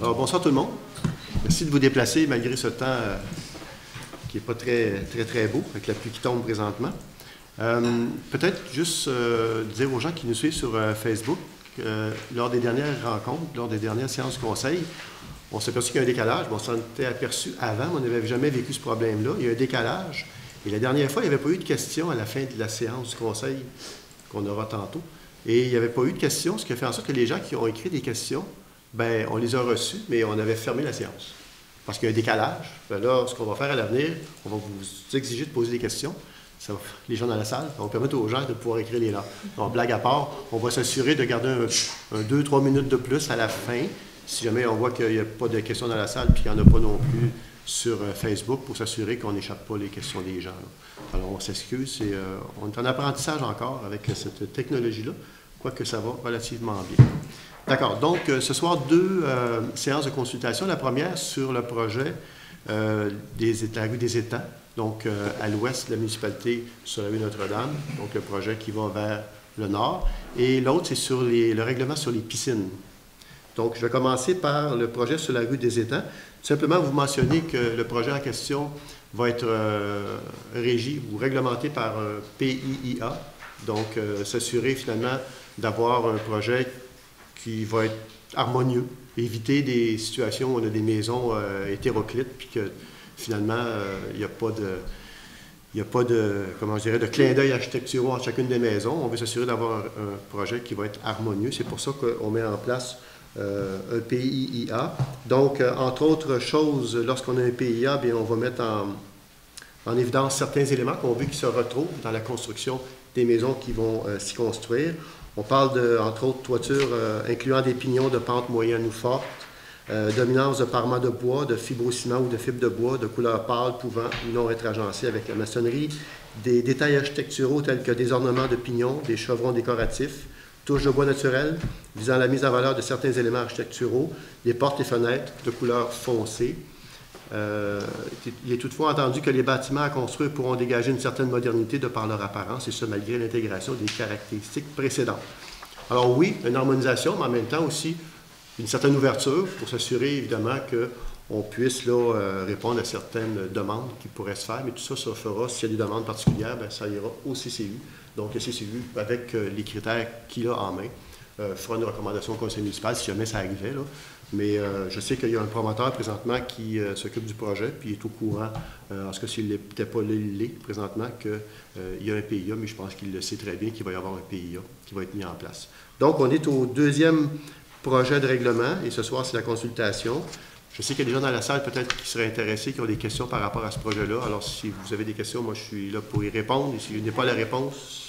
Alors, bonsoir tout le monde. Merci de vous déplacer malgré ce temps qui n'est pas très beau, avec la pluie qui tombe présentement. Peut-être juste dire aux gens qui nous suivent sur Facebook, lors des dernières rencontres, lors des dernières séances du conseil, on s'est aperçu qu'il y a un décalage. Bon, on s'en était aperçu avant, mais on n'avait jamais vécu ce problème-là. Il y a un décalage. Et la dernière fois, il n'y avait pas eu de questions à la fin de la séance du conseil qu'on aura tantôt. Et il n'y avait pas eu de questions, ce qui a fait en sorte que les gens qui ont écrit des questions, bien, on les a reçues, mais on avait fermé la séance. Parce qu'il y a un décalage. Bien là, ce qu'on va faire à l'avenir, on va vous exiger de poser des questions. Ça va, les gens dans la salle, on va permettre aux gens de pouvoir écrire les notes. Donc, blague à part, on va s'assurer de garder un 2-3 minutes de plus à la fin, si jamais on voit qu'il n'y a pas de questions dans la salle, puis qu'il n'y en a pas non plus sur Facebook, pour s'assurer qu'on n'échappe pas les questions des gens. Là. Alors, on s'excuse, on est en apprentissage encore avec cette technologie-là, quoique ça va relativement bien. D'accord. Donc, ce soir, deux séances de consultation. La première sur le projet la rue des Étangs, donc à l'ouest de la municipalité sur la rue Notre-Dame, donc le projet qui va vers le nord. Et l'autre, c'est sur le règlement sur les piscines. Donc, je vais commencer par le projet sur la rue des Étangs. Tout simplement, vous mentionnez que le projet en question va être régi ou réglementé par PIIA. Donc, s'assurer finalement d'avoir un projet qui va être harmonieux, éviter des situations où on a des maisons hétéroclites, puis que finalement, il n'y a pas de, comment je dirais, de clin d'œil architecturaux en chacune des maisons. On veut s'assurer d'avoir un projet qui va être harmonieux. C'est pour ça qu'on met en place un PIIA. Donc, entre autres choses, lorsqu'on a un PIA, bien, on va mettre en évidence certains éléments qu'on veut qu'ils se retrouvent dans la construction des maisons qui vont s'y construire. On parle, entre autres, toitures incluant des pignons de pente moyenne ou forte, dominance de parements de bois, de fibrociment ou de fibres de bois, de couleur pâle pouvant ou non être agencés avec la maçonnerie, des détails architecturaux tels que des ornements de pignons, des chevrons décoratifs, touches de bois naturel visant la mise en valeur de certains éléments architecturaux, des portes et fenêtres de couleur foncée. Il est toutefois entendu que les bâtiments à construire pourront dégager une certaine modernité de par leur apparence, et ce, malgré l'intégration des caractéristiques précédentes. Alors oui, une harmonisation, mais en même temps aussi une certaine ouverture pour s'assurer, évidemment, qu'on puisse là, répondre à certaines demandes qui pourraient se faire, mais tout ça se fera, s'il y a des demandes particulières, bien, ça ira au CCU. Donc le CCU, avec les critères qu'il a en main, fera une recommandation au conseil municipal si jamais ça arrivait, là. Mais je sais qu'il y a un promoteur présentement qui s'occupe du projet, puis il est au courant, en ce cas s'il n'était pas l'île présentement, qu'il y a un PIA, mais je pense qu'il le sait très bien qu'il va y avoir un PIA qui va être mis en place. Donc, on est au deuxième projet de règlement, et ce soir, c'est la consultation. Je sais qu'il y a des gens dans la salle peut-être qui seraient intéressés, qui ont des questions par rapport à ce projet-là. Alors, si vous avez des questions, moi, je suis là pour y répondre. Et si je n'ai pas la réponse,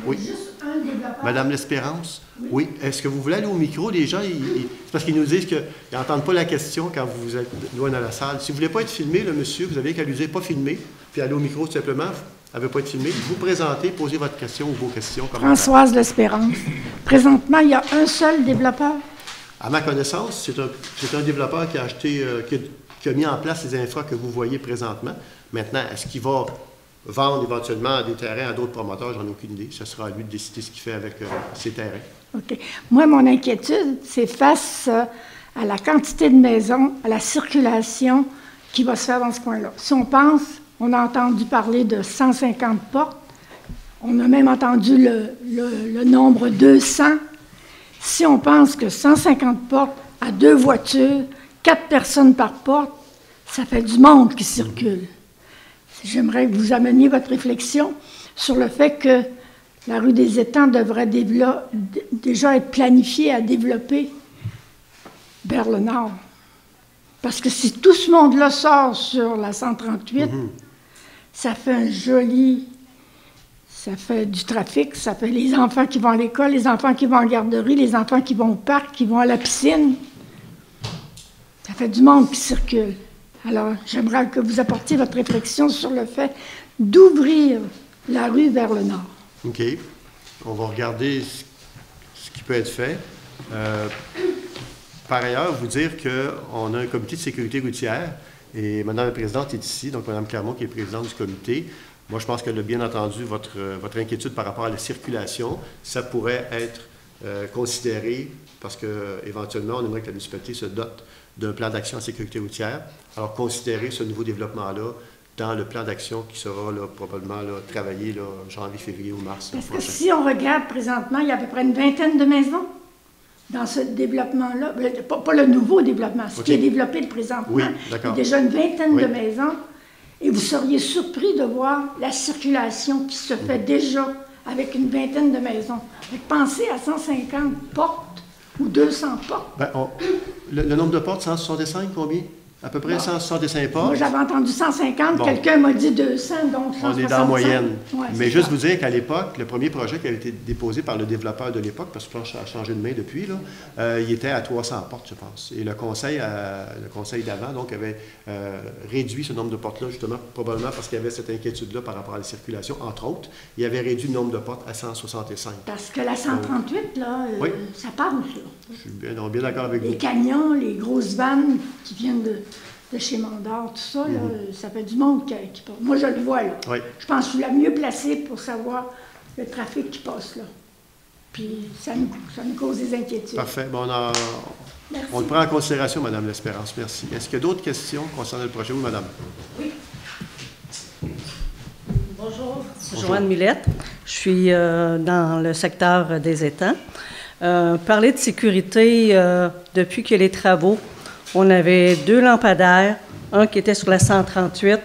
oui. Juste un développeur. Madame L'Espérance? Oui. Est-ce que vous voulez aller au micro? Les gens, c'est parce qu'ils nous disent qu'ils n'entendent pas la question quand vous êtes loin dans la salle. Si vous ne voulez pas être filmé, le monsieur, vous avez qu'à lui dire « pas filmé », puis aller au micro tout simplement. Elle ne veut pas être filmée. Vous présentez, posez votre question ou vos questions. Françoise L'Espérance. Présentement, il y a un seul développeur? À ma connaissance, c'est un développeur qui a acheté, qui a mis en place les infras que vous voyez présentement. Maintenant, est-ce qu'il va vendre éventuellement des terrains à d'autres promoteurs? J'en ai aucune idée. Ce sera à lui de décider ce qu'il fait avec ces terrains. OK. Moi, mon inquiétude, c'est face à la quantité de maisons, à la circulation qui va se faire dans ce coin-là. Si on pense, on a entendu parler de 150 portes. On a même entendu le nombre 200. Si on pense que 150 portes à 2 voitures, 4 personnes par porte, ça fait du monde qui circule. J'aimerais que vous ameniez votre réflexion sur le fait que la rue des Étangs devrait déjà être planifiée à développer vers le nord. Parce que si tout ce monde-là sort sur la 138, ça fait ça fait du trafic, ça fait les enfants qui vont à l'école, les enfants qui vont en garderie, les enfants qui vont au parc, qui vont à la piscine. Ça fait du monde qui circule. Alors, j'aimerais que vous apportiez votre réflexion sur le fait d'ouvrir la rue vers le nord. OK. On va regarder ce qui peut être fait. Par ailleurs, vous dire qu'on a un comité de sécurité routière et Mme la présidente est ici, donc Mme Clermont qui est présidente du comité. Moi, je pense qu'elle a bien entendu votre inquiétude par rapport à la circulation. Ça pourrait être considérer, parce qu'éventuellement, on aimerait que la municipalité se dote d'un plan d'action en sécurité routière. Alors, considérer ce nouveau développement-là dans le plan d'action qui sera là, probablement là, travaillé là, janvier, février ou mars. Parce que si on regarde présentement, il y a à peu près une vingtaine de maisons dans ce développement-là. Pas le nouveau développement, ce qui est développé présentement. Oui, il y a d'accord. déjà une vingtaine de maisons. Et vous seriez surpris de voir la circulation qui se fait déjà avec une vingtaine de maisons. Donc, pensez à 150 portes ou 200 portes. Ben, le nombre de portes, 165, combien? À peu près 165 portes. Moi, j'avais entendu 150, quelqu'un m'a dit 200, donc 165. On est dans la moyenne. Ouais, mais juste vous dire qu'à l'époque, le premier projet qui avait été déposé par le développeur de l'époque, parce que le plan a changé de main depuis, là, il était à 300 portes, je pense. Et le conseil d'avant, donc, avait réduit ce nombre de portes-là, justement, probablement parce qu'il y avait cette inquiétude-là par rapport à la circulation, entre autres. Il avait réduit le nombre de portes à 165. Parce que la 138, là, ça parle, ça. Je suis bien d'accord avec vous. Les camions, les grosses vannes qui viennent de chez Mondor, tout ça, là, ça fait du monde qui passe. Moi, je le vois, là. Oui. Je pense que je suis la mieux placée pour savoir le trafic qui passe là. Puis ça nous cause des inquiétudes. Parfait. Bon, on le prend en considération, Mme L'Espérance. Merci. Est-ce qu'il y a d'autres questions concernant le projet? Oui, Madame. Oui. Bonjour. Joanne Millette. Je suis dans le secteur des étangs. Parler de sécurité, depuis que les travaux, on avait 2 lampadaires, un qui était sur la 138,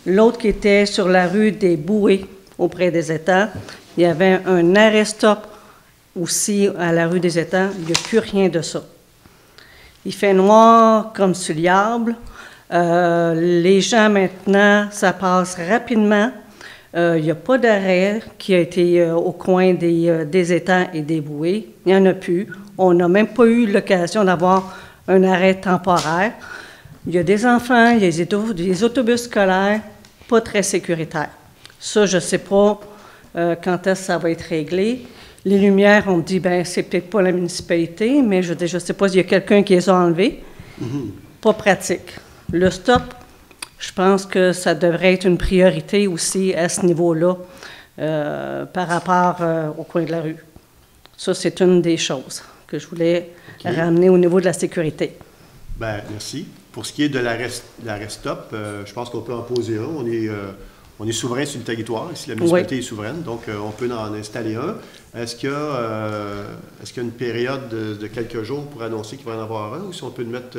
l'autre qui était sur la rue des Bouées, auprès des étangs. Il y avait un arrêt-stop aussi à la rue des étangs. Il n'y a plus rien de ça. Il fait noir comme sur l'Iable. Les gens maintenant, ça passe rapidement. Il n'y a pas d'arrêt qui a été au coin des étangs et des bouées. Il n'y en a plus. On n'a même pas eu l'occasion d'avoir un arrêt temporaire. Il y a des enfants, il y a des autobus scolaires, pas très sécuritaires. Ça, je ne sais pas quand est-ce que ça va être réglé. Les lumières, on me dit, bien, c'est peut-être pas la municipalité, mais je ne sais pas s'il y a quelqu'un qui les a enlevées. Pas pratique. Le stop, je pense que ça devrait être une priorité aussi à ce niveau-là par rapport au coin de la rue. Ça, c'est une des choses que je voulais ramener au niveau de la sécurité. Bien, merci. Pour ce qui est de l'arrêt stop, je pense qu'on peut en poser un. On est souverain sur le territoire, ici la municipalité est souveraine, donc on peut en installer un. Est-ce qu'il y a une période de quelques jours pour annoncer qu'il va y en avoir un, ou si on peut le mettre,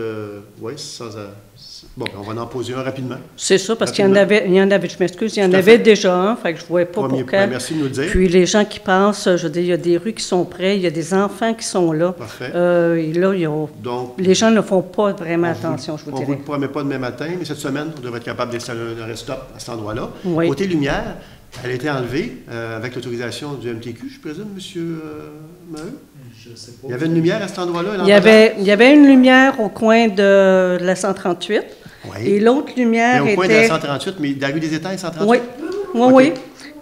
bon, on va en poser un rapidement. C'est ça, parce qu'il y en avait, je m'excuse, il y en avait déjà un, fait que je ne voyais pas pourquoi. Merci de nous le dire. Puis les gens qui passent, je veux dire, il y a des rues qui sont près, il y a des enfants qui sont là. Parfait. Et là, les gens ne font pas vraiment attention, je vous dirais. On ne vous le promet pas demain matin, mais cette semaine, on devrait être capable d'installer un arrêt stop à cet endroit-là. Oui. Côté lumière, elle a été enlevée avec l'autorisation du MTQ, je présume, M. Maheu? Je sais pas. Il y avait une lumière à cet endroit-là? Il y avait une lumière au coin de la 138. Oui. Et l'autre lumière mais au coin était... de la 138, mais de la rue des Étangs et 138? Oui, OK. oui.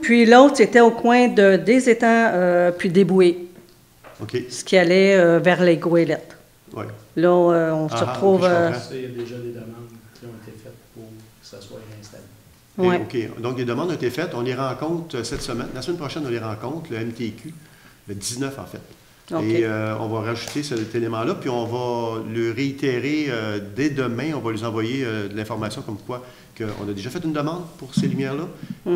Puis l'autre, c'était au coin des étangs puis des bouées. OK. Ce qui allait vers les goélettes. Oui. Là, on se retrouve... OK, je comprends. Il y a déjà des demandes qui ont été faites pour que ça soit réinstallé. Ouais. OK. Donc, les demandes ont été faites. On les rencontre cette semaine. La semaine prochaine, on les rencontre, le MTQ, le 19 en fait. Okay. Et on va rajouter cet élément-là, puis on va le réitérer dès demain. On va lui envoyer de l'information comme quoi qu'on a déjà fait une demande pour ces lumières-là.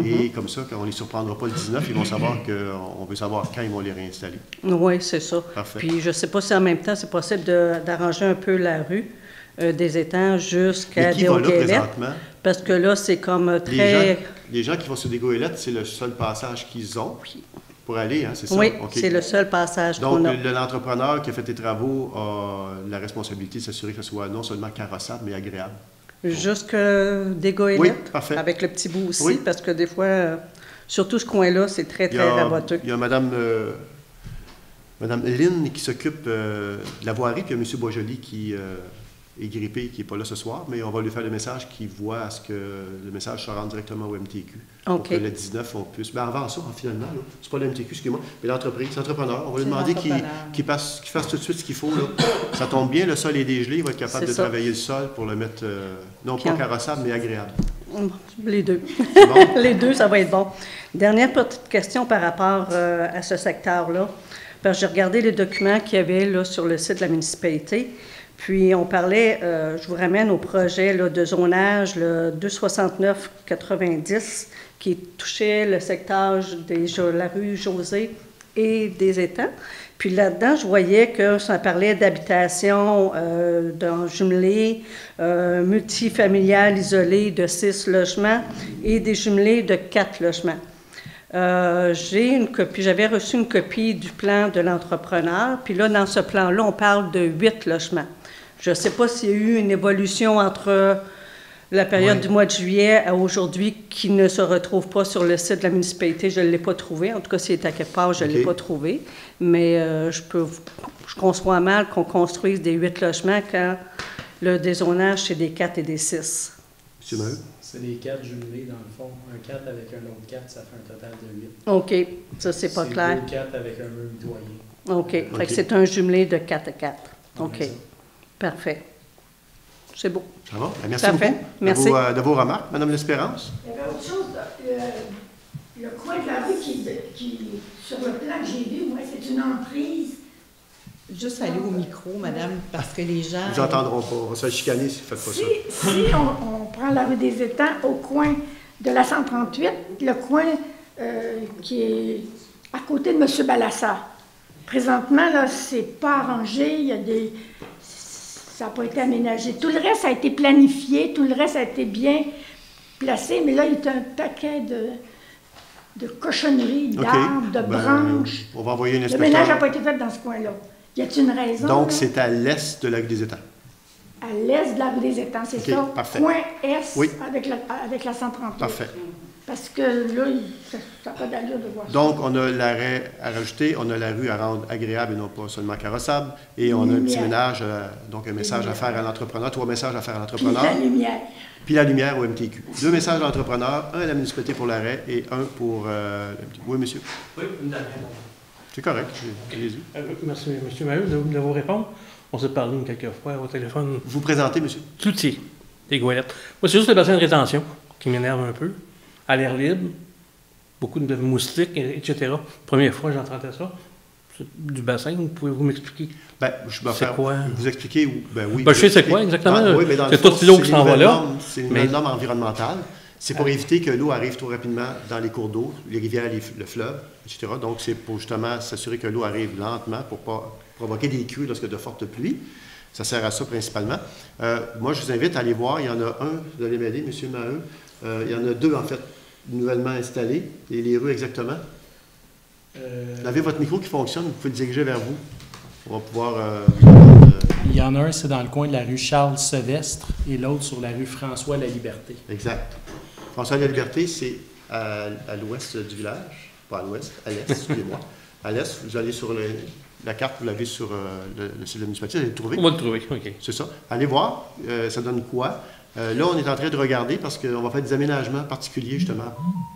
Et comme ça, quand on ne les surprendra pas le 19, ils vont savoir qu'on veut savoir quand ils vont les réinstaller. Oui, c'est ça. Parfait. Puis je ne sais pas si en même temps, c'est possible d'arranger un peu la rue des étangs jusqu'à des goélettes. Présentement? Parce que là, c'est comme très... Les gens qui vont sur des goélettes, c'est le seul passage qu'ils ont pour aller, hein, c'est ça? Oui, okay. c'est le seul passage qu'on a. Donc, l'entrepreneur qui a fait les travaux a la responsabilité de s'assurer que ce soit non seulement carrossable, mais agréable. Jusque des goélettes? Oui, parfait. Avec le petit bout aussi, parce que des fois, surtout ce coin-là, c'est très, très raboteux. Il y a Mme Lynn qui s'occupe de la voirie, puis il y a M. Boisjoli qui est grippé, qui n'est pas là ce soir, mais on va lui faire le message qu'il voit à ce que le message se rende directement au MTQ. Pour que le 19, on puisse... Mais avant ça, finalement, c'est pas le MTQ, excusez-moi, mais l'entreprise, l'entrepreneur, on va lui demander qu'il fasse tout de suite ce qu'il faut. Là. Ça tombe bien, le sol est dégelé, il va être capable de travailler le sol pour le mettre, non pas carrossable, mais agréable. Les deux. C'est bon? Les deux, ça va être bon. Dernière petite question par rapport à ce secteur-là. Parce que j'ai regardé les documents qu'il y avait là, sur le site de la municipalité. Puis, on parlait, je vous ramène au projet là, de zonage, le 269-90, qui touchait le secteur de la rue José et des étangs. Puis là-dedans, je voyais que ça parlait d'habitation d'un jumelé, multifamilial isolé de 6 logements et des jumelés de 4 logements. J'ai une copie, j'avais reçu une copie du plan de l'entrepreneur, puis là, dans ce plan-là, on parle de 8 logements. Je ne sais pas s'il y a eu une évolution entre la période du mois de juillet à aujourd'hui qui ne se retrouve pas sur le site de la municipalité. Je ne l'ai pas trouvé. En tout cas, s'il est à quelque part, je ne l'ai pas trouvé. Mais je conçois mal qu'on construise des 8 logements quand le dézonage, c'est des 4 et des 6. M. Maheu? C'est des 4 jumelés, dans le fond. Un 4 avec un autre 4, ça fait un total de 8. OK. Ça, c'est pas clair. C'est 2 4 avec un mur mitoyen. OK. Fait que c'est un jumelé de 4 à 4. OK. Ouais, Parfait. C'est beau. Ça va? Ben, merci Parfait. beaucoup Merci. de vos remarques, Mme L'Espérance. Il y avait autre chose, le coin de la rue qui, sur le plan que j'ai vu, moi, c'est une emprise. Juste aller au micro, madame, parce que les gens... Ils vous entendront pas. On va se faire chicaner si vous ne faites pas ça. Si on prend la rue des Étangs au coin de la 138, le coin qui est à côté de M. Balassa. Présentement, là, c'est pas arrangé, il y a des... Ça n'a pas été aménagé. Tout le reste a été planifié, tout le reste a été bien placé, mais là, il y a un paquet de cochonneries, d'arbres, de branches. On va envoyer un Le inspecteur. ménage n'a pas été fait dans ce coin-là. Y a-t-il une raison? Donc, là? c'est à l'est de la rue des Étangs. À l'est de la rue des Étangs, c'est OK, ça? parfait. Coin S Oui. avec la 138. Parfait. Parce que là, ça n'a pas d'allure de voir ça. Donc, on a l'arrêt à rajouter, on a la rue à rendre agréable et non pas seulement carrossable, et on a un petit ménage, donc un message à faire à l'entrepreneur, 3 messages à faire à Puis l'entrepreneur, la lumière. puis la lumière au MTQ. 2 messages à l'entrepreneur, un à la municipalité pour l'arrêt et un pour le MTQ. Oui, monsieur? Oui, une dernière. C'est correct, allez-y. Merci, M. Maheu, de vous répondre. On s'est parlé quelques fois au téléphone. Vous vous présentez, monsieur? Cloutier, des goélettes. Moi, c'est juste le bassin de rétention qui m'énerve un peu. À l'air libre, beaucoup de moustiques, etc. Première fois, j'entendais ça. C'est du bassin, pouvez-vous m'expliquer? Ben, je vais faire quoi? vous expliquer où. Ben oui. Ben, je sais c'est quoi exactement. Oui, mais dans le c'est fond, tout l'eau qui c'est s'en va là. C'est une nouvelle norme environnementale. C'est pour éviter que l'eau arrive trop rapidement dans les cours d'eau, les rivières, le fleuve, etc. Donc, c'est pour justement s'assurer que l'eau arrive lentement pour ne pas provoquer des crues lorsqu'il y a de fortes pluies. Ça sert à ça principalement. Moi, je vous invite à aller voir. Il y en a un, vous allez m'aider, M. Maheu. Il y en a 2, en fait, nouvellement installés. Et les rues exactement. Vous avez votre micro qui fonctionne, vous pouvez le diriger vers vous. On va pouvoir... Il y en a un, c'est dans le coin de la rue Charles-Sevestre et l'autre sur la rue François-la-Liberté. Exact. François-la-Liberté, c'est à l'ouest du village. Pas à l'ouest, à l'est, excusez-moi. À l'est, vous allez sur la carte, vous l'avez sur le site de la municipalité, vous allez le trouver. On va le trouver, OK. C'est ça. Allez voir, ça donne quoi? Là, on est en train de regarder parce qu'on va faire des aménagements particuliers, justement,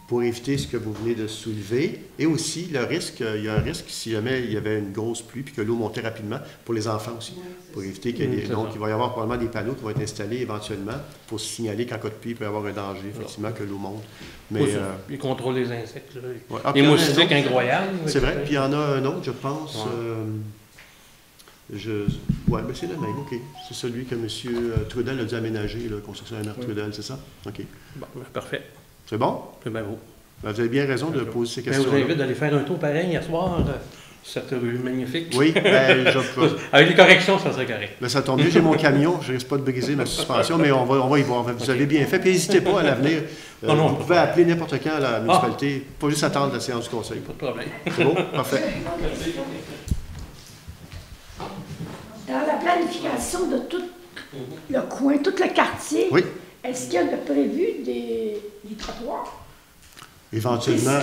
pour éviter ce que vous venez de soulever. Et aussi, le risque, il y a un risque si jamais il y avait une grosse pluie puis que l'eau montait rapidement, pour les enfants aussi, pour éviter qu'il y ait donc, il va y avoir probablement des panneaux qui vont être installés éventuellement pour signaler qu'en cas de pluie, il peut y avoir un danger, effectivement, que l'eau monte. Mais, Il contrôle les insectes, là. Ouais. Ah, Les puis moustiques incroyables. c'est vrai. Puis il y en a un autre, je pense. Oui, mais c'est le même, OK. C'est celui que M. Trudel a dû aménager, la construction de la Trudel, c'est ça? OK. Bon, parfait. C'est bon? C'est bien beau. Ben, vous avez bien raison de poser ces Ben, je questions. vous invite d'aller faire un tour pareil hier soir, cette rue magnifique. Oui, ben, Avec les corrections, ça serait correct. ben, ça tombe bien, j'ai mon camion, je ne risque pas de briser ma suspension, mais on va y voir. Vous avez bien fait, puis n'hésitez pas à l'avenir. Non, vous pouvez appeler n'importe quand à la municipalité, pas juste attendre la séance du conseil. Pas de problème. C'est bon? Parfait. Dans la planification de tout le coin, tout le quartier, Oui. est-ce qu'il y a de prévu des trottoirs? Des Éventuellement,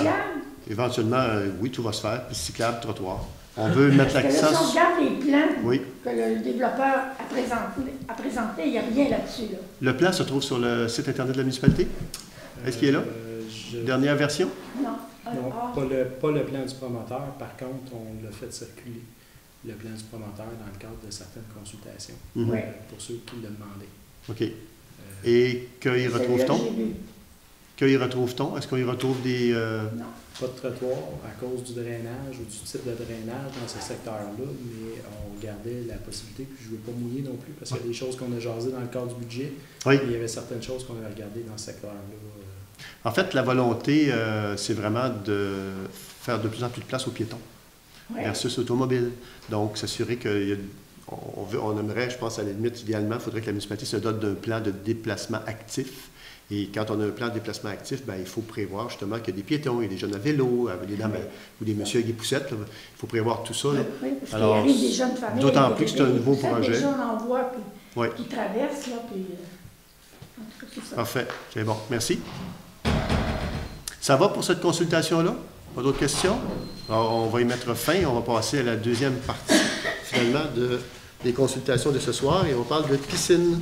cyclables? oui, tout va se faire, puis cyclable, trottoir. On veut mettre Parce que là, si on l'accent... regarde les plans Oui. que le développeur a présenté, il n'y a rien là-dessus. Là. Le plan se trouve sur le site Internet de la municipalité? Est-ce qu'il est là? Dernière version? Non. Non, pas le plan du promoteur. Par contre, on l'a fait circuler, le plan du promoteur, dans le cadre de certaines consultations, Mhm. Ouais. pour ceux qui le demandaient. OK. Et que y retrouve-t-on? J'ai lu. Que y retrouve-t-on? Est-ce qu'on y retrouve des... Non. Pas de trottoir à cause du drainage ou du type de drainage dans ce secteur-là, mais on gardait la possibilité, puis je ne veux pas mouiller non plus, parce qu'il y a des choses qu'on a jasées dans le cadre du budget, Oui. et il y avait certaines choses qu'on avait regardées dans ce secteur-là. En fait, la volonté, c'est vraiment de faire de plus en plus de place aux piétons Ouais. versus automobiles. Donc, s'assurer on aimerait, je pense, à la limite, idéalement, il faudrait que la municipalité se dote d'un plan de déplacement actif. Et quand on a un plan de déplacement actif, bien, il faut prévoir justement qu'il y a des piétons, il y a des jeunes à vélo, des dames ou des messieurs avec des poussettes. Là. Il faut prévoir tout ça. Là. Oui, parce Alors, qu'il arrive des jeunes familles. d'autant avec plus des que c'est un bébés. nouveau Ça, projet. Les gens en voient Oui. qui traversent, là, puis... en tout cas, c'est ça. Parfait. C'est bon. Merci. Ça va pour cette consultation-là? Pas d'autres questions? Alors, on va y mettre fin. On va passer à la deuxième partie, finalement, des consultations de ce soir. Et on parle de piscine.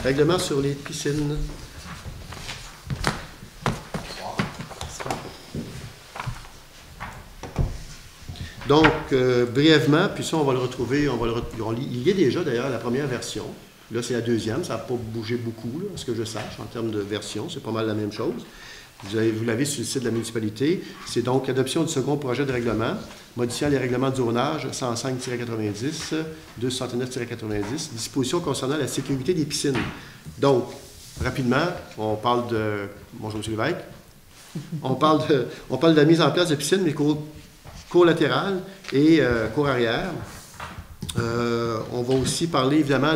Règlement sur les piscines. Donc, brièvement, puis ça, on va le retrouver, il y est déjà d'ailleurs la première version. Là, c'est la deuxième, ça n'a pas bougé beaucoup, là, à ce que je sache, en termes de version, c'est pas mal la même chose. Vous l'avez sur le site de la municipalité. C'est donc l'adoption du second projet de règlement, modifiant les règlements de zonage 105-90, 269-90, dispositions concernant la sécurité des piscines. Donc, rapidement, on parle de... Bonjour, M. Lévesque. On parle de la mise en place de piscines, mais cours latéral et cours arrière. On va aussi parler évidemment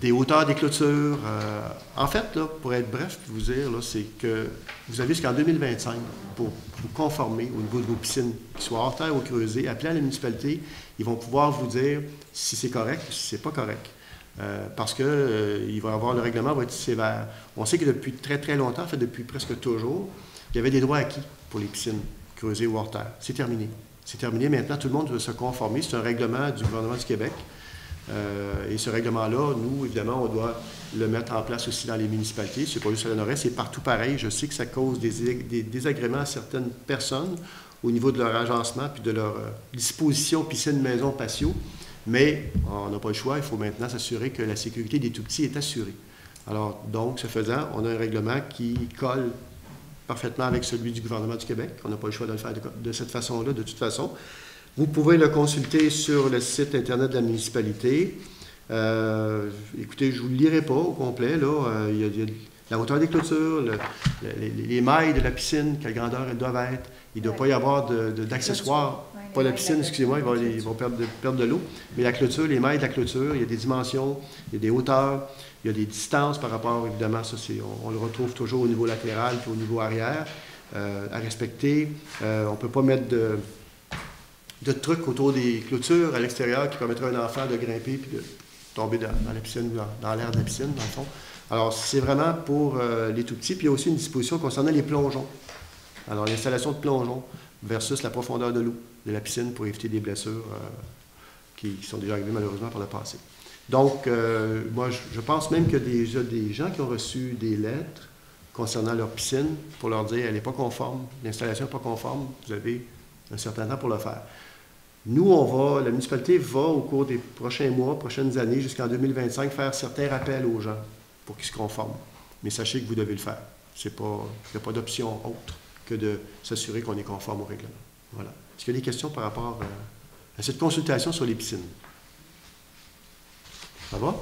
des hauteurs des clôtures. En fait, là, pour être bref, vous dire, là, c'est que vous avez jusqu'en 2025 pour vous conformer au niveau de vos piscines, qu'ils soient hors terre ou creusées. Appelez à la municipalité, ils vont pouvoir vous dire si c'est correct ou si c'est pas correct. Parce que il va y avoir, le règlement va être sévère. On sait que depuis très très longtemps, en fait depuis presque toujours, il y avait des droits acquis pour les piscines creusées ou hors terre. C'est terminé. C'est terminé. Maintenant, tout le monde doit se conformer. C'est un règlement du gouvernement du Québec. Et ce règlement-là, nous, évidemment, on doit le mettre en place aussi dans les municipalités. C'est pas juste à la Nord-Est, c'est partout pareil. Je sais que ça cause des désagréments à certaines personnes au niveau de leur agencement puis de leur disposition piscine, maison, patio. Mais on n'a pas le choix. Il faut maintenant s'assurer que la sécurité des tout-petits est assurée. Alors, donc, ce faisant, on a un règlement qui colle parfaitement avec celui du gouvernement du Québec. On n'a pas le choix de le faire de cette façon-là, de toute façon. Vous pouvez le consulter sur le site Internet de la municipalité. Écoutez, je ne vous le lirai pas au complet. Là. Il y a la hauteur des clôtures, les mailles de la piscine, quelle grandeur elles doivent être. Il ne doit pas y avoir d'accessoires. Pas la piscine, excusez-moi, ils vont perdre de l'eau. Mais la clôture, les mailles de la clôture, il y a des dimensions, il y a des hauteurs, il y a des distances par rapport, évidemment, ça on le retrouve toujours au niveau latéral puis au niveau arrière, à respecter. On ne peut pas mettre de trucs autour des clôtures à l'extérieur qui permettraient à un enfant de grimper puis de tomber dans la piscine ou dans l'air de la piscine, dans le fond. Alors, c'est vraiment pour les tout-petits. Puis il y a aussi une disposition concernant les plongeons. Alors, l'installation de plongeons versus la profondeur de l'eau de la piscine pour éviter des blessures qui sont déjà arrivées malheureusement par le passé. Donc, moi, je pense même qu'il y a déjà des gens qui ont reçu des lettres concernant leur piscine pour leur dire elle n'est pas conforme, l'installation n'est pas conforme, vous avez un certain temps pour le faire. Nous, la municipalité va, au cours des prochains mois, prochaines années, jusqu'en 2025, faire certains rappels aux gens pour qu'ils se conforment. Mais sachez que vous devez le faire. Il n'y a pas d'option autre que de s'assurer qu'on est conforme au règlement. Voilà. Est-ce qu'il y a des questions par rapport à cette consultation sur les piscines? Ça va? Là,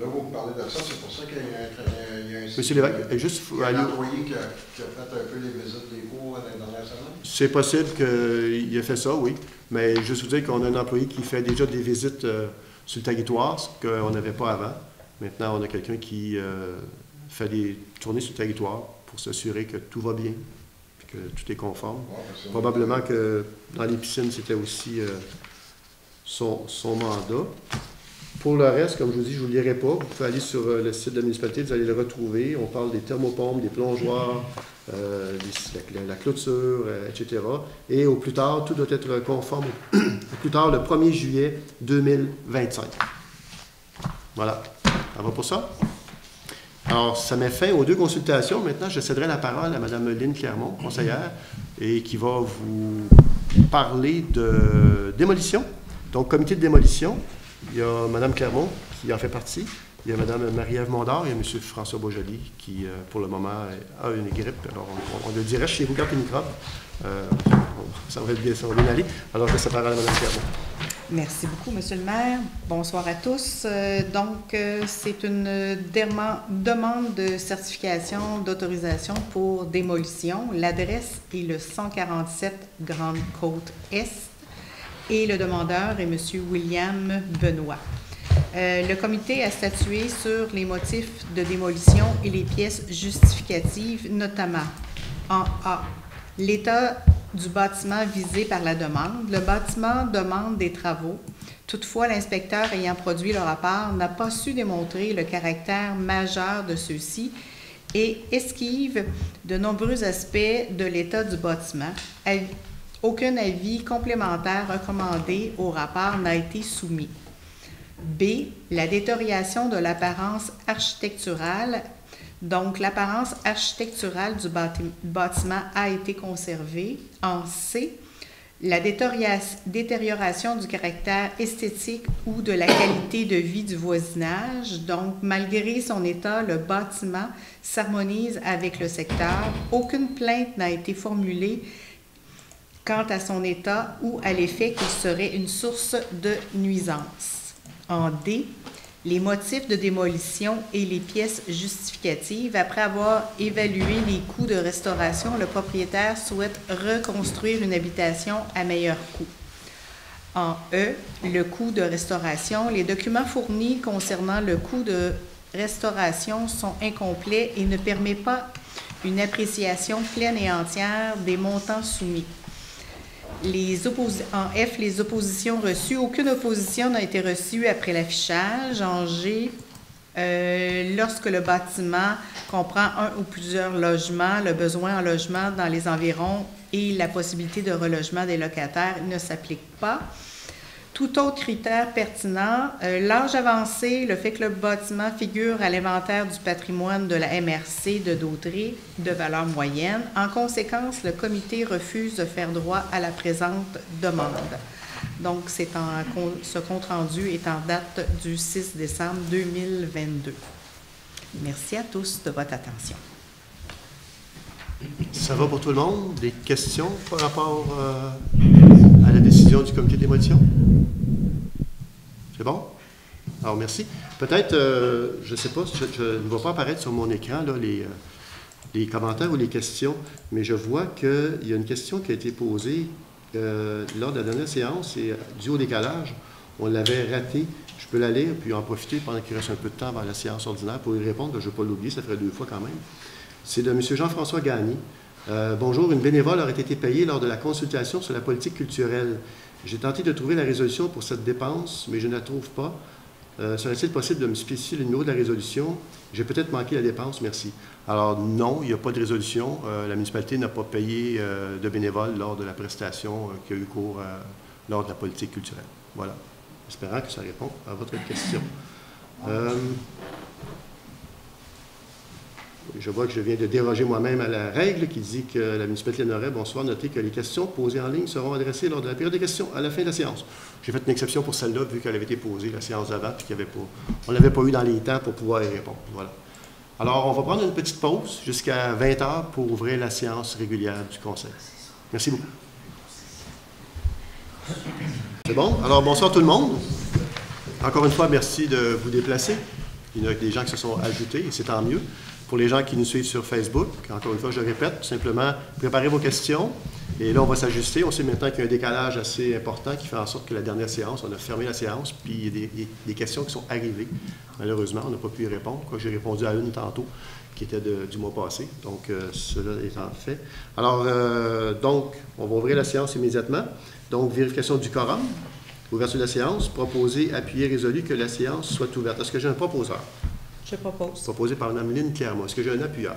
vous me parlez de ça, c'est pour ça qu'il y a un Monsieur Lévesque, juste... Il y a un employé qui a fait un peu les visites des cours dans les dernières semaines? C'est possible qu'il ait fait ça, oui. Mais juste vous dire qu'on a un employé qui fait déjà des visites sur le territoire, ce qu'on n'avait pas avant. Maintenant, on a quelqu'un qui fait des tournées sur le territoire pour s'assurer que tout va bien, que tout est conforme. Ouais, probablement que dans les piscines, c'était aussi son mandat. Pour le reste, comme je vous dis, je ne vous le lirai pas. Vous pouvez aller sur le site de la municipalité, vous allez le retrouver. On parle des thermopompes, des plongeoires, la clôture, etc. Et au plus tard, tout doit être conforme au plus tard le 1er juillet 2025. Voilà. Ça va pour ça? Alors, ça met fin aux deux consultations. Maintenant, je céderai la parole à Mme Lynne Clermont, conseillère, et qui va vous parler de démolition. Donc, comité de démolition, il y a Mme Clermont qui en fait partie, Il y a Mme Marie-Ève Mondard et M. François Beaujoli qui, pour le moment, a une grippe. Alors, on le dirait chez vous quand une microbe. Ça va bien aller. Alors, je laisse la parole à Mme Clermont. Merci beaucoup, Monsieur le maire. Bonsoir à tous. C'est une demande de certification d'autorisation pour démolition. L'adresse est le 147 Grande-Côte-Est et le demandeur est M. William Benoît. Le comité a statué sur les motifs de démolition et les pièces justificatives, notamment en A, l'état du bâtiment visé par la demande. Le bâtiment demande des travaux. Toutefois, l'inspecteur ayant produit le rapport n'a pas su démontrer le caractère majeur de ceux-ci et esquive de nombreux aspects de l'état du bâtiment. Aucun avis complémentaire recommandé au rapport n'a été soumis. B, la détérioration de l'apparence architecturale. Donc, l'apparence architecturale du bâtiment a été conservée. En C, la détérioration du caractère esthétique ou de la qualité de vie du voisinage. Donc, malgré son état, le bâtiment s'harmonise avec le secteur. Aucune plainte n'a été formulée quant à son état ou à l'effet qu'il serait une source de nuisance. En D, les motifs de démolition et les pièces justificatives. Après avoir évalué les coûts de restauration, le propriétaire souhaite reconstruire une habitation à meilleur coût. En E, le coût de restauration. Les documents fournis concernant le coût de restauration sont incomplets et ne permettent pas une appréciation pleine et entière des montants soumis. En F, les oppositions reçues. Aucune opposition n'a été reçue après l'affichage. En G, lorsque le bâtiment comprend un ou plusieurs logements, le besoin en logement dans les environs et la possibilité de relogement des locataires ne s'applique pas. Tout autre critère pertinent, l'âge avancé, le fait que le bâtiment figure à l'inventaire du patrimoine de la MRC de Dautré de valeur moyenne. En conséquence, le comité refuse de faire droit à la présente demande. Donc, ce compte-rendu est en date du 6 décembre 2022. Merci à tous de votre attention. Ça va pour tout le monde? Des questions par rapport à la décision du comité de démolition? C'est bon? Alors, merci. Peut-être, je ne sais pas, je ne vois pas apparaître sur mon écran là, les commentaires ou les questions, mais je vois qu'il y a une question qui a été posée lors de la dernière séance et dû au décalage, on l'avait raté. Je peux la lire puis en profiter pendant qu'il reste un peu de temps avant la séance ordinaire pour y répondre, que je ne vais pas l'oublier, ça ferait 2 fois quand même. C'est de M. Jean-François Gagné. Bonjour, une bénévole aurait été payée lors de la consultation sur la politique culturelle. J'ai tenté de trouver la résolution pour cette dépense, mais je ne la trouve pas. Serait-il possible de me spécifier le numéro de la résolution? J'ai peut-être manqué la dépense, merci. Alors non, il n'y a pas de résolution. La municipalité n'a pas payé de bénévoles lors de la prestation qui a eu cours lors de la politique culturelle. Voilà. Espérant que ça répond à votre question. Je vois que je viens de déroger moi-même à la règle qui dit que la municipalité Lanoraie, bonsoir, notez que les questions posées en ligne seront adressées lors de la période des questions à la fin de la séance. J'ai fait une exception pour celle-là, vu qu'elle avait été posée la séance d'avant, puis on ne l'avait pas eu dans les temps pour pouvoir y répondre. Voilà. Alors, on va prendre une petite pause jusqu'à 20h pour ouvrir la séance régulière du Conseil. Merci beaucoup. C'est bon? Alors, bonsoir tout le monde. Encore une fois, merci de vous déplacer. Il y a des gens qui se sont ajoutés, et c'est tant mieux. Pour les gens qui nous suivent sur Facebook, encore une fois, je répète, simplement, préparez vos questions. Et là, on va s'ajuster. On sait maintenant qu'il y a un décalage assez important qui fait en sorte que la dernière séance, on a fermé la séance, puis il y a des questions qui sont arrivées. Malheureusement, on n'a pas pu y répondre. J'ai répondu à une tantôt, qui était du mois passé. Donc, cela étant fait. Alors, donc, on va ouvrir la séance immédiatement. Donc, vérification du quorum. Ouverture de la séance. Proposé, appuyé, résolu que la séance soit ouverte. Est-ce que j'ai un proposeur? Je propose. Proposé par Mme Lynne Clermont. Est-ce que j'ai un appuyeur?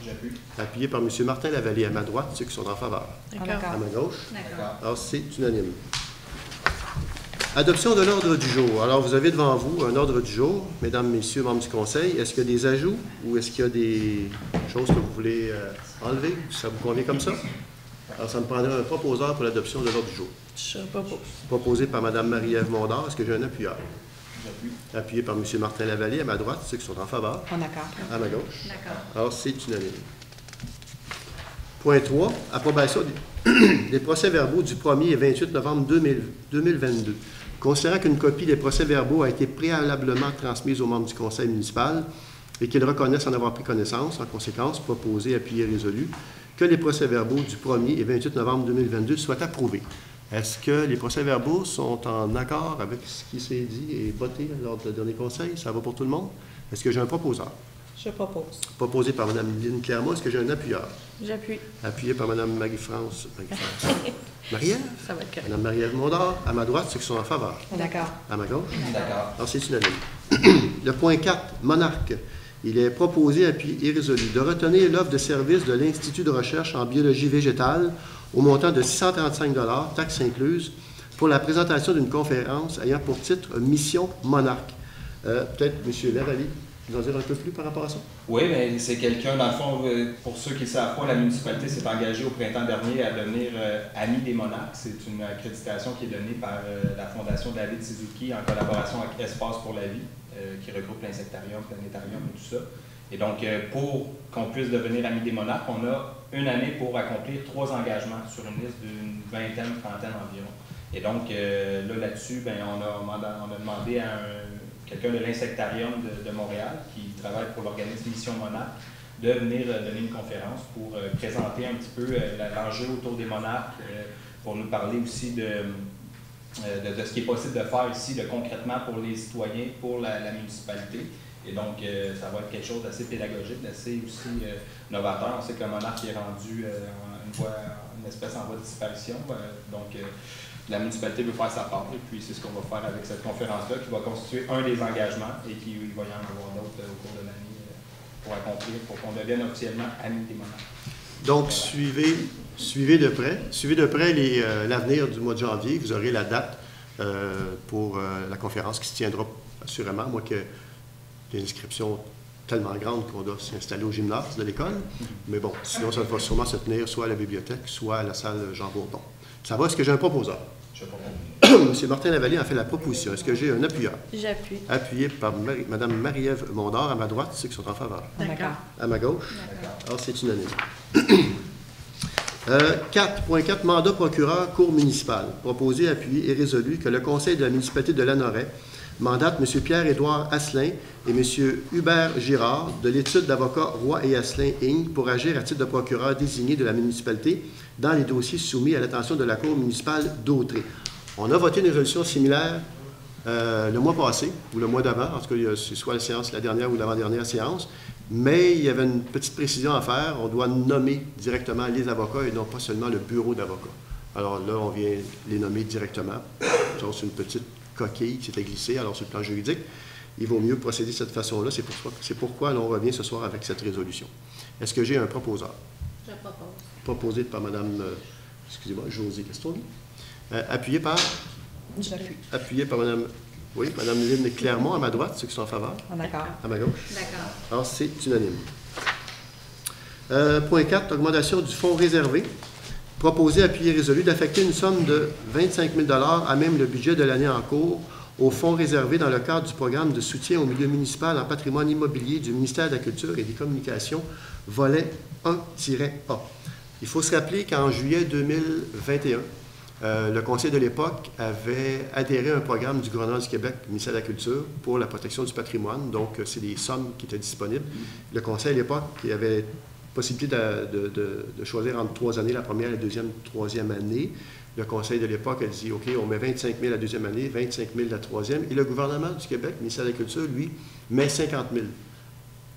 J'appuie. Appuyé par M. Martin Lavallée. À ma droite, ceux qui sont en faveur. D'accord. À ma gauche. D'accord. Alors, c'est unanime. Adoption de l'ordre du jour. Alors, vous avez devant vous un ordre du jour, mesdames, messieurs, membres du Conseil. Est-ce qu'il y a des ajouts ou est-ce qu'il y a des choses que vous voulez enlever? Ça vous convient comme ça? Alors, ça me prendrait un proposeur pour l'adoption de l'ordre du jour. Je propose. Proposé par Mme Marie-Ève Mondard. Est-ce que j'ai un appuyeur? J'appuie. Appuyé par M. Martin Lavallée, à ma droite, ceux qui sont en faveur. En accord. À ma gauche. D'accord. Alors, c'est unanime. Point 3, approbation des procès-verbaux du 1er et 28 novembre 2022. Considérant qu'une copie des procès-verbaux a été préalablement transmise aux membres du conseil municipal et qu'ils reconnaissent en avoir pris connaissance, en conséquence, proposé, appuyé, résolu, que les procès-verbaux du 1er et 28 novembre 2022 soient approuvés. Est-ce que les procès-verbaux sont en accord avec ce qui s'est dit et voté lors du dernier conseil? Ça va pour tout le monde? Est-ce que j'ai un proposeur? Je propose. Proposé par Mme Lynne Clermont. Est-ce que j'ai un appuyeur? J'appuie. Appuyé par Mme Marie-France. Marie-Ève? Ça va être correct. Mme Marie-Ève Mondor. À ma droite, ceux qui sont en faveur. D'accord. À ma gauche? D'accord. Alors, c'est unanime. Le point 4, Monarque. Il est proposé, appuyé et résolu, de retenir l'offre de service de l'Institut de recherche en biologie végétale au montant de 635 $, taxes incluses, pour la présentation d'une conférence ayant pour titre « Mission Monarque ». Peut-être M. Lavallée nous en dire un peu plus par rapport à ça? Oui, mais c'est quelqu'un, dans le fond, pour ceux qui ne savent pas, la municipalité s'est engagée au printemps dernier à devenir Ami des Monarques. C'est une accréditation qui est donnée par la Fondation David Suzuki en collaboration avec Espace pour la vie, qui regroupe l'insectarium, planétarium et tout ça. Et donc, pour qu'on puisse devenir Ami des Monarques, on a une année pour accomplir 3 engagements sur une liste d'une vingtaine, trentaine environ. Et donc, là-dessus, on a demandé à quelqu'un de l'insectarium de Montréal, qui travaille pour l'organisme Mission Monarque, de venir donner une conférence pour présenter un petit peu l'enjeu autour des monarques, pour nous parler aussi de ce qui est possible de faire ici concrètement pour les citoyens, pour la municipalité. Et donc, ça va être quelque chose d'assez pédagogique, d'assez aussi novateur. On sait que le monarque est rendu une espèce en voie de disparition. Donc, la municipalité veut faire sa part, et puis c'est ce qu'on va faire avec cette conférence-là, qui va constituer un des engagements, et qu'il va y en avoir d'autres au cours de l'année pour accomplir, pour qu'on devienne officiellement Amis des monarques. Donc, suivez de près l'avenir du mois de janvier. Vous aurez la date pour la conférence qui se tiendra assurément, moi que des inscriptions tellement grandes qu'on doit s'installer au gymnase de l'école. Mais bon, sinon, ça va sûrement se tenir soit à la bibliothèque, soit à la salle Jean-Bourdon. Ça va? Est-ce que j'ai un proposeur? Je propose. M. Martin Lavallée a fait la proposition. Est-ce que j'ai un appuyeur? J'appuie. Appuyé par Mme Marie-Ève Mondor, à ma droite, ceux qui sont en faveur. D'accord. À ma gauche? Alors, c'est unanime. 4.4, mandat procureur cour municipale. Proposé, appuyé et résolu que le conseil de la municipalité de Lanoraie mandate M. Pierre-Édouard Asselin et M. Hubert Girard de l'étude d'avocat Roy et Asselin Inc. pour agir à titre de procureur désigné de la municipalité dans les dossiers soumis à l'attention de la cour municipale d'Autrey. On a voté une résolution similaire le mois passé, ou le mois d'avant, en tout cas, c'est soit la séance, la dernière ou l'avant-dernière séance, mais il y avait une petite précision à faire. On doit nommer directement les avocats et non pas seulement le bureau d'avocats. Alors là, on vient les nommer directement. C'est une petite coquille qui s'était glissée. Alors, sur le plan juridique, il vaut mieux procéder de cette façon-là. C'est pourquoi on revient ce soir avec cette résolution. Est-ce que j'ai un proposeur? Je propose. Proposé par Mme, excusez-moi, Josée Castonguay. Appuyé par? J'appuie. Appuyé par Mme Lynne Clermont, à ma droite, ceux qui sont en faveur. En accord. À ma gauche. D'accord. Alors, c'est unanime. Point 4, augmentation du fonds réservé. Proposé, appuyé, résolu d'affecter une somme de 25 000 $ à même le budget de l'année en cours au fonds réservé dans le cadre du programme de soutien au milieu municipal en patrimoine immobilier du ministère de la Culture et des Communications, volet 1-A. Il faut se rappeler qu'en juillet 2021, le conseil de l'époque avait adhéré à un programme du gouvernement du Québec, du ministère de la Culture, pour la protection du patrimoine. Donc, c'est des sommes qui étaient disponibles. Le conseil à l'époque, il avait possibilité de choisir entre 3 années, la première, la deuxième, troisième année. Le conseil de l'époque a dit, OK, on met 25 000 la deuxième année, 25 000 la troisième. Et le gouvernement du Québec, le ministère de la Culture, lui, met 50 000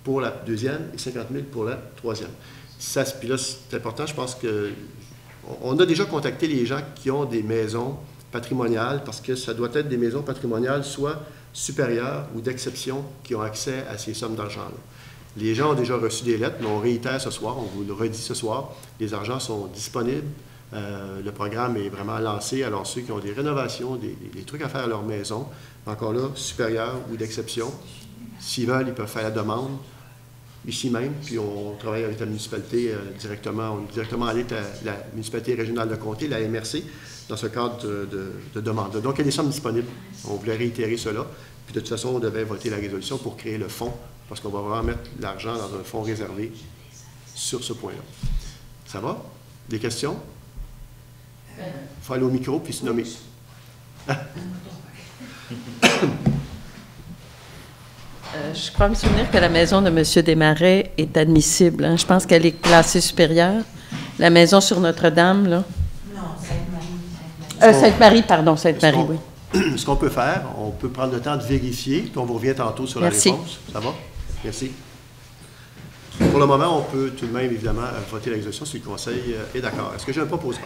pour la deuxième et 50 000 pour la troisième. Puis là, c'est important, je pense que on a déjà contacté les gens qui ont des maisons patrimoniales, parce que ça doit être des maisons patrimoniales soit supérieures ou d'exception qui ont accès à ces sommes d'argent-là. Les gens ont déjà reçu des lettres, mais on réitère ce soir, on vous le redit ce soir, les argents sont disponibles, le programme est vraiment lancé. Alors ceux qui ont des rénovations, des trucs à faire à leur maison, encore là, supérieurs ou d'exception, s'ils veulent, ils peuvent faire la demande ici même, puis on travaille avec la municipalité directement. On est directement allé à la municipalité régionale de comté, la MRC, dans ce cadre de demande. Donc, il y a des sommes disponibles. On voulait réitérer cela. Puis, de toute façon, on devait voter la résolution pour créer le fonds, parce qu'on va vraiment mettre l'argent dans un fonds réservé sur ce point-là. Ça va? Des questions? Il faut aller au micro puis se nommer. Je crois me souvenir que la maison de M. Desmarais est admissible. Hein. Je pense qu'elle est classée supérieure. La maison sur Notre-Dame, là. Non, Sainte-Marie. Sainte-Marie, pardon, Sainte-Marie, oui. Ce qu'on peut faire, on peut prendre le temps de vérifier, puis on vous revient tantôt sur la réponse. Ça va? Merci. Pour le moment, on peut tout de même, évidemment, voter la résolution si le Conseil est d'accord. Est-ce que j'ai un proposant?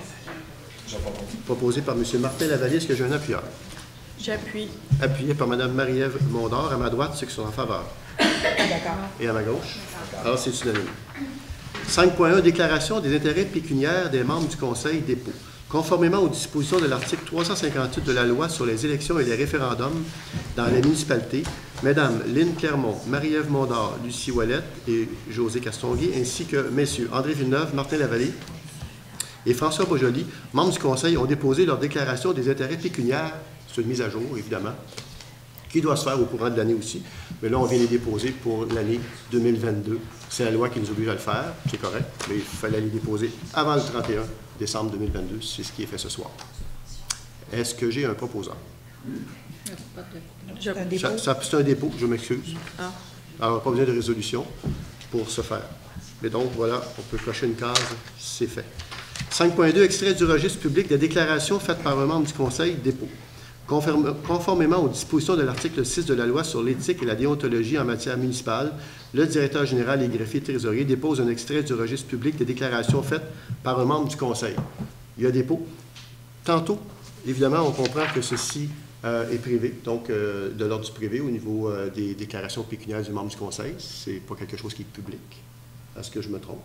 Proposé par M. Martin Lavallée. Est-ce que j'ai un appuyeur? J'appuie. Appuyé par Mme Marie-Ève Mondor. À ma droite, ceux qui sont en faveur. D'accord. Et à ma gauche? Alors, c'est unanime. 5.1. Déclaration des intérêts pécuniaires des membres du Conseil dépôt. Conformément aux dispositions de l'article 358 de la Loi sur les élections et les référendums dans les municipalités, Mesdames Lynne Clermont, Marie-Ève Mondor, Lucie Ouellette et José Castonguay, ainsi que Messieurs André Villeneuve, Martin Lavallée et François Beaujoli, membres du Conseil, ont déposé leur déclaration des intérêts pécuniaires. C'est une mise à jour, évidemment, qui doit se faire au courant de l'année aussi. Mais là, on vient les déposer pour l'année 2022. C'est la loi qui nous oblige à le faire, c'est correct, mais il fallait les déposer avant le 31 décembre 2022. C'est ce qui est fait ce soir. Est-ce que j'ai un proposant? C'est un dépôt, je m'excuse. Alors, pas besoin de résolution pour ce faire. Mais donc, voilà, on peut cocher une case, c'est fait. 5.2, extrait du registre public des déclarations faites par un membre du Conseil dépôt. Conformément aux dispositions de l'article 6 de la Loi sur l'éthique et la déontologie en matière municipale, le directeur général et greffier trésorier dépose un extrait du registre public des déclarations faites par un membre du Conseil. Il y a dépôt. Tantôt, évidemment, on comprend que ceci est privé, donc de l'ordre du privé au niveau des déclarations pécuniaires du membre du Conseil. Ce n'est pas quelque chose qui est public. Est-ce que je me trompe?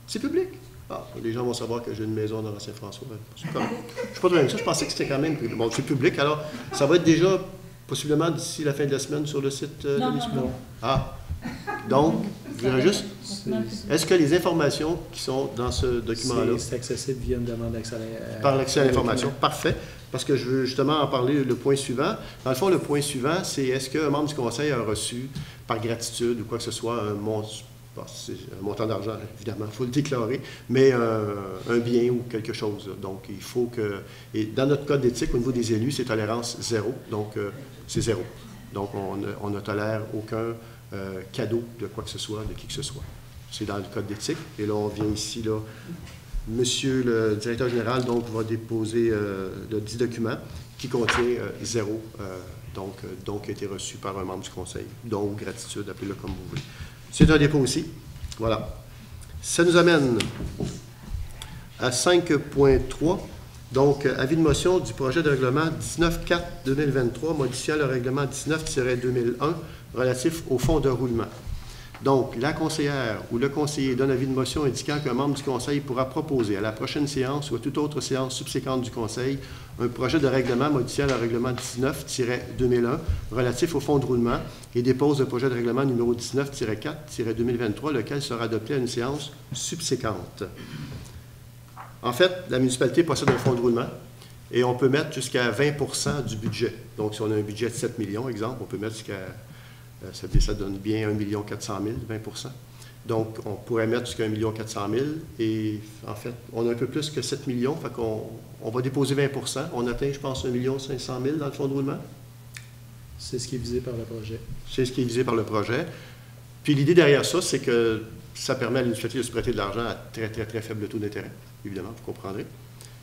C'est public. Ah, les gens vont savoir que j'ai une maison dans Saint-François. Je ne suis pas très bien ça. Je pensais que c'était quand même privé. Bon, c'est public. Alors, ça va être déjà, possiblement d'ici la fin de la semaine, sur le site de l'Université. Ah, donc, je dirais juste, est-ce que les informations qui sont dans ce document-là... C'est accessible via une demande d'accès par l'accès à l'information. Parfait. Parce que je veux justement en parler le point suivant. Dans le fond, le point suivant, c'est est-ce qu'un membre du Conseil a reçu, par gratitude ou quoi que ce soit, c'est un montant d'argent, évidemment, il faut le déclarer, mais un bien ou quelque chose. Donc, il faut que... Et dans notre code d'éthique, au niveau des élus, c'est tolérance zéro. Donc, c'est zéro. Donc, on ne tolère aucun cadeau de quoi que ce soit, de qui que ce soit. C'est dans le code d'éthique. Et là, on vient ici, là, Monsieur le directeur général, donc, va déposer le 10 documents qui contient zéro, donc, qui a été reçu par un membre du Conseil. Donc, gratitude, appelez-le comme vous voulez. C'est un dépôt aussi. Voilà. Ça nous amène à 5.3. Donc, avis de motion du projet de règlement 19-4-2023, modifiant le règlement 19-2001 relatif au fonds de roulement. Donc, la conseillère ou le conseiller donne avis de motion indiquant qu'un membre du conseil pourra proposer à la prochaine séance ou à toute autre séance subséquente du conseil un projet de règlement modifiant le règlement 19-2001 relatif au fonds de roulement et dépose le projet de règlement numéro 19-4-2023, lequel sera adopté à une séance subséquente. En fait, la municipalité possède un fonds de roulement et on peut mettre jusqu'à 20% du budget. Donc, si on a un budget de 7 millions, exemple, on peut mettre jusqu'à... Ça donne bien 1 400 000, 20%. Donc, on pourrait mettre jusqu'à 1 400 000 et en fait, on a un peu plus que 7 millions, fait qu'on va déposer 20%. On atteint, je pense, 1 500 000 dans le fonds de roulement. C'est ce qui est visé par le projet. C'est ce qui est visé par le projet. Puis l'idée derrière ça, c'est que ça permet à l'initiative de se prêter de l'argent à très, très, très faible taux d'intérêt, évidemment, vous comprendrez.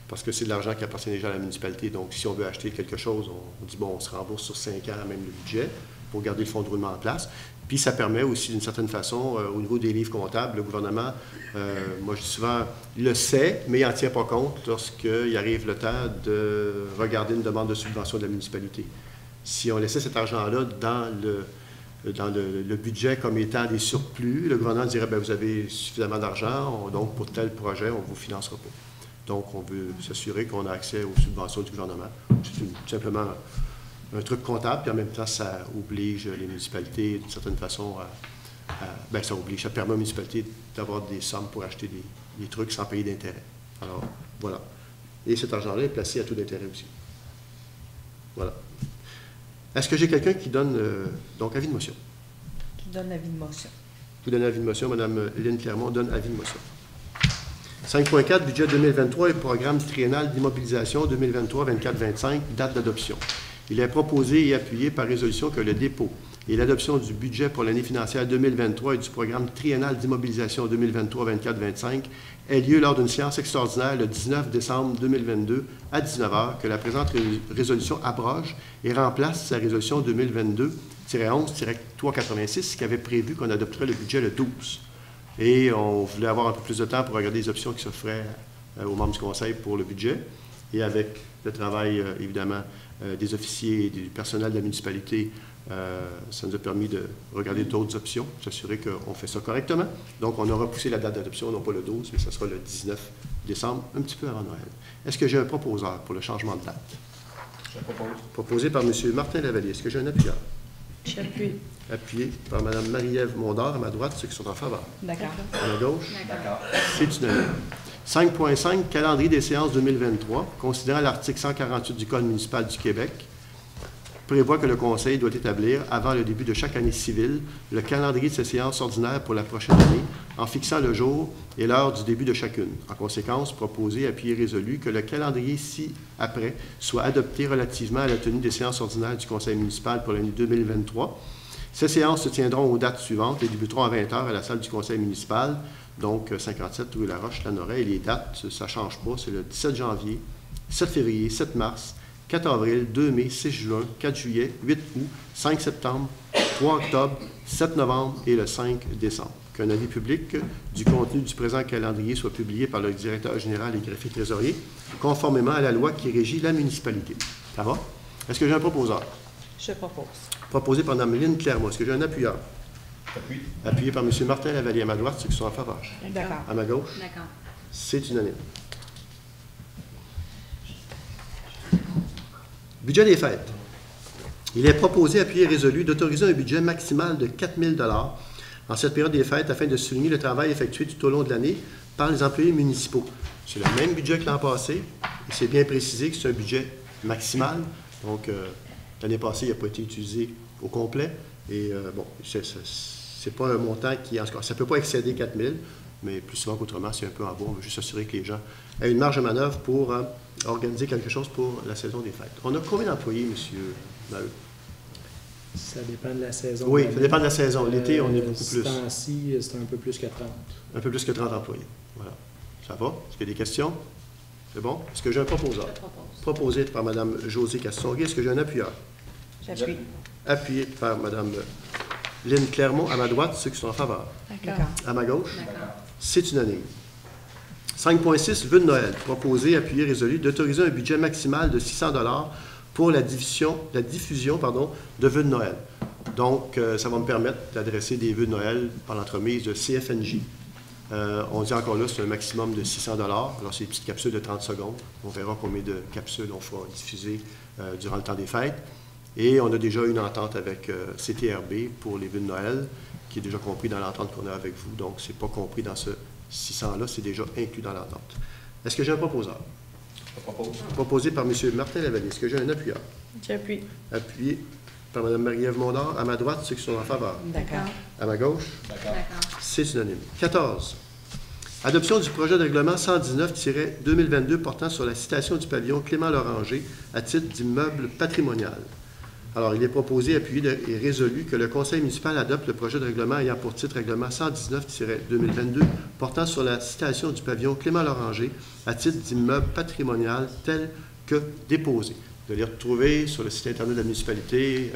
Parce que c'est de l'argent qui appartient déjà à la municipalité. Donc, si on veut acheter quelque chose, on dit, bon, on se rembourse sur 5 ans, même le budget, pour garder le fonds de roulement en place. Puis, ça permet aussi, d'une certaine façon, au niveau des livres comptables, le gouvernement, moi, je dis souvent, le sait, mais il n'en tient pas compte lorsqu'il arrive le temps de regarder une demande de subvention de la municipalité. Si on laissait cet argent-là dans le budget comme étant des surplus, le gouvernement dirait, bien, vous avez suffisamment d'argent, donc pour tel projet, on ne vous financera pas. Donc, on veut s'assurer qu'on a accès aux subventions du gouvernement. C'est tout simplement un truc comptable, puis en même temps, ça oblige les municipalités, d'une certaine façon, ça permet aux municipalités d'avoir des sommes pour acheter des trucs sans payer d'intérêt. Alors, voilà. Et cet argent-là est placé à taux d'intérêt aussi. Voilà. Est-ce que j'ai quelqu'un qui donne, donc, avis de motion? Qui donne avis de motion. Vous donnez avis de motion. Mme Hélène Clermont donne avis de motion. 5.4, budget 2023 et programme triennal d'immobilisation 2023-24-25, date d'adoption. Il est proposé et appuyé par résolution que le dépôt et l'adoption du budget pour l'année financière 2023 et du programme triennal d'immobilisation 2023-24-25 ait lieu lors d'une séance extraordinaire le 19 décembre 2022 à 19h, que la présente résolution abroge et remplace sa résolution 2022-11-386 qui avait prévu qu'on adopterait le budget le 12. Et on voulait avoir un peu plus de temps pour regarder les options qui s'offraient aux membres du Conseil pour le budget. Et avec le travail, évidemment, des officiers et du personnel de la municipalité, ça nous a permis de regarder d'autres options, s'assurer qu'on fait ça correctement. Donc, on a repoussé la date d'adoption, non pas le 12, mais ce sera le 19 décembre, un petit peu avant Noël. Est-ce que j'ai un proposeur pour le changement de date? Je propose. Proposé par M. Martin Lavallée. Est-ce que j'ai un appuyeur? J'appuie. Appuyé par Mme Marie-Ève Mondor, à ma droite, ceux qui sont en faveur. D'accord. À ma gauche? D'accord. C'est unanime. 5.5, calendrier des séances 2023, considérant l'article 148 du Code municipal du Québec, prévoit que le Conseil doit établir, avant le début de chaque année civile, le calendrier de ces séances ordinaires pour la prochaine année, en fixant le jour et l'heure du début de chacune. En conséquence, proposé, appuyé, résolu que le calendrier ci-après soit adopté relativement à la tenue des séances ordinaires du Conseil municipal pour l'année 2023. Ces séances se tiendront aux dates suivantes et débuteront à 20h à la salle du Conseil municipal, donc 57 rue La Roche, Lanoraie. Et les dates, ça ne change pas, c'est le 17 janvier, 7 février, 7 mars, 4 avril, 2 mai, 6 juin, 4 juillet, 8 août, 5 septembre, 3 octobre, 7 novembre et le 5 décembre. Qu'un avis public du contenu du présent calendrier soit publié par le directeur général et greffier trésorier, conformément à la loi qui régit la municipalité. Ça va? Est-ce que j'ai un proposeur? Je propose. Proposé par Mme Lynne Clermont. Est-ce que j'ai un appuyeur? J'appuie. Appuyé par M. Martin Lavallée. À ma droite, ceux qui sont en faveur. D'accord. À ma gauche? D'accord. C'est unanime. Budget des fêtes. Il est proposé, appuyé et résolu, d'autoriser un budget maximal de 4 000 $ en cette période des fêtes afin de souligner le travail effectué tout au long de l'année par les employés municipaux. C'est le même budget que l'an passé. Et c'est bien précisé que c'est un budget maximal. Donc, l'année passée, il n'a pas été utilisé au complet. Et bon, c'est pas un montant qui, en tout cas, ça ne peut pas excéder 4 000 $, mais plus souvent qu'autrement, c'est un peu en bas. On veut juste s'assurer que les gens aient une marge de manœuvre pour organiser quelque chose pour la saison des fêtes. On a combien d'employés, M. Maheu? Ça dépend de la saison. Oui, ça dépend de la saison. L'été, on est beaucoup plus. Ce temps-ci, c'est un peu plus que 30. Un peu plus que 30 employés. Voilà. Ça va? Est-ce qu'il y a des questions? C'est bon? Est-ce que j'ai un proposeur? Je propose. Proposé par Mme Josée Castonguay. Est-ce que j'ai un appuyeur? J'appuie. Appuyé par Mme Lynne Clermont. À ma droite, ceux qui sont en faveur. D'accord. À ma gauche? D'accord. C'est unanime. 5.6, vœux de Noël. Proposé, appuyé, résolu, d'autoriser un budget maximal de 600 $ pour la diffusion de vœux de Noël. Donc, ça va me permettre d'adresser des vœux de Noël par l'entremise de CFNJ. On dit encore là, c'est un maximum de 600 $. Alors, c'est une petite capsule de 30 secondes. On verra combien de capsules on fera diffuser durant le temps des fêtes. Et on a déjà une entente avec CTRB pour les vœux de Noël, qui est déjà compris dans l'entente qu'on a avec vous. Donc, ce n'est pas compris dans ce 600-là, c'est déjà inclus dans l'entente. Est-ce que j'ai un proposeur? Je propose. Proposé par M. Martin Lavallée. Est-ce que j'ai un appuyeur? J'appuie. Appuyé par Mme Marie-Ève Mondor. À ma droite, ceux qui sont en faveur. D'accord. À ma gauche, D'accord. c'est unanime. 14. Adoption du projet de règlement 119-2022 portant sur la citation du pavillon Clément-Loranger à titre d'immeuble patrimonial. Alors, il est proposé, appuyé et résolu que le Conseil municipal adopte le projet de règlement ayant pour titre règlement 119-2022 portant sur la citation du pavillon Clément-Loranger à titre d'immeuble patrimonial tel que déposé. Vous allez le retrouver sur le site Internet de la municipalité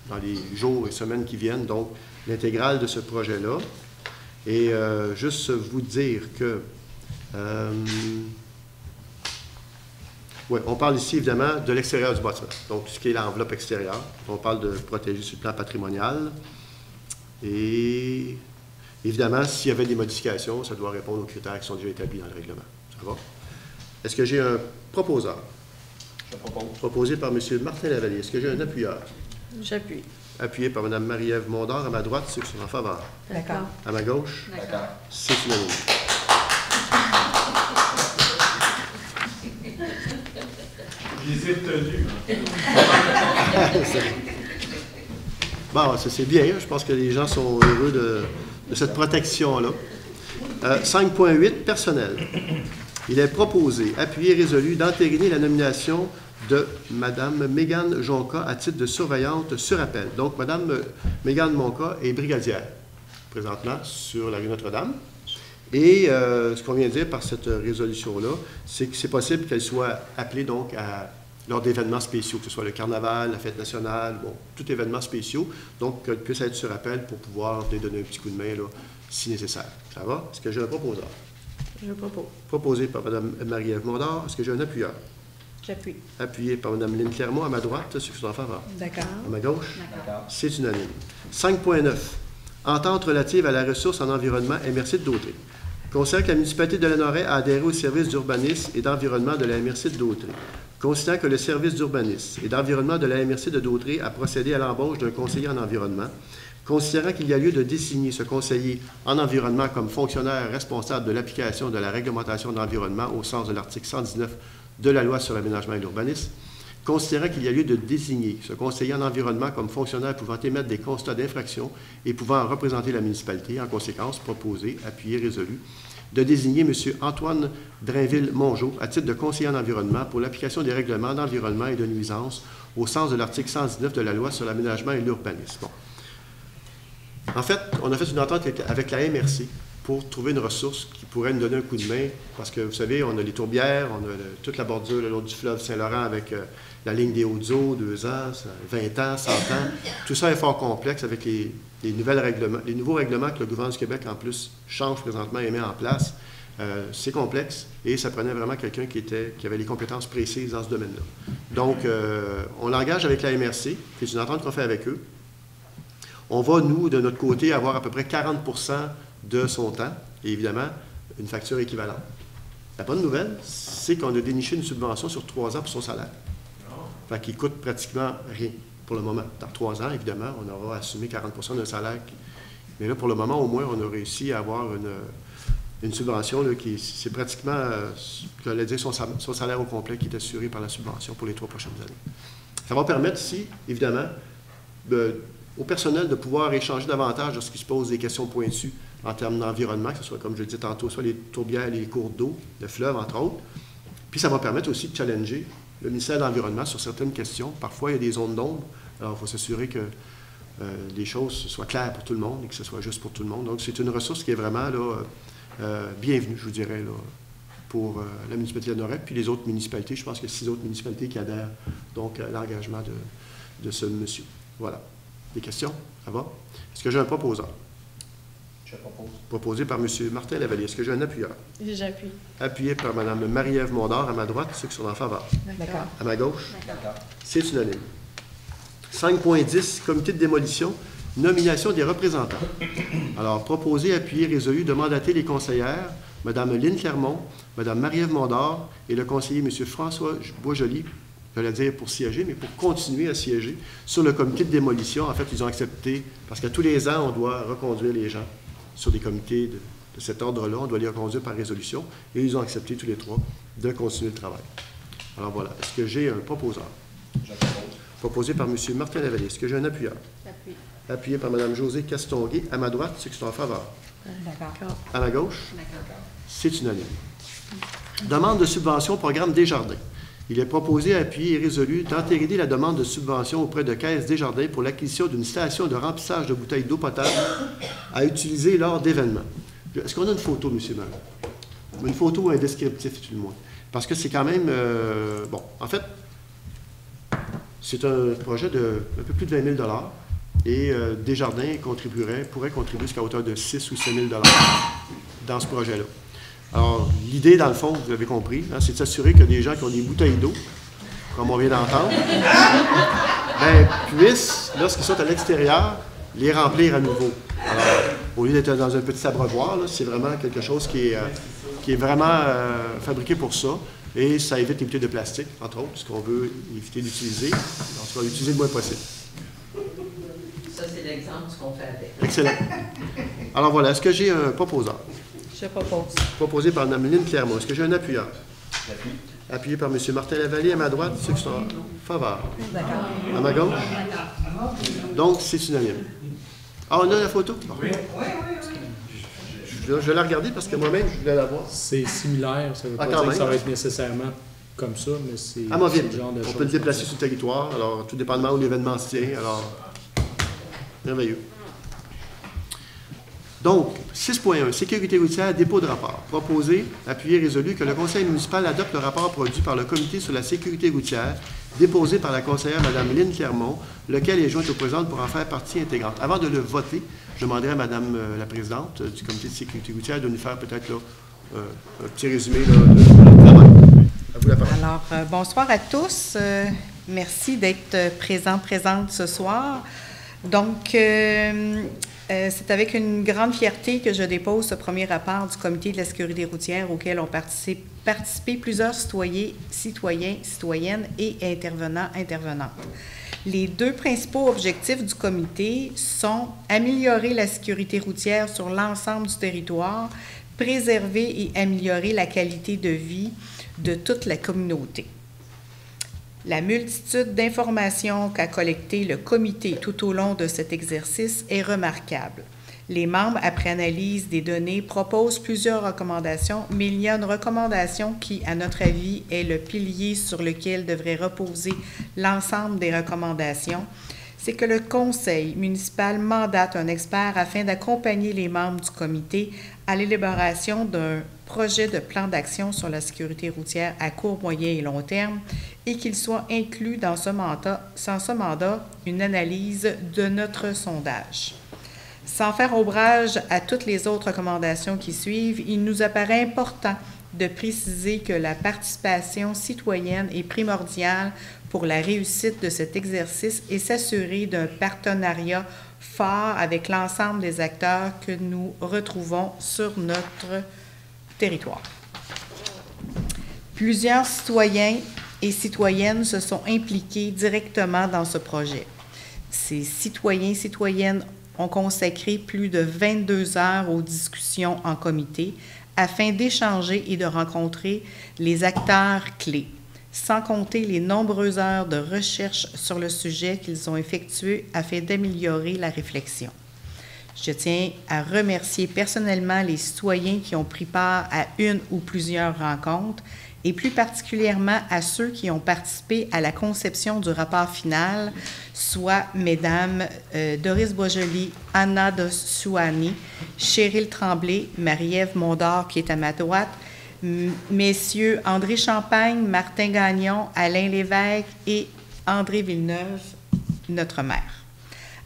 dans les jours et semaines qui viennent, donc l'intégrale de ce projet-là. Et juste vous dire que... oui, on parle ici, évidemment, de l'extérieur du bâtiment. Donc, tout ce qui est l'enveloppe extérieure. On parle de protéger sur le plan patrimonial. Et, évidemment, s'il y avait des modifications, ça doit répondre aux critères qui sont déjà établis dans le règlement. Ça va? Est-ce que j'ai un proposeur? Je propose. Proposé par M. Martin Lavallée. Est-ce que j'ai un appuyeur? J'appuie. appuyé par Mme Marie-Ève Mondor. À ma droite, ceux qui sont en faveur. D'accord. À ma gauche, D'accord. c'est unanime. Je les ai tenus. Bon, ça c'est bien. Je pense que les gens sont heureux de cette protection-là. 5.8, personnel. Il est proposé, appuyé et résolu, d'entériner la nomination de Mme Mégane Jonca à titre de surveillante sur appel. Donc, Mme Mégane Jonca est brigadière, présentement, sur la rue Notre-Dame. Et ce qu'on vient de dire par cette résolution-là, c'est que c'est possible qu'elle soit appelée donc lors d'événements spéciaux, que ce soit le carnaval, la fête nationale, bon, tout événement spéciaux, donc qu'elle puisse être sur appel pour pouvoir venir donner un petit coup de main là, si nécessaire. Ça va? Est-ce que j'ai un proposeur? Je propose. Proposé par Mme Marie-Ève Mondor. Est-ce que j'ai un appuyeur? J'appuie. Appuyé par Mme Lynne Clermont. À ma droite, ceux qui sont en faveur. D'accord. À ma gauche, D'accord. c'est unanime. 5.9. Entente relative à la ressource en environnement MRC de Dautré. Considérant que la municipalité de Lanoraie a adhéré au service d'urbanisme et d'environnement de la MRC de Dautré. Considérant que le service d'urbanisme et d'environnement de la MRC de Dautré a procédé à l'embauche d'un conseiller en environnement. Considérant qu'il y a lieu de désigner ce conseiller en environnement comme fonctionnaire responsable de l'application de la réglementation de l'environnement au sens de l'article 119 de la loi sur l'aménagement et l'urbanisme, considérant qu'il y a lieu de désigner ce conseiller en environnement comme fonctionnaire pouvant émettre des constats d'infraction et pouvant représenter la municipalité, en conséquence, proposé, appuyé, résolu, de désigner M. Antoine Drainville-Mongeau à titre de conseiller en environnement pour l'application des règlements d'environnement et de nuisance au sens de l'article 119 de la loi sur l'aménagement et l'urbanisme. Bon. En fait, on a fait une entente avec la MRC pour trouver une ressource qui pourrait nous donner un coup de main, parce que, vous savez, on a les tourbières, on a toute la bordure le long du fleuve Saint-Laurent avec la ligne des Hautes-Eaux, 2 ans, 20 ans, 100 ans. Tout ça est fort complexe avec les nouveaux règlements que le gouvernement du Québec, en plus, change présentement et met en place. C'est complexe et ça prenait vraiment quelqu'un qui avait les compétences précises dans ce domaine-là. Donc, on l'engage avec la MRC, c'est une entente qu'on fait avec eux. On va, nous, de notre côté, avoir à peu près 40 de son temps et évidemment, une facture équivalente. La bonne nouvelle, c'est qu'on a déniché une subvention sur 3 ans pour son salaire. Fait qu'il coûte pratiquement rien pour le moment. Dans 3 ans, évidemment, on aura assumé 40 d'un salaire. Mais là, pour le moment, au moins, on a réussi à avoir une subvention là, qui, c'est pratiquement, j'allais dire, son salaire au complet qui est assuré par la subvention pour les 3 prochaines années. Ça va permettre ici, évidemment, au personnel de pouvoir échanger davantage lorsqu'il se pose des questions pointues en termes d'environnement, que ce soit, comme je le disais tantôt, soit les tourbières, les cours d'eau, le fleuve, entre autres. Puis ça va permettre aussi de challenger le ministère de l'Environnement sur certaines questions. Parfois, il y a des zones d'ombre. Alors, il faut s'assurer que les choses soient claires pour tout le monde et que ce soit juste pour tout le monde. Donc, c'est une ressource qui est vraiment là, bienvenue, je vous dirais, là, pour la municipalité de Lanoraie, puis les autres municipalités. Je pense qu'il y a 6 autres municipalités qui adhèrent donc à l'engagement de ce monsieur. Voilà. Des questions? Ça va? Est-ce que j'ai un proposeur? Je propose. Proposé par M. Martin Lavallée. Est-ce que j'ai un appuyeur? J'appuie. Appuyé par Mme Marie-Ève Mondor. À ma droite, ceux qui sont en faveur. D'accord. À ma gauche? D'accord. C'est unanime. 5.10, comité de démolition, nomination des représentants. Alors, proposé, appuyé, résolu de mandater les conseillères, Mme Lynne Clermont, Mme Marie-Ève Mondor et le conseiller M. François Boisjoli, j'allais dire pour siéger, mais pour continuer à siéger sur le comité de démolition. En fait, ils ont accepté, parce qu'à tous les ans, on doit reconduire les gens sur des comités de cet ordre-là. On doit les reconduire par résolution. Et ils ont accepté tous les 3 de continuer le travail. Alors voilà. Est-ce que j'ai un proposeur? Je propose. Proposé par M. Martin Lavallée. Est-ce que j'ai un appuyeur? J'appuie. Appuyé par Mme Josée Castonguay. À ma droite, ceux qui sont en faveur. D'accord. À ma gauche, D'accord. c'est unanime. Demande de subvention au programme Desjardins. Il est proposé, appuyé et résolu d'entériner la demande de subvention auprès de Caisse Desjardins pour l'acquisition d'une station de remplissage de bouteilles d'eau potable à utiliser lors d'événements. Est-ce qu'on a une photo, M. Maire? Une photo ou un descriptif, tout le moins. Parce que c'est quand même... bon, en fait, c'est un projet de un peu plus de 20 000 et Desjardins pourrait contribuer jusqu'à hauteur de 6 ou 7 000 dans ce projet-là. Alors, l'idée, dans le fond, vous l'avez compris, hein, c'est de s'assurer que des gens qui ont des bouteilles d'eau, comme on vient d'entendre, puissent, lorsqu'ils sont à l'extérieur, les remplir à nouveau. Alors, au lieu d'être dans un petit abreuvoir, c'est vraiment quelque chose qui est vraiment fabriqué pour ça. Et ça évite les bouteilles de plastique, entre autres, puisqu'on veut éviter d'utiliser. On va l'utiliser le moins possible. l'exemple de ce qu'on fait avec. Excellent. Alors voilà, est-ce que j'ai un proposeur? Je propose. Proposé par Mme Lynne Clermont. Est-ce que j'ai un appuyeur? J'appuie. Appuyé par M. Martin Lavallée. À ma droite, ceux qui sont en faveur. À ma gauche? Donc, c'est unanime. Ah, on a la photo? Bon. Oui. Je vais la regarder parce que moi-même, je voulais la voir. C'est similaire, ça ne veut pas quand dire que ça même. va être nécessairement comme ça, mais c'est Amovible. le genre de On choses peut le déplacer comme sur le territoire, alors tout dépendamment où l'événement se tient. Alors, merveilleux. Donc, 6.1, sécurité routière, dépôt de rapport. Proposé, appuyé, résolu que le conseil municipal adopte le rapport produit par le comité sur la sécurité routière, déposé par la conseillère Mme Lynne Clermont, lequel est joint au président pour en faire partie intégrante. Avant de le voter, je demanderai à Mme la présidente du comité de sécurité routière de nous faire peut-être un petit résumé là, de travail. À vous la parole. Alors, bonsoir à tous. Merci d'être présente ce soir. Donc, c'est avec une grande fierté que je dépose ce premier rapport du comité de la sécurité routière auquel ont participé plusieurs citoyens, citoyennes et intervenantes. Les deux principaux objectifs du comité sont améliorer la sécurité routière sur l'ensemble du territoire, préserver et améliorer la qualité de vie de toute la communauté. La multitude d'informations qu'a collectées le comité tout au long de cet exercice est remarquable. Les membres, après analyse des données, proposent plusieurs recommandations, mais il y a une recommandation qui, à notre avis, est le pilier sur lequel devrait reposer l'ensemble des recommandations. C'est que le conseil municipal mandate un expert afin d'accompagner les membres du comité à l'élaboration d'un projet de plan d'action sur la sécurité routière à court, moyen et long terme et qu'il soit inclus dans ce mandat une analyse de notre sondage. Sans faire ombrage à toutes les autres recommandations qui suivent, il nous apparaît important de préciser que la participation citoyenne est primordiale pour la réussite de cet exercice et s'assurer d'un partenariat fort avec l'ensemble des acteurs que nous retrouvons sur notre territoire. Plusieurs citoyens et citoyennes se sont impliqués directement dans ce projet. Ces citoyens et citoyennes ont consacré plus de 22 heures aux discussions en comité afin d'échanger et de rencontrer les acteurs clés, sans compter les nombreuses heures de recherche sur le sujet qu'ils ont effectuées afin d'améliorer la réflexion. Je tiens à remercier personnellement les citoyens qui ont pris part à une ou plusieurs rencontres et plus particulièrement à ceux qui ont participé à la conception du rapport final, soit Mesdames Doris Boisjoli, Anna Dossuani, Cheryl Tremblay, Marie-Ève Mondor qui est à ma droite, Messieurs André Champagne, Martin Gagnon, Alain Lévesque et André Villeneuve, notre maire.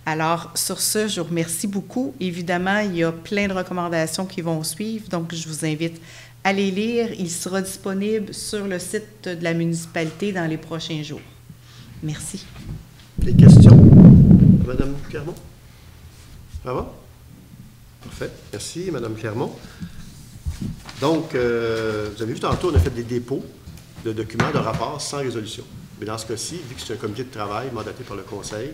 Alors, sur ce, je vous remercie beaucoup. Évidemment, il y a plein de recommandations qui vont suivre, donc je vous invite à les lire. Il sera disponible sur le site de la municipalité dans les prochains jours. Merci. Des questions? Madame Clermont? Ça va? Parfait. Merci, Madame Clermont. Donc, vous avez vu tantôt, on a fait des dépôts de documents, de rapports sans résolution. Mais dans ce cas-ci, vu que c'est un comité de travail mandaté par le conseil,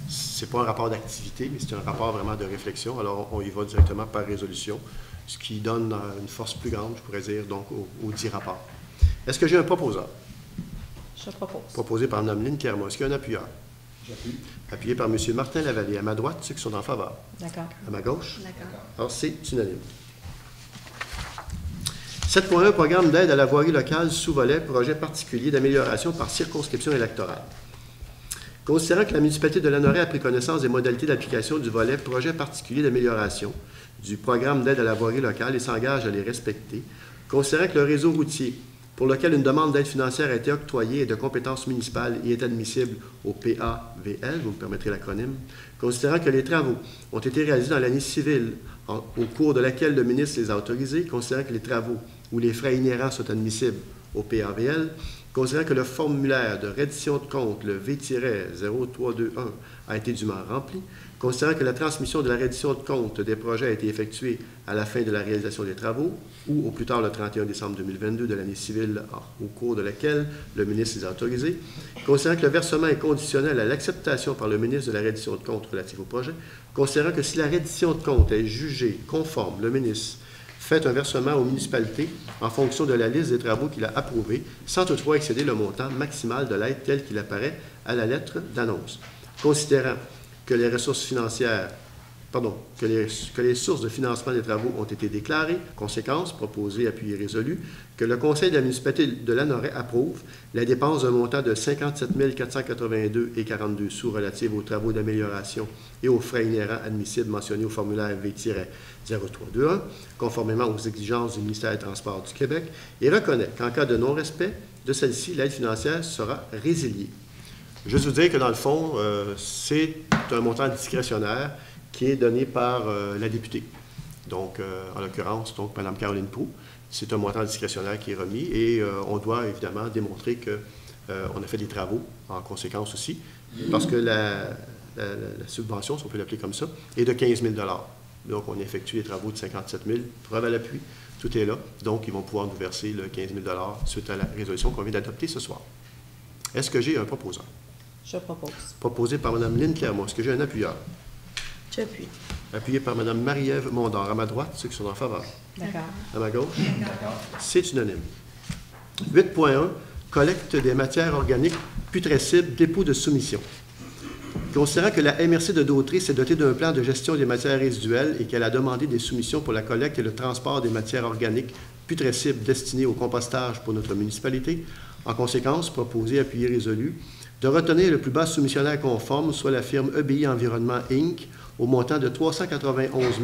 ce n'est pas un rapport d'activité, mais c'est un rapport vraiment de réflexion. Alors, on y va directement par résolution, ce qui donne une force plus grande, je pourrais dire, donc, aux 10 rapports. Est-ce que j'ai un proposeur? Je propose. Proposé par Mme Lynne Clermont. Est-ce qu'il y a un appuyeur? J'appuie. Appuyé par M. Martin Lavallée. À ma droite, ceux qui sont en faveur. D'accord. À ma gauche? D'accord. Alors, c'est unanime. 7.1, programme d'aide à la voirie locale sous-volet, projet particulier d'amélioration par circonscription électorale. Considérant que la municipalité de Lanoraie a pris connaissance des modalités d'application du volet projet particulier d'amélioration du programme d'aide à la voirie locale et s'engage à les respecter, considérant que le réseau routier, pour lequel une demande d'aide financière a été octroyée est de compétence municipale et est admissible au PAVL, vous me permettrez l'acronyme, considérant que les travaux ont été réalisés dans l'année civile au cours de laquelle le ministre les a autorisés, considérant que les travaux ou les frais inhérents sont admissibles au PAVL, Considérant que le formulaire de reddition de compte, le V-0321, a été dûment rempli, considérant que la transmission de la reddition de compte des projets a été effectuée à la fin de la réalisation des travaux ou au plus tard le 31 décembre 2022 de l'année civile au cours de laquelle le ministre les a autorisés, considérant que le versement est conditionnel à l'acceptation par le ministre de la reddition de compte relative au projet, considérant que si la reddition de compte est jugée conforme, le ministre fait un versement aux municipalités en fonction de la liste des travaux qu'il a approuvés, sans toutefois excéder le montant maximal de l'aide tel qu'il apparaît à la lettre d'annonce. Considérant que les ressources financières, que les sources de financement des travaux ont été déclarées, conséquence, proposée, appuyée, résolue, que le Conseil de la municipalité de Lanoraie approuve la dépense d'un montant de 57 482,42 sous relative aux travaux d'amélioration et aux frais inhérents admissibles mentionnés au formulaire V-0321, conformément aux exigences du ministère des Transports du Québec, et reconnaît qu'en cas de non-respect de celle-ci, l'aide financière sera résiliée. Juste vous dire que dans le fond, c'est un montant discrétionnaire qui est donné par la députée. Donc, en l'occurrence, Mme Caroline Proulx. C'est un montant discrétionnaire qui est remis et on doit évidemment démontrer qu'on a fait des travaux en conséquence aussi, parce que la subvention, si on peut l'appeler comme ça, est de 15 000 $. Donc, on a effectué des travaux de 57 000 $, preuve à l'appui, tout est là. Donc, ils vont pouvoir nous verser le 15 000 $ suite à la résolution qu'on vient d'adopter ce soir. Est-ce que j'ai un proposeur? Je propose. Proposé par Mme Lynne Clermont. Est-ce que j'ai un appuyeur? J'appuie. Appuyé par Mme Marie-Ève Mondor. À ma droite, ceux qui sont en faveur. D'accord. À ma gauche? D'accord. C'est unanime. 8.1. Collecte des matières organiques putrescibles, dépôt de soumission. Considérant que la MRC de Dautrey s'est dotée d'un plan de gestion des matières résiduelles et qu'elle a demandé des soumissions pour la collecte et le transport des matières organiques putrescibles destinées au compostage pour notre municipalité, en conséquence, proposé, appuyé, résolu, de retenir le plus bas soumissionnaire conforme, soit la firme EBI Environnement Inc., au montant de 391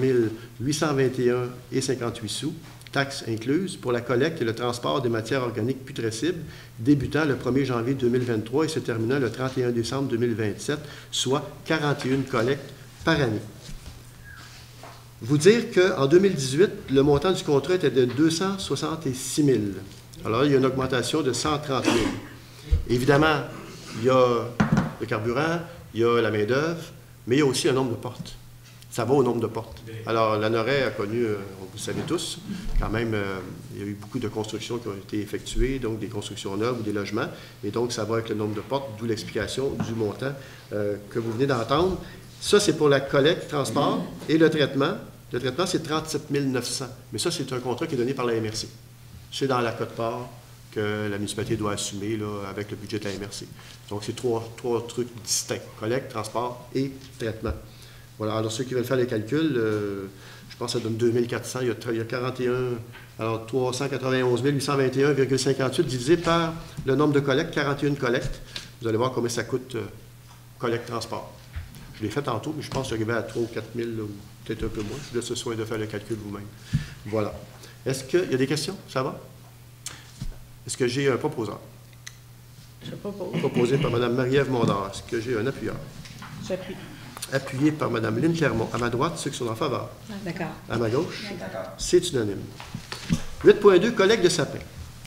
821,58 sous, taxes incluses, pour la collecte et le transport des matières organiques putrescibles, débutant le 1er janvier 2023 et se terminant le 31 décembre 2027, soit 41 collectes par année. Vous dire qu'en 2018, le montant du contrat était de 266 000. Alors, il y a une augmentation de 130 000. Évidemment, il y a le carburant, il y a la main-d'œuvre, mais il y a aussi un nombre de portes. Ça va au nombre de portes. Alors, Lanoraie a connu, vous le savez tous, quand même, il y a eu beaucoup de constructions qui ont été effectuées, donc des constructions neuves ou des logements, et donc ça va avec le nombre de portes, d'où l'explication du montant que vous venez d'entendre. Ça, c'est pour la collecte, transport, et le traitement. Le traitement, c'est 37 900, mais ça, c'est un contrat qui est donné par la MRC. C'est dans la quote-part que la municipalité doit assumer là, avec le budget de la MRC. Donc, c'est trois trucs distincts, collecte, transport et traitement. Voilà, alors ceux qui veulent faire les calculs, je pense que ça donne 2400, il y a 41, alors 391 821,58 divisé par le nombre de collectes, 41 collectes. Vous allez voir combien ça coûte collecte-transport. Je l'ai fait tantôt, mais je pense que j'arrivais à 3 ou 4 000, ou peut-être un peu moins. Je vous laisse ce soin de faire le calcul vous-même. Voilà. Est-ce qu'il y a des questions? Ça va? Est-ce que j'ai un proposeur? Je propose. Proposé par Mme Marie-Ève Mondor. Est-ce que j'ai un appuyeur? J'appuie. Appuyé par Mme Lynne Clermont. À ma droite, ceux qui sont en faveur. D'accord. À ma gauche? D'accord. C'est unanime. 8.2, collecte de sapins.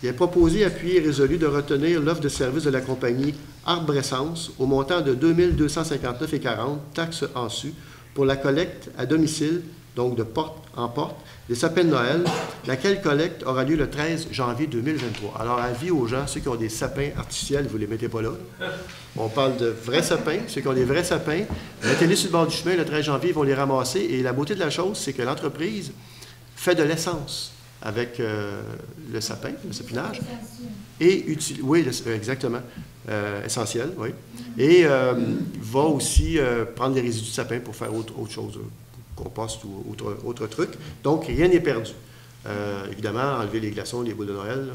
Il est proposé, appuyé et résolu de retenir l'offre de service de la compagnie Arbrescence au montant de 2 259,40 taxes en su pour la collecte à domicile, donc de porte en porte, des sapins de Noël, laquelle collecte aura lieu le 13 janvier 2023. Alors, avis aux gens, ceux qui ont des sapins artificiels, vous ne les mettez pas là. On parle de vrais sapins. Ceux qui ont des vrais sapins, mettez-les sur le bord du chemin, le 13 janvier, ils vont les ramasser. Et la beauté de la chose, c'est que l'entreprise fait de l'essence avec le sapin, le sapinage. Et oui, exactement. Essentiel, oui. Et va aussi prendre les résidus de sapin pour faire autre chose. Compost ou autre truc. Donc, rien n'est perdu. Évidemment, enlever les glaçons, les boules de Noël, là,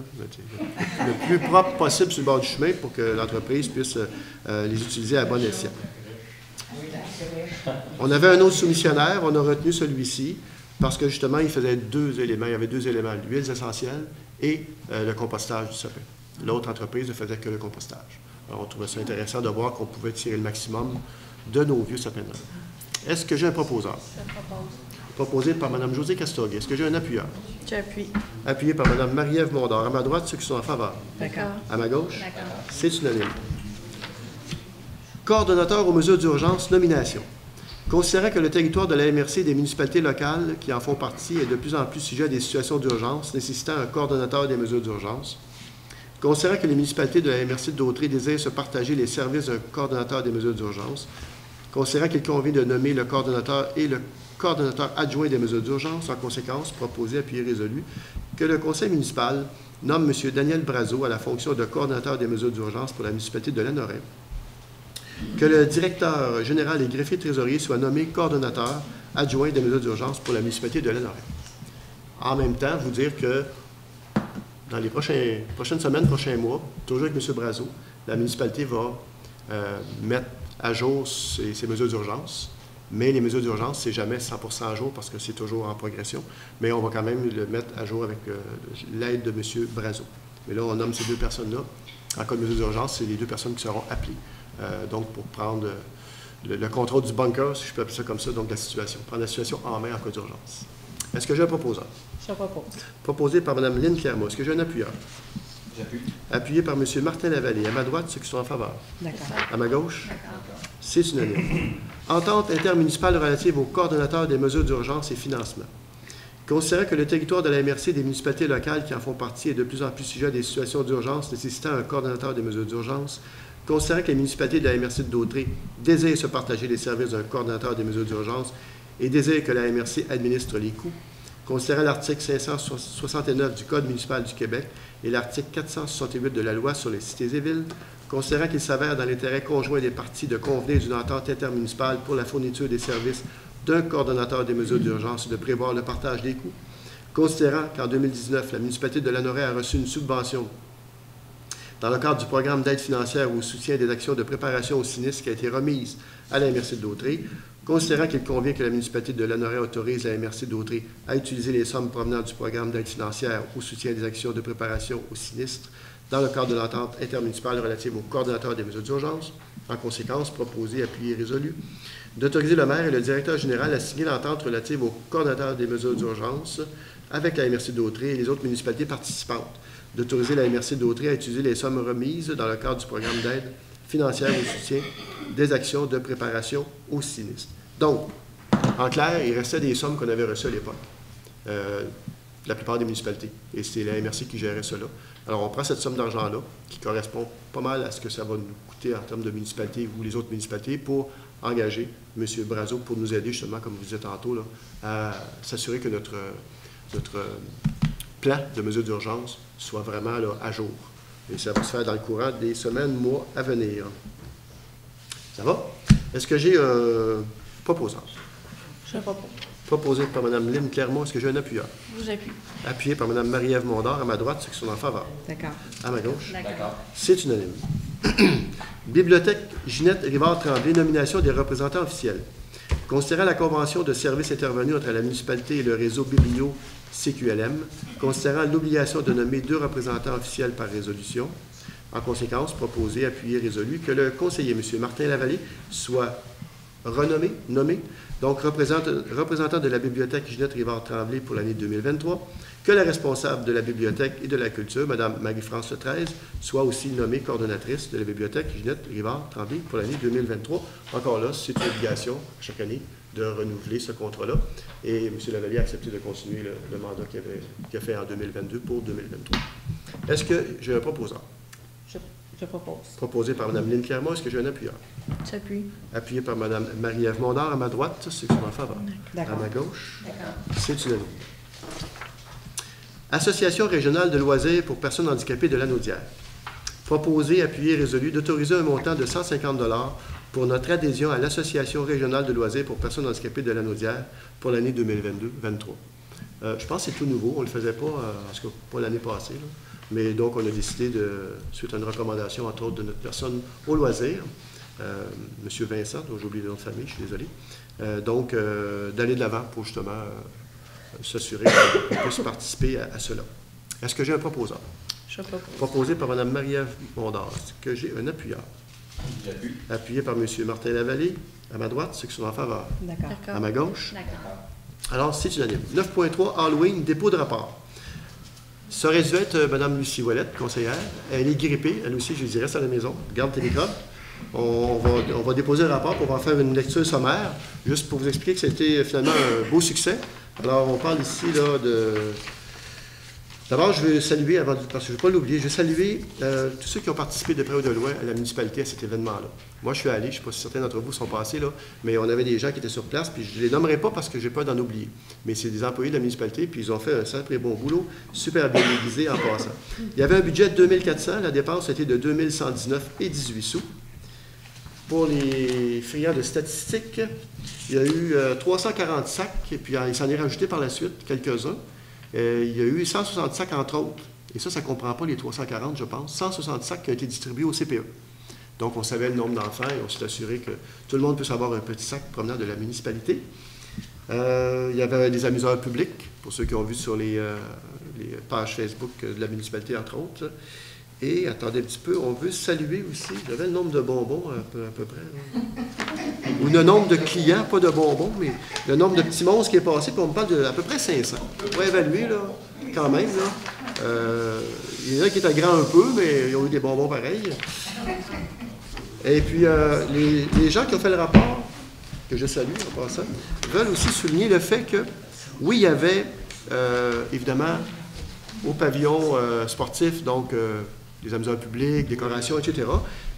le plus propre possible sur le bord du chemin pour que l'entreprise puisse les utiliser à bon escient. On avait un autre soumissionnaire, on a retenu celui-ci parce que justement, il faisait deux éléments. Il y avait deux éléments, l'huile essentielle et le compostage du sapin. L'autre entreprise ne faisait que le compostage. Alors, on trouvait ça intéressant de voir qu'on pouvait tirer le maximum de nos vieux sapins. Est-ce que j'ai un proposeur? Je propose. Proposé par Mme Josée Castorguay. Est-ce que j'ai un appuyeur? J'appuie. Appuyé par Mme Marie-Ève Mondor. À ma droite, ceux qui sont en faveur. D'accord. À ma gauche? D'accord. C'est unanime. Coordonnateur aux mesures d'urgence, nomination. Considérant que le territoire de la MRC et des municipalités locales qui en font partie est de plus en plus sujet à des situations d'urgence nécessitant un coordonnateur des mesures d'urgence, considérant que les municipalités de la MRC de Dautrey désirent se partager les services d'un coordonnateur des mesures d'urgence, considérant qu'il convient de nommer le coordonnateur et le coordonnateur adjoint des mesures d'urgence, en conséquence, proposé, appuyé, résolu, que le conseil municipal nomme M. Daniel Brazeau à la fonction de coordonnateur des mesures d'urgence pour la municipalité de Lanoraie, que le directeur général et greffier trésorier soit nommé coordonnateur adjoint des mesures d'urgence pour la municipalité de Lanoraie. En même temps, vous dire que dans les prochaines semaines, prochains mois, toujours avec M. Brazeau, la municipalité va mettre à jour ses mesures d'urgence. Mais les mesures d'urgence, c'est jamais 100% à jour parce que c'est toujours en progression. Mais on va quand même le mettre à jour avec l'aide de M. Brazeau. Mais là, on nomme ces deux personnes-là. En cas de mesure d'urgence, c'est les deux personnes qui seront appelées. Donc, pour prendre le contrôle du bunker, si je peux appeler ça comme ça, donc la situation. Prendre la situation en main en cas d'urgence. Est-ce que j'ai un proposeur? Je propose. Proposé par Mme Lynne Clermont. Est-ce que j'ai un appuyeur? J'appuie. Appuyé par M. Martin Lavallée. À ma droite, ceux qui sont en faveur. D'accord. À ma gauche? C'est unanime. Entente intermunicipale relative aux coordonnateurs des mesures d'urgence et financement. Considérant que le territoire de la MRC et des municipalités locales qui en font partie est de plus en plus sujet à des situations d'urgence nécessitant un coordonnateur des mesures d'urgence, considérant que les municipalités de la MRC de Dautrey désirent se partager les services d'un coordonnateur des mesures d'urgence et désirent que la MRC administre les coûts, considérant l'article 569 du Code municipal du Québec et l'article 468 de la Loi sur les cités et villes, considérant qu'il s'avère dans l'intérêt conjoint des parties de convenir d'une entente intermunicipale pour la fourniture des services d'un coordonnateur des mesures d'urgence et de prévoir le partage des coûts, considérant qu'en 2019, la municipalité de Lanoraie a reçu une subvention dans le cadre du programme d'aide financière au soutien des actions de préparation au sinistre qui a été remise à la MRC de Dautrey, considérant qu'il convient que la municipalité de Lanoraie autorise la MRC de Dautrey à utiliser les sommes provenant du programme d'aide financière au soutien des actions de préparation au sinistre dans le cadre de l'entente intermunicipale relative au coordonnateur des mesures d'urgence, en conséquence, proposé, appuyé et résolu, d'autoriser le maire et le directeur général à signer l'entente relative au coordonnateur des mesures d'urgence avec la MRC de Dautrey et les autres municipalités participantes, d'autoriser la MRC de Dautrey à utiliser les sommes remises dans le cadre du programme d'aide financière au soutien des actions de préparation au sinistre. Donc, en clair, il restait des sommes qu'on avait reçues à l'époque, la plupart des municipalités, et c'est la MRC qui gérait cela. Alors, on prend cette somme d'argent-là, qui correspond pas mal à ce que ça va nous coûter en termes de municipalités ou les autres municipalités, pour engager M. Brazeau pour nous aider, justement, comme vous disiez tantôt, là, à s'assurer que notre plan de mesures d'urgence soit vraiment là, à jour. Et ça va se faire dans le courant des semaines, mois à venir. Ça va? Est-ce que j'ai un proposant? Je propose. Proposé par Mme Lynne Clermont. Est-ce que j'ai un appuyeur? Vous appuyez. Appuyé par Mme Marie-Ève Mondor. À ma droite, ceux qui sont en faveur. D'accord. À ma gauche? D'accord. C'est unanime. Bibliothèque Ginette Rivard-Tremblay, nomination des représentants officiels. Considérant la convention de service intervenue entre la municipalité et le réseau Biblio CQLM, considérant l'obligation de nommer 2 représentants officiels par résolution, en conséquence, proposé, appuyé, résolu, que le conseiller, M. Martin Lavallée, soit nommé, donc représentant de la Bibliothèque Ginette Rivard-Tremblay pour l'année 2023, que la responsable de la Bibliothèque et de la Culture, Mme Marie-France Letreize, soit aussi nommée coordonnatrice de la Bibliothèque Ginette Rivard-Tremblay pour l'année 2023. Encore là, c'est une obligation chaque année de renouveler ce contrat-là. Et M. Lavallée a accepté de continuer le mandat qu'il a fait en 2022 pour 2023. Est-ce que j'ai un proposant? Je propose. Proposé par Mme Lynne Clermont. Est-ce que j'ai un appuyeur? J'appuie. Appuyé par Mme Marie-Ève Mondor. À ma droite, ceux qui sont en faveur. À ma gauche, c'est unanime. Association régionale de loisirs pour personnes handicapées de Lanaudière. Proposé, appuyé et résolu d'autoriser un montant de 150 $ pour notre adhésion à l'Association régionale de loisirs pour personnes handicapées de Lanaudière pour l'année 2022-23. Je pense que c'est tout nouveau. On ne le faisait pas, en tout cas pas l'année passée, là. Mais donc, on a décidé, suite à une recommandation, entre autres, de notre personne au loisir, M. Vincent, dont j'ai oublié le nom de famille, je suis désolé, d'aller de l'avant pour justement s'assurer qu'on puisse participer à cela. Est-ce que j'ai un proposant? Je propose. Proposé par Mme Marie-Ève Mondor. Est-ce que j'ai un appuyeur? J'appuie. Appuyé par M. Martin Lavallée. À ma droite, ceux qui sont en faveur. D'accord. À ma gauche? D'accord. Alors, c'est unanime. 9.3, Halloween, dépôt de rapport. Ça aurait dû être Mme Lucie Ouellette, conseillère. Elle est grippée, elle aussi, je lui dis, reste à la maison, garde tes microbes. On va déposer le rapport pour faire une lecture sommaire, juste pour vous expliquer que c'était finalement un beau succès. Alors, on parle ici là, de... D'abord, je veux saluer, parce que je ne vais pas l'oublier, je veux saluer tous ceux qui ont participé de près ou de loin à la municipalité à cet événement-là. Moi, je suis allé, je ne sais pas si certains d'entre vous sont passés, là, mais on avait des gens qui étaient sur place, puis je ne les nommerai pas parce que je n'ai peur d'en oublier. Mais c'est des employés de la municipalité, puis ils ont fait un sacré bon boulot, super bien déguisé en passant. Il y avait un budget de 2400, la dépense était de 2119,18 sous. Pour les friands de statistiques, il y a eu 340 sacs, et puis il s'en est rajouté par la suite quelques-uns. Il y a eu 160 sacs, entre autres, et ça ne comprend pas les 340, je pense, 160 sacs qui ont été distribués au CPE. Donc, on savait le nombre d'enfants et on s'est assuré que tout le monde puisse avoir un petit sac provenant de la municipalité. Il y avait des amuseurs publics, pour ceux qui ont vu sur les pages Facebook de la municipalité, entre autres. Et, attendez un petit peu, on veut saluer aussi, j'avais le nombre de bonbons à peu près. Là. Ou le nombre de clients, pas de bonbons, mais le nombre de petits monstres qui est passé, puis on me parle d'à peu près 500. On pourrait évaluer, là, quand même. Là. Il y en a qui étaient grands un peu, mais ils ont eu des bonbons pareils. Et puis, les gens qui ont fait le rapport, que je salue en passant, veulent aussi souligner le fait que, oui, il y avait, évidemment, au pavillon sportif, donc des amuseurs publics, décorations, etc.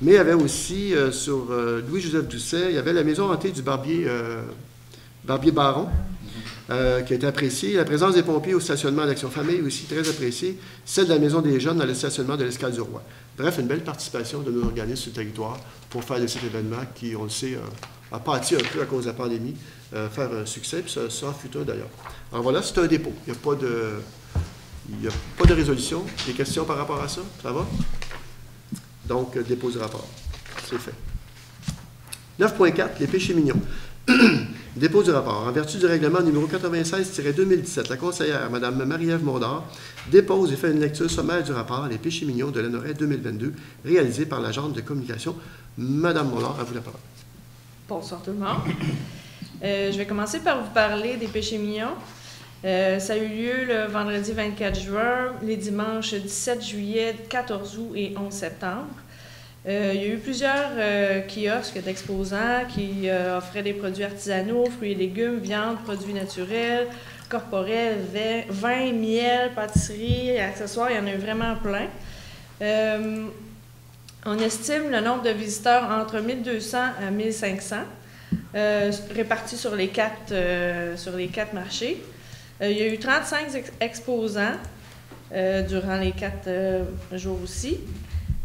Mais il y avait aussi, sur Louis-Joseph Doucet, il y avait la maison hantée du barbier Baron, qui a été appréciée. La présence des pompiers au stationnement d'Action Famille aussi très appréciée. Celle de la maison des jeunes dans le stationnement de l'Escale du Roi. Bref, une belle participation de nos organismes sur le territoire pour faire de cet événement qui, on le sait, a pâti un peu à cause de la pandémie, faire un succès, puis ça en fut un d'ailleurs. Alors voilà, c'est un dépôt. Il n'y a pas de résolution. Des questions par rapport à ça? Ça va? Donc, dépose le rapport. C'est fait. 9.4, les péchés mignons. Dépôt du rapport. En vertu du règlement numéro 96-2017, la conseillère, Mme Marie-Ève Mondard, dépose et fait une lecture sommaire du rapport Les péchés mignons de l'année 2022, réalisé par l'agente de communication. Mme Mondard, à vous la parole. Bonsoir tout le monde. Je vais commencer par vous parler des péchés mignons. Ça a eu lieu le vendredi 24 juin, les dimanches 17 juillet, 14 août et 11 septembre. Il y a eu plusieurs kiosques d'exposants qui offraient des produits artisanaux, fruits et légumes, viande, produits naturels, corporels, vin, miel, pâtisserie, accessoires, il y en a eu vraiment plein. On estime le nombre de visiteurs entre 1200 à 1500, répartis sur les quatre marchés. Il y a eu 35 exposants durant les 4 jours aussi.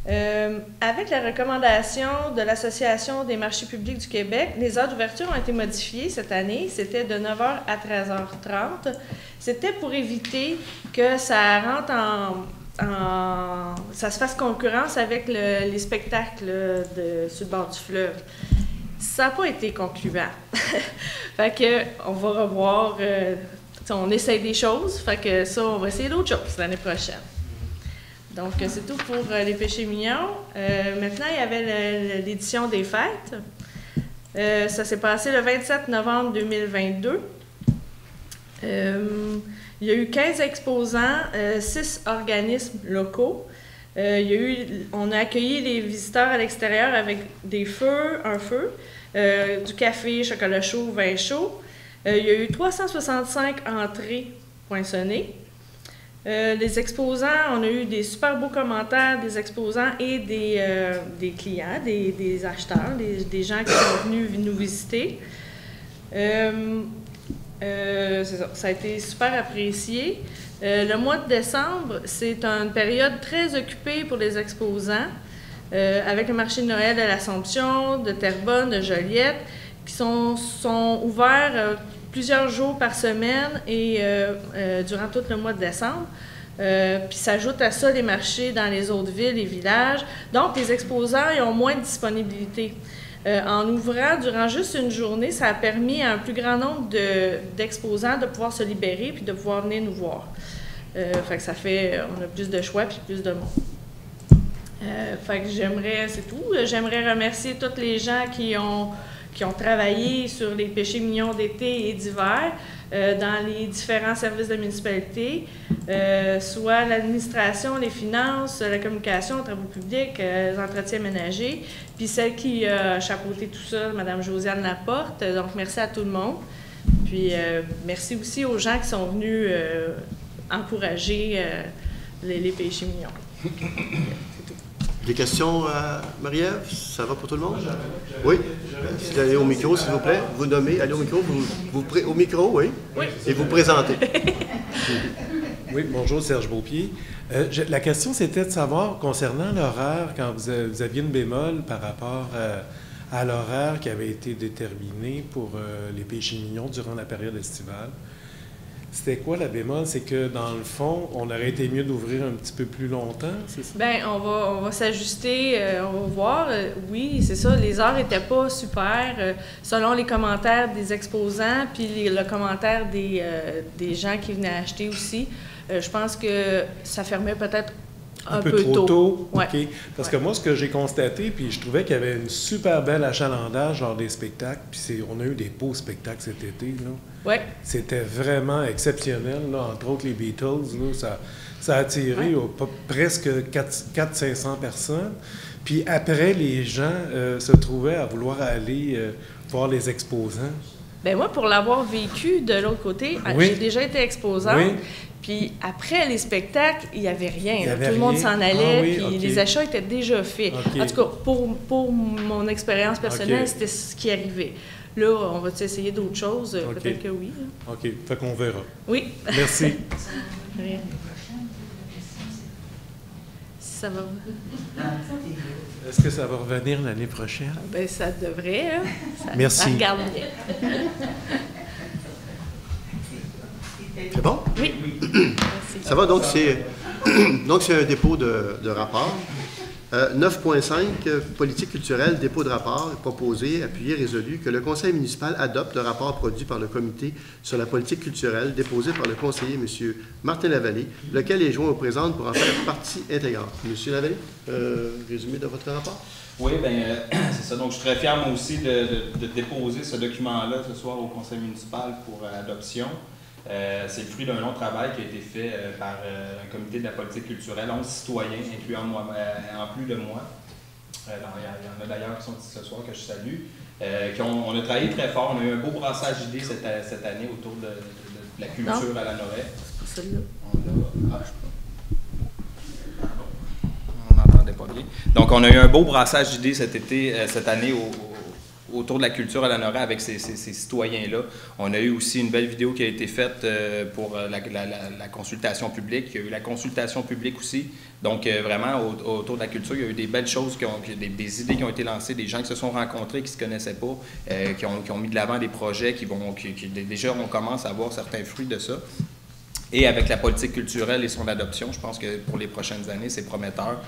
Avec la recommandation de l'Association des marchés publics du Québec, les heures d'ouverture ont été modifiées cette année. C'était de 9h à 13h30. C'était pour éviter que ça rentre ça se fasse concurrence avec les spectacles sur le bord du fleuve. Ça n'a pas été concluant. Fait que on va revoir... on essaye des choses, fait que ça, on va essayer d'autres choses l'année prochaine. Donc, c'est tout pour les péchés mignons. Maintenant, il y avait l'édition des fêtes. Ça s'est passé le 27 novembre 2022. Il y a eu 15 exposants, 6 organismes locaux. On a accueilli les visiteurs à l'extérieur avec un feu, du café, chocolat chaud, vin chaud. Il y a eu 365 entrées poinçonnées. Les exposants, on a eu des super beaux commentaires des exposants et des clients, des acheteurs, des gens qui sont venus nous visiter. C'est ça, ça a été super apprécié. Le mois de décembre, c'est une période très occupée pour les exposants, avec le marché de Noël de l'Assomption, de Terrebonne, de Joliette, qui sont ouverts plusieurs jours par semaine et durant tout le mois de décembre. Puis s'ajoutent à ça les marchés dans les autres villes et villages. Donc, les exposants ils ont moins de disponibilité. En ouvrant durant juste une journée, ça a permis à un plus grand nombre d'exposants de pouvoir se libérer puis de pouvoir venir nous voir. Fait que on a plus de choix puis plus de monde. Fait que c'est tout. J'aimerais remercier tous les gens qui ont qui ont travaillé sur les péchés mignons d'été et d'hiver dans les différents services de municipalité, soit l'administration, les finances, la communication, les travaux publics, les entretiens ménagers, puis celle qui a chapeauté tout ça, Mme Josiane Laporte. Donc, merci à tout le monde. Puis, merci aussi aux gens qui sont venus encourager les péchés mignons. Des questions, Marie-Ève? Ça va pour tout le monde? Oui? Si vous allez au micro, s'il vous plaît, vous nommez, allez au micro, au micro, oui? Oui. Et vous présentez. Oui, bonjour, Serge Beaupied. La question, c'était de savoir, concernant l'horaire, quand vous aviez une bémol par rapport à l'horaire qui avait été déterminé pour les péchés mignons durant la période estivale. C'était quoi la bémol? C'est que, dans le fond, on aurait été mieux d'ouvrir un petit peu plus longtemps, c'est ça? Bien, on va s'ajuster, on va voir. Oui, c'est ça, les heures n'étaient pas super. Selon les commentaires des exposants, puis le commentaire des gens qui venaient acheter aussi, je pense que ça fermait peut-être un peu trop tôt. Ouais. OK. Parce que moi, ce que j'ai constaté, puis je trouvais qu'il y avait une super belle achalandage lors des spectacles, puis on a eu des beaux spectacles cet été, là. Ouais. C'était vraiment exceptionnel, là. Entre autres les Beatles, là, ça a attiré presque 400-500 personnes. Puis après, les gens se trouvaient à vouloir aller voir les exposants. Bien, moi, pour l'avoir vécu de l'autre côté, j'ai déjà été exposante. Oui. Puis après les spectacles, il n'y avait rien. Tout le monde s'en allait, puis les achats étaient déjà faits. En tout cas, pour mon expérience personnelle, c'était ce qui arrivait. Là, on va essayer d'autres choses? Peut-être que oui. Là. OK. Fait qu'on verra. Oui. Merci. Rien. Ça va. Est-ce que ça va revenir l'année prochaine? Bien, ça devrait. Hein? Merci. Ça regarde bien. C'est bon? Oui. Merci. Ça va, donc c'est un dépôt de rapport. 9.5, politique culturelle, dépôt de rapport, proposé, appuyé, résolu, que le conseil municipal adopte le rapport produit par le comité sur la politique culturelle, déposé par le conseiller M. Martin Lavallée, lequel est joint au présent pour en faire partie intégrante. M. Lavallée, résumé de votre rapport? Oui, bien, c'est ça. Donc, je suis très fier, moi aussi, de déposer ce document-là ce soir au conseil municipal pour adoption. C'est le fruit d'un long travail qui a été fait par un comité de la politique culturelle, 11 citoyens, incluant moi, en plus de moi. Il y en a d'ailleurs qui sont ici ce soir, que je salue. On a travaillé très fort. On a eu un beau brassage d'idées cette année autour de la culture à la Noret. C'est pas celle-là. On n'entendait pas bien. Donc, on a eu un beau brassage d'idées cette année autour de la culture à la Noret avec ces citoyens-là. On a eu aussi une belle vidéo qui a été faite pour la consultation publique. Il y a eu la consultation publique aussi. Donc, vraiment, autour de la culture, il y a eu des belles choses, des idées qui ont été lancées, des gens qui se sont rencontrés, qui ne se connaissaient pas, qui ont mis de l'avant des projets qui déjà, on commence à voir certains fruits de ça. Et avec la politique culturelle et son adoption, je pense que pour les prochaines années, c'est prometteur.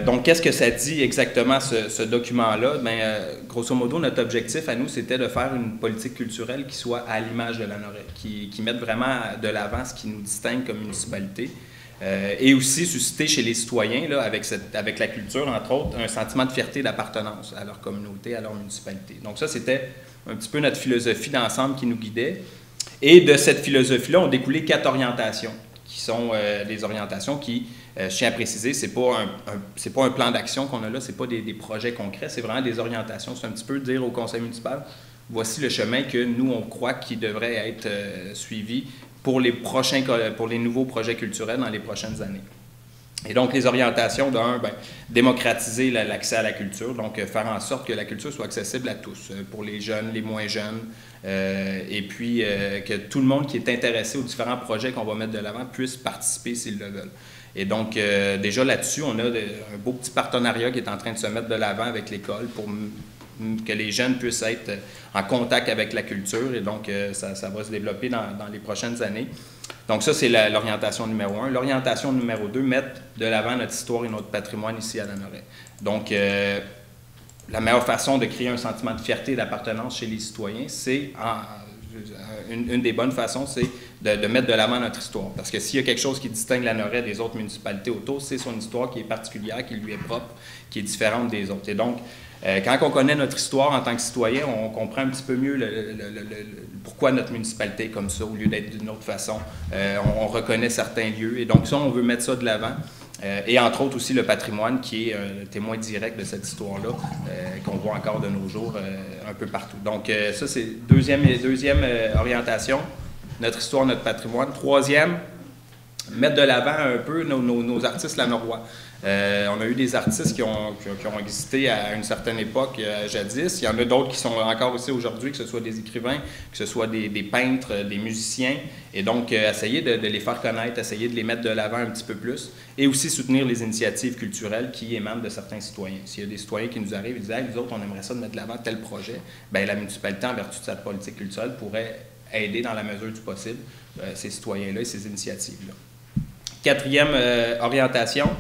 Donc, qu'est-ce que ça dit exactement, ce document-là? Bien, grosso modo, notre objectif à nous, c'était de faire une politique culturelle qui soit à l'image de la Noret, qui mette vraiment de l'avant ce qui nous distingue comme municipalité, et aussi susciter chez les citoyens, là, avec la culture, entre autres, un sentiment de fierté d'appartenance à leur communauté, à leur municipalité. Donc ça, c'était un petit peu notre philosophie d'ensemble qui nous guidait. Et de cette philosophie-là, ont découlé 4 orientations, qui sont des orientations qui... je tiens à préciser, c'est pas un plan d'action qu'on a là, c'est pas des projets concrets, c'est vraiment des orientations. C'est un petit peu dire au conseil municipal, voici le chemin que nous, on croit qu'il devrait être suivi pour les nouveaux projets culturels dans les prochaines années. Et donc, les orientations, démocratiser l'accès à la culture, donc faire en sorte que la culture soit accessible à tous, pour les jeunes, les moins jeunes, et puis que tout le monde qui est intéressé aux différents projets qu'on va mettre de l'avant puisse participer s'ils le veulent. Et donc, déjà là-dessus, on a un beau petit partenariat qui est en train de se mettre de l'avant avec l'école pour que les jeunes puissent être en contact avec la culture. Et donc, ça va se développer dans les prochaines années. Donc, ça, c'est l'orientation numéro 1. L'orientation numéro 2, mettre de l'avant notre histoire et notre patrimoine ici à la Noret. Donc, la meilleure façon de créer un sentiment de fierté et d'appartenance chez les citoyens, c'est... Une des bonnes façons, c'est de mettre de l'avant notre histoire. Parce que s'il y a quelque chose qui distingue la Noret des autres municipalités autour, c'est son histoire qui est particulière, qui lui est propre, qui est différente des autres. Et donc, Quand on connaît notre histoire en tant que citoyen, on comprend un petit peu mieux pourquoi notre municipalité est comme ça au lieu d'être d'une autre façon. On reconnaît certains lieux et donc ça, on veut mettre ça de l'avant. Et entre autres aussi le patrimoine qui est un témoin direct de cette histoire-là, qu'on voit encore de nos jours un peu partout. Donc ça, c'est deuxième orientation, notre histoire, notre patrimoine. Troisième, mettre de l'avant un peu nos artistes lanorois. On a eu des artistes qui ont existé à une certaine époque, jadis. Il y en a d'autres qui sont encore aussi aujourd'hui, que ce soit des écrivains, que ce soit des peintres, des musiciens. Et donc, essayer de les faire connaître, essayer de les mettre de l'avant un petit peu plus. Et aussi soutenir les initiatives culturelles qui émanent de certains citoyens. S'il y a des citoyens qui nous arrivent et disent « Hey, nous autres, on aimerait ça de mettre de l'avant tel projet », bien, la municipalité, en vertu de sa politique culturelle, pourrait aider dans la mesure du possible ces citoyens-là et ces initiatives-là. Quatrième orientation,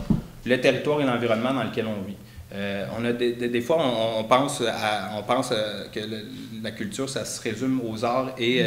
le territoire et l'environnement dans lequel on vit. On a des fois, on pense que la culture, ça se résume aux arts et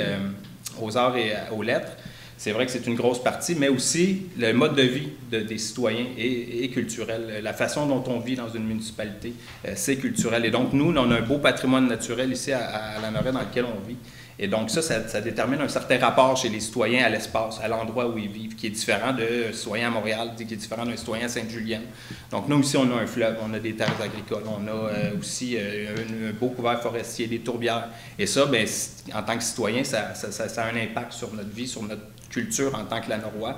aux lettres. C'est vrai que c'est une grosse partie, mais aussi le mode de vie des citoyens est culturel. La façon dont on vit dans une municipalité, c'est culturel. Et donc, nous, on a un beau patrimoine naturel ici à Lanoraie dans lequel on vit. Et donc ça détermine un certain rapport chez les citoyens à l'espace, à l'endroit où ils vivent, qui est différent d'un citoyen à Montréal, qui est différent d'un citoyen à Sainte-Julienne. Donc nous, ici, on a un fleuve, on a des terres agricoles, on a aussi un beau couvert forestier, des tourbières. Et ça, bien, en tant que citoyen, ça a un impact sur notre vie, sur notre culture en tant que Lanorois,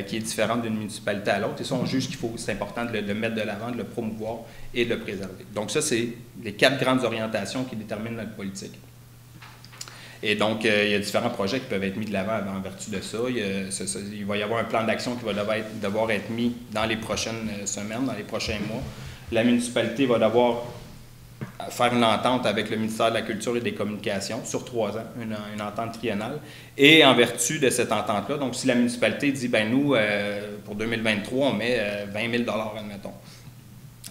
qui est différente d'une municipalité à l'autre. Et ça, on juge c'est important de le mettre de l'avant, de le promouvoir et de le préserver. Donc ça, c'est les 4 grandes orientations qui déterminent notre politique. Et donc, il y a différents projets qui peuvent être mis de l'avant en vertu de ça. Il va y avoir un plan d'action qui va devoir être mis dans les prochaines semaines, dans les prochains mois. La municipalité va devoir faire une entente avec le ministère de la Culture et des Communications sur 3 ans, une entente triennale. Et en vertu de cette entente-là, donc si la municipalité dit, ben nous, pour 2023, on met 20 000 $, admettons,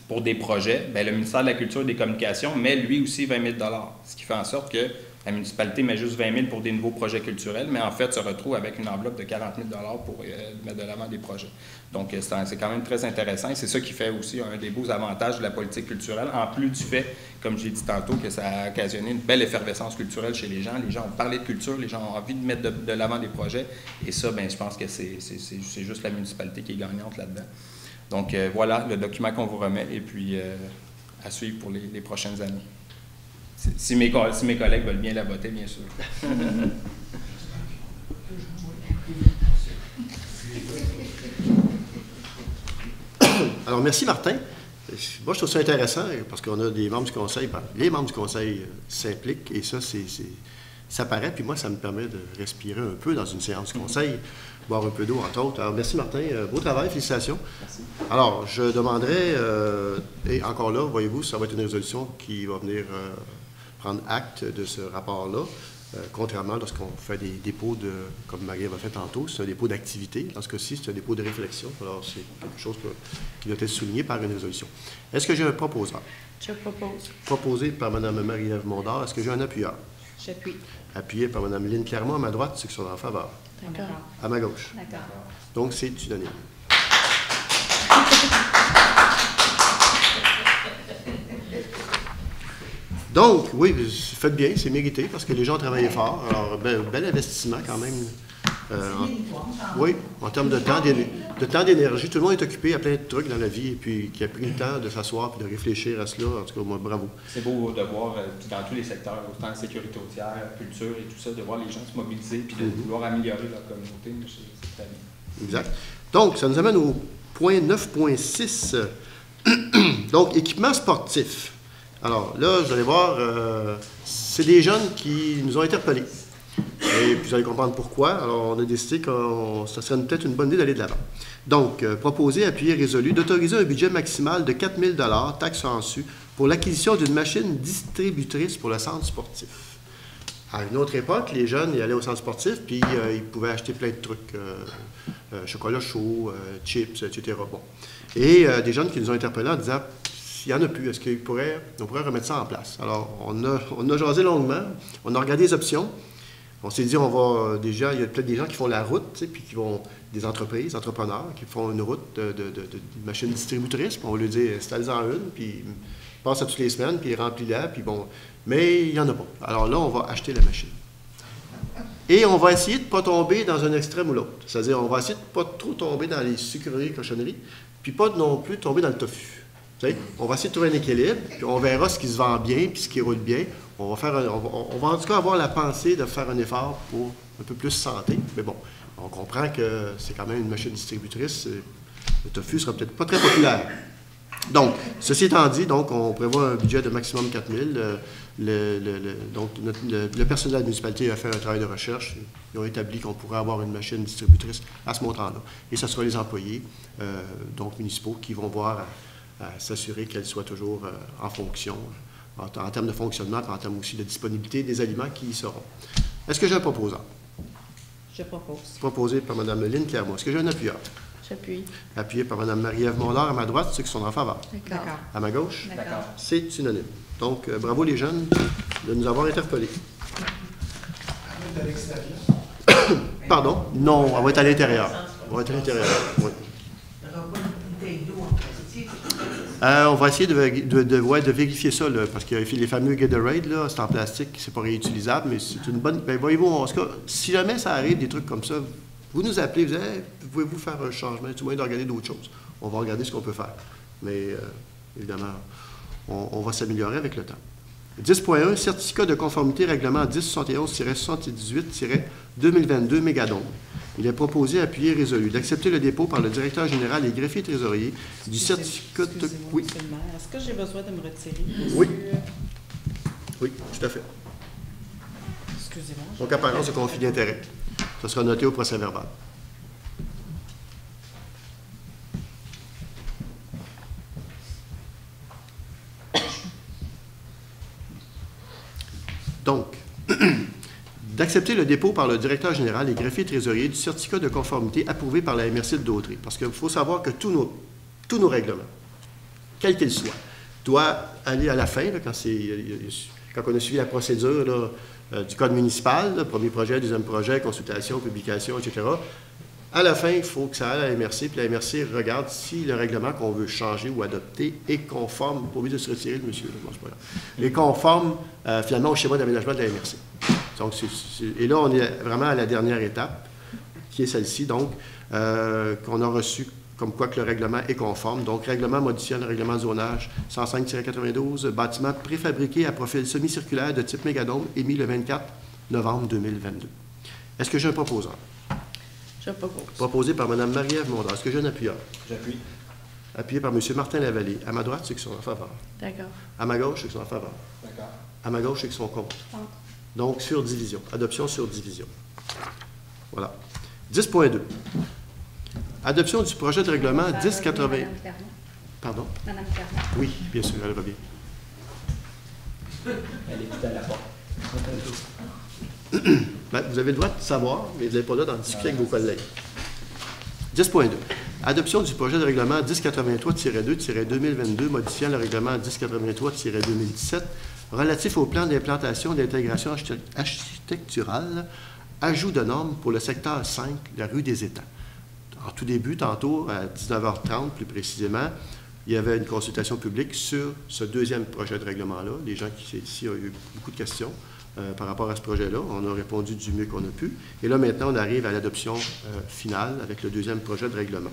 pour des projets, ben le ministère de la Culture et des Communications met lui aussi 20 000 $, ce qui fait en sorte que la municipalité met juste 20 000 pour des nouveaux projets culturels, mais en fait se retrouve avec une enveloppe de 40 000 $ pour mettre de l'avant des projets. Donc, c'est quand même très intéressant et c'est ça qui fait aussi un des beaux avantages de la politique culturelle, en plus du fait, comme j'ai dit tantôt, que ça a occasionné une belle effervescence culturelle chez les gens. Les gens ont parlé de culture, les gens ont envie de mettre de l'avant des projets et ça, bien, je pense que c'est juste la municipalité qui est gagnante là-dedans. Donc, voilà le document qu'on vous remet et puis à suivre pour les prochaines années. Si mes collègues veulent bien la voter, bien sûr. Alors, merci Martin. Moi, je trouve ça intéressant parce qu'on a des membres du conseil. Les membres du conseil s'impliquent et ça paraît. Puis moi, ça me permet de respirer un peu dans une séance du conseil, boire un peu d'eau, entre autres. Alors, merci Martin. Beau travail, félicitations. Merci. Alors, je demanderais, et encore là, voyez-vous, ça va être une résolution qui va venir prendre acte de ce rapport-là, contrairement lorsqu'on fait des dépôts comme Marie a fait tantôt, c'est un dépôt d'activité. Dans ce cas-ci, c'est un dépôt de réflexion. Alors, c'est quelque chose qui doit être souligné par une résolution. Est-ce que j'ai un proposeur? Je propose. Proposé par Mme Marie-Ève Mondard. Est-ce que j'ai un appuyeur? J'appuie. Appuyé par Mme Lynne Clermont à ma droite, ceux qui sont en faveur. D'accord. À ma gauche. D'accord. Donc, c'est unanime. Donc, oui, faites bien, c'est mérité parce que les gens ont travaillé fort. Alors, bel investissement quand même. Oui, en termes de temps, d'énergie. Tout le monde est occupé à plein de trucs dans la vie et puis qui a pris le temps de s'asseoir et de réfléchir à cela. En tout cas, moi, bravo. C'est beau de voir dans tous les secteurs, autant la sécurité routière, la culture et tout ça, de voir les gens se mobiliser et de vouloir améliorer leur communauté. C'est très bien. Exact. Donc, ça nous amène au point 9.6. Donc, équipement sportif. Alors là, vous allez voir, c'est des jeunes qui nous ont interpellés. Et puis vous allez comprendre pourquoi. Alors, on a décidé que ça serait peut-être une bonne idée d'aller de l'avant. Donc, proposer, appuyer, résolu, d'autoriser un budget maximal de 4 000 $, taxes en su, pour l'acquisition d'une machine distributrice pour le centre sportif. À une autre époque, les jeunes ils allaient au centre sportif, puis ils pouvaient acheter plein de trucs, chocolat chaud, chips, etc. Bon. Et des jeunes qui nous ont interpellés en disant... S'il n'y en a plus, est-ce qu'on pourrait remettre ça en place? Alors, on a jasé longuement, on a regardé les options. On s'est dit, il y a peut-être des gens qui font la route, puis des entrepreneurs, qui font une route de machines distributrices, puis on va lui dire, installe-en une, puis passe à toutes les semaines, puis il remplit là, puis bon. Mais il n'y en a pas. Alors là, on va acheter la machine. Et on va essayer de ne pas tomber dans un extrême ou l'autre. C'est-à-dire, on va essayer de ne pas trop tomber dans les sucreries et cochonneries, puis pas non plus tomber dans le tofu. On va essayer de trouver un équilibre, puis on verra ce qui se vend bien, puis ce qui roule bien. On va en tout cas avoir la pensée de faire un effort pour un peu plus santé. Mais bon, on comprend que c'est quand même une machine distributrice. Le tofu ne sera peut-être pas très populaire. Donc, ceci étant dit, donc, on prévoit un budget de maximum 4 000. Donc, le personnel de la municipalité a fait un travail de recherche. Ils ont établi qu'on pourrait avoir une machine distributrice à ce montant-là. Et ce sera les employés, donc municipaux, qui vont voir à s'assurer qu'elle soit toujours en fonction, en termes de fonctionnement, et en termes aussi de disponibilité des aliments qui y seront. Est-ce que j'ai un proposant? Je propose. Proposé par Mme Lynne Clermont. Est-ce que j'ai un appuyeur? J'appuie. Appuyé par Mme Marie-Ève Mondor à ma droite, ceux qui sont en faveur. D'accord. À ma gauche? D'accord. C'est unanime. Donc, bravo les jeunes de nous avoir interpellés. Pardon? Non, elle va être à l'intérieur. On va être à l'intérieur, oui. On va essayer de vérifier ça, là, parce que les fameux Gatorade, là, c'est en plastique, c'est pas réutilisable, mais c'est une bonne... Ben, voyez-vous, en tout cas, si jamais ça arrive, des trucs comme ça, vous nous appelez, vous dites hey, « Pouvez-vous faire un changement? Tu moyen de regarder d'autres choses? » On va regarder ce qu'on peut faire. Mais, évidemment, on va s'améliorer avec le temps. 10.1, certificat de conformité règlement 1071-78-2022 Mégadome. Il est proposé, appuyé et résolu, d'accepter le dépôt par le directeur général et greffier trésorier du certificat de... Oui. Est-ce que j'ai besoin de me retirer? Oui. Oui, tout à fait. Excusez-moi. Donc, apparence de conflit d'intérêt. Ça sera noté au procès-verbal. Donc, d'accepter le dépôt par le directeur général et greffier trésorier du certificat de conformité approuvé par la MRC de Dautrey. Parce qu'il faut savoir que tous nos règlements, quels qu'ils soient, doivent aller à la fin, là, quand on a suivi la procédure là, du code municipal, là, premier projet, deuxième projet, consultation, publication, etc. À la fin, il faut que ça aille à la MRC, puis la MRC regarde si le règlement qu'on veut changer ou adopter est conforme, pas obligé de se retirer, le monsieur, non, c'est pas grave, est conforme finalement au schéma d'aménagement de la MRC. Donc, et là, on est vraiment à la dernière étape, qui est celle-ci, donc, qu'on a reçu comme quoi que le règlement est conforme. Donc, règlement modifiant le règlement de zonage 105-92, bâtiment préfabriqué à profil semi-circulaire de type mégadome, émis le 24 novembre 2022. Est-ce que j'ai un proposant? Je propose. Proposé par Mme Marie-Ève Mondor. Est-ce que j'ai un appuyeur? J'appuie. Appuyé par M. Martin Lavallée. À ma droite, ceux qui sont en faveur. D'accord. À ma gauche, ceux qui sont en faveur. D'accord. À ma gauche, ceux qui sont contre. Donc, sur division. Adoption sur division. Voilà. 10.2. Adoption du projet de règlement 1080. Pardon? Madame Clermont. Oui, bien sûr, elle revient. Elle est à la porte. Ben, vous avez le droit de savoir, mais vous n'êtes pas là d'en discuter avec vos collègues. 10.2. Adoption du projet de règlement 1083-2-2022 modifiant le règlement 1083-2017 relatif au plan d'implantation d'intégration architecturale, ajout de normes pour le secteur 5, la rue des Étangs. En tout début, tantôt, à 19h30 plus précisément, il y avait une consultation publique sur ce deuxième projet de règlement-là. Les gens qui sont ici ont eu beaucoup de questions par rapport à ce projet-là. On a répondu du mieux qu'on a pu. Et là, maintenant, on arrive à l'adoption finale avec le deuxième projet de règlement.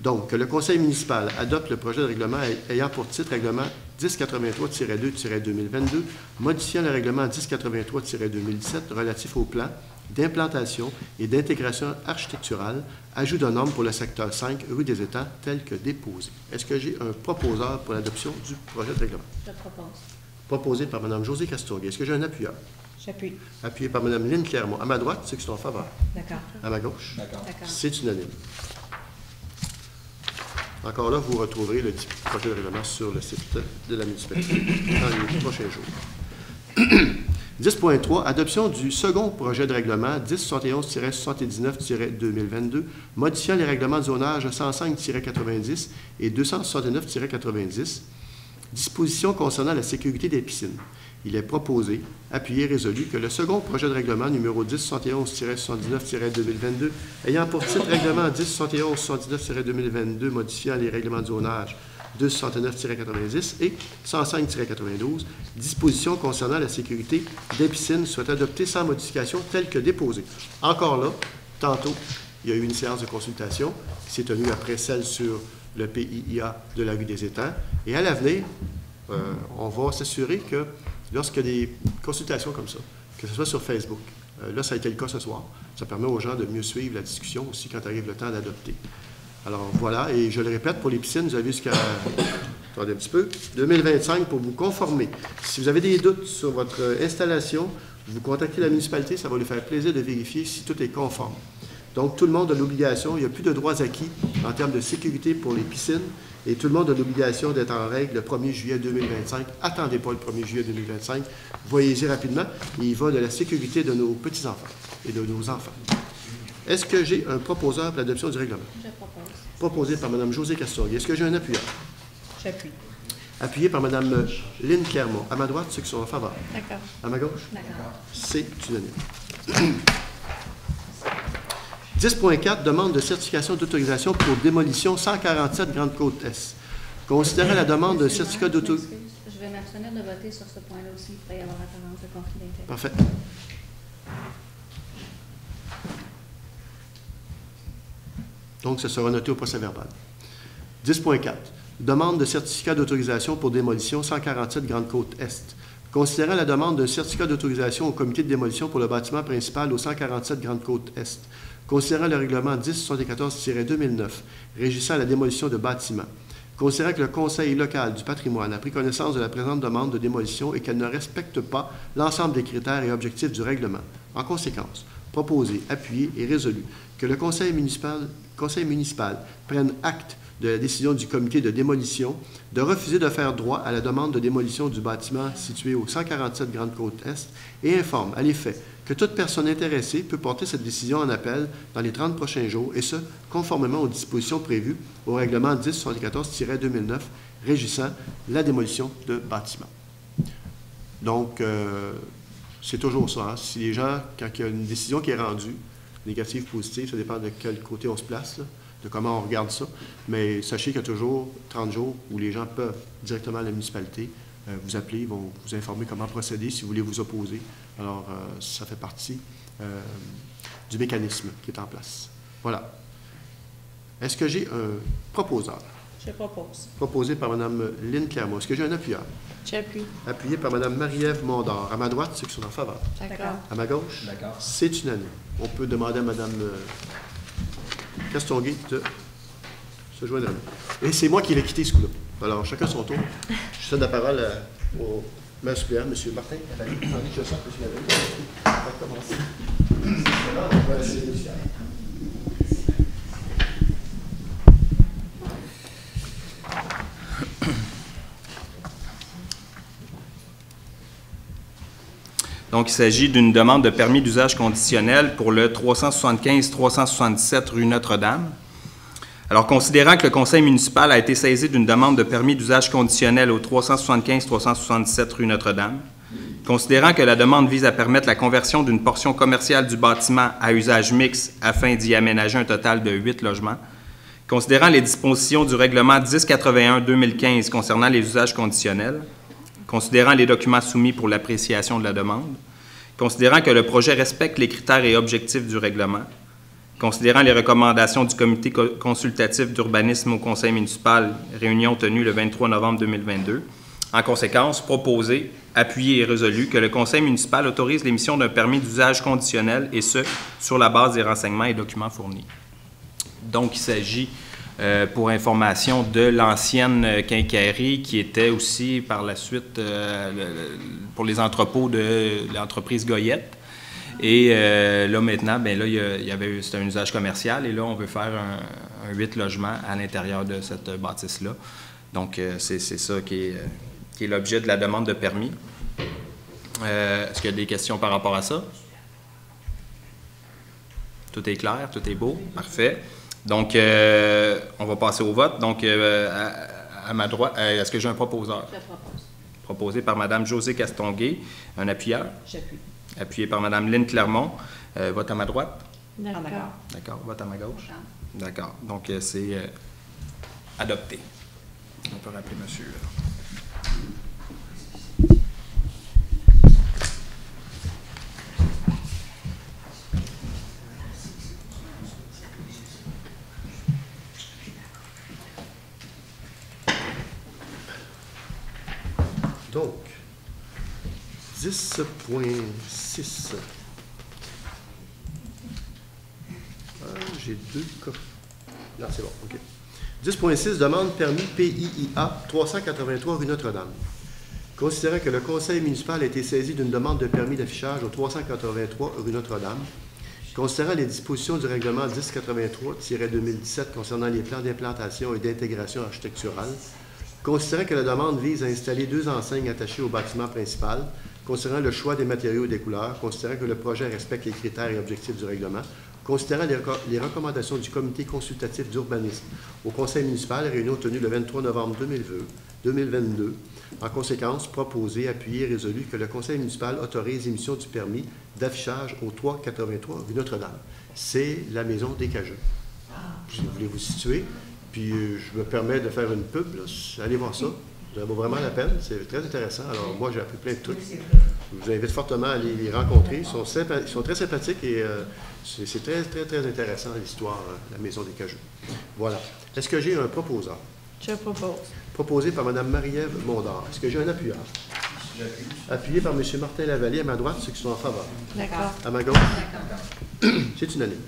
Donc, que le conseil municipal adopte le projet de règlement ayant pour titre règlement 1083-2-2022, modifiant le règlement 1083-2017 relatif au plan d'implantation et d'intégration architecturale, ajout de normes pour le secteur 5, rue des Étangs, tel que déposé. Est-ce que j'ai un proposeur pour l'adoption du projet de règlement? Je propose. Proposé par Mme Josée Castonguay. Est-ce que j'ai un appuyeur? J'appuie. Appuyé par Mme Lynne Clermont. À ma droite, ceux qui sont en faveur. D'accord. À ma gauche? D'accord. C'est unanime. Encore là, vous retrouverez le projet de règlement sur le site de la municipalité dans les prochains jours. 10.3. Adoption du second projet de règlement 1071-79-2022, modifiant les règlements de zonage 105-90 et 269-90, dispositions concernant la sécurité des piscines. Il est proposé, appuyé et résolu que le second projet de règlement numéro 1071-79-2022, ayant pour titre règlement 1071-79-2022 modifiant les règlements de zonage 269-90 et 105-92, dispositions concernant la sécurité des piscines, soient adoptées sans modification telles que déposées. Encore là, tantôt, il y a eu une séance de consultation qui s'est tenue après celle sur le PIIA de la rue des Étangs. Et à l'avenir, on va s'assurer que lorsqu'il y a des consultations comme ça, que ce soit sur Facebook, là, ça a été le cas ce soir, ça permet aux gens de mieux suivre la discussion aussi quand arrive le temps d'adopter. Alors voilà, et je le répète, pour les piscines, vous avez jusqu'à, attendez un petit peu, 2025 pour vous conformer. Si vous avez des doutes sur votre installation, vous contactez la municipalité, ça va lui faire plaisir de vérifier si tout est conforme. Donc, tout le monde a l'obligation, il n'y a plus de droits acquis en termes de sécurité pour les piscines, et tout le monde a l'obligation d'être en règle le 1er juillet 2025. Attendez pas le 1er juillet 2025, voyez-y rapidement. Il va de la sécurité de nos petits-enfants et de nos enfants. Est-ce que j'ai un proposeur pour l'adoption du règlement? Je propose. Proposé par Mme Josée Castonguay. Est-ce que j'ai un appuyeur? J'appuie. Appuyé par Mme Lynne Clermont. À ma droite, ceux qui sont en faveur. D'accord. À ma gauche? D'accord. C'est unanime. 10.4, demande de certification d'autorisation pour démolition 147 Grande-Côte-Est. Considérant la demande de certificat d'autorisation... Je vais m'abstenir de voter sur ce point-là aussi. Il pourrait y avoir apparence de conflit d'intérêt. Parfait. Donc, ce sera noté au procès-verbal. 10.4, demande de certificat d'autorisation pour démolition 147 Grande-Côte-Est. Considérant la demande d'un certificat d'autorisation au comité de démolition pour le bâtiment principal au 147 Grande-Côte-Est. Considérant le règlement 1074-2009 régissant la démolition de bâtiments, considérant que le Conseil local du patrimoine a pris connaissance de la présente demande de démolition et qu'elle ne respecte pas l'ensemble des critères et objectifs du règlement, en conséquence, proposé, appuyé et résolu que le Conseil municipal prenne acte de la décision du comité de démolition de refuser de faire droit à la demande de démolition du bâtiment situé au 147 Grande-Côte-Est et informe à l'effet que toute personne intéressée peut porter cette décision en appel dans les 30 prochains jours, et ce, conformément aux dispositions prévues au règlement 1074-2009 régissant la démolition de bâtiments. Donc, c'est toujours ça. Hein? Si les gens, quand il y a une décision qui est rendue, négative, positive, ça dépend de quel côté on se place, là, de comment on regarde ça, mais sachez qu'il y a toujours 30 jours où les gens peuvent directement à la municipalité vous appeler, ils vont vous informer comment procéder si vous voulez vous opposer. Alors, ça fait partie du mécanisme qui est en place. Voilà. Est-ce que j'ai un proposeur? Je propose. Proposé par Mme Lynne Clermont. Est-ce que j'ai un appuyeur? J'appuie. Appuyé par Mme Marie-Ève Mondor. À ma droite, ceux qui sont en faveur. D'accord. À ma gauche? D'accord. C'est unanime. On peut demander à Mme Castonguay de se joindre à nous. Et c'est moi qui l'ai quitté ce coup-là. Alors, chacun son tour. Je cède la parole au maire suppléant, M. Martin. Tandis que je sens que M. Laveille. On va commencer. On va essayer de faire. Donc, il s'agit d'une demande de permis d'usage conditionnel pour le 375-377 rue Notre-Dame. Alors, considérant que le conseil municipal a été saisi d'une demande de permis d'usage conditionnel au 375-377 rue Notre-Dame, considérant que la demande vise à permettre la conversion d'une portion commerciale du bâtiment à usage mixte afin d'y aménager un total de 8 logements, considérant les dispositions du règlement 1081-2015 concernant les usages conditionnels, considérant les documents soumis pour l'appréciation de la demande, considérant que le projet respecte les critères et objectifs du règlement, considérant les recommandations du comité consultatif d'urbanisme au conseil municipal, réunion tenue le 23 novembre 2022, en conséquence, proposé, appuyé et résolu que le conseil municipal autorise l'émission d'un permis d'usage conditionnel, et ce, sur la base des renseignements et documents fournis. Donc, il s'agit pour information de l'ancienne quincaillerie qui était aussi par la suite pour les entrepôts de l'entreprise Goyette. Et là maintenant, bien là, c'était un usage commercial et là, on veut faire un 8 logements à l'intérieur de cette bâtisse-là. Donc, c'est ça qui est l'objet de la demande de permis. Est-ce qu'il y a des questions par rapport à ça? Tout est clair, tout est beau, parfait. Donc, on va passer au vote. Donc, à ma droite, est-ce que j'ai un proposeur? Je propose. Proposé par Mme Josée Castonguay. Un appuyeur? J'appuie. Appuyé par Mme Lynne Clermont. Vote à ma droite? D'accord. D'accord. Vote à ma gauche? D'accord. Donc, c'est adopté. On peut rappeler monsieur. Donc, 10.6. J'ai deux cas. Non, c'est bon, OK. 10.6, demande permis PIIA 383 rue Notre-Dame. Considérant que le conseil municipal a été saisi d'une demande de permis d'affichage au 383 rue Notre-Dame, considérant les dispositions du règlement 1083-2017 concernant les plans d'implantation et d'intégration architecturale, considérant que la demande vise à installer 2 enseignes attachées au bâtiment principal, considérant le choix des matériaux et des couleurs, considérant que le projet respecte les critères et objectifs du règlement, considérant les recommandations du comité consultatif d'urbanisme au conseil municipal, réunion tenue le 23 novembre 2022, en conséquence, proposé, appuyé et résolu que le conseil municipal autorise l'émission du permis d'affichage au 383 rue Notre-Dame. C'est la maison des Cageux. Si vous voulez vous situer, puis je me permets de faire une pub, là. Allez voir ça. Ça vaut vraiment la peine. C'est très intéressant. Alors, moi, j'ai appris plein de trucs. Je vous invite fortement à aller les rencontrer. Ils sont très sympathiques et c'est très, très, très intéressant, l'histoire de la Maison des Cageux. Voilà. Est-ce que j'ai un proposeur? Je propose. Proposé par Mme Marie-Ève Mondard. Est-ce que j'ai un appuyeur? J'appuie. Appuyé par M. Martin Lavallée. À ma droite, ceux qui sont en faveur. D'accord. À ma gauche? C'est unanime.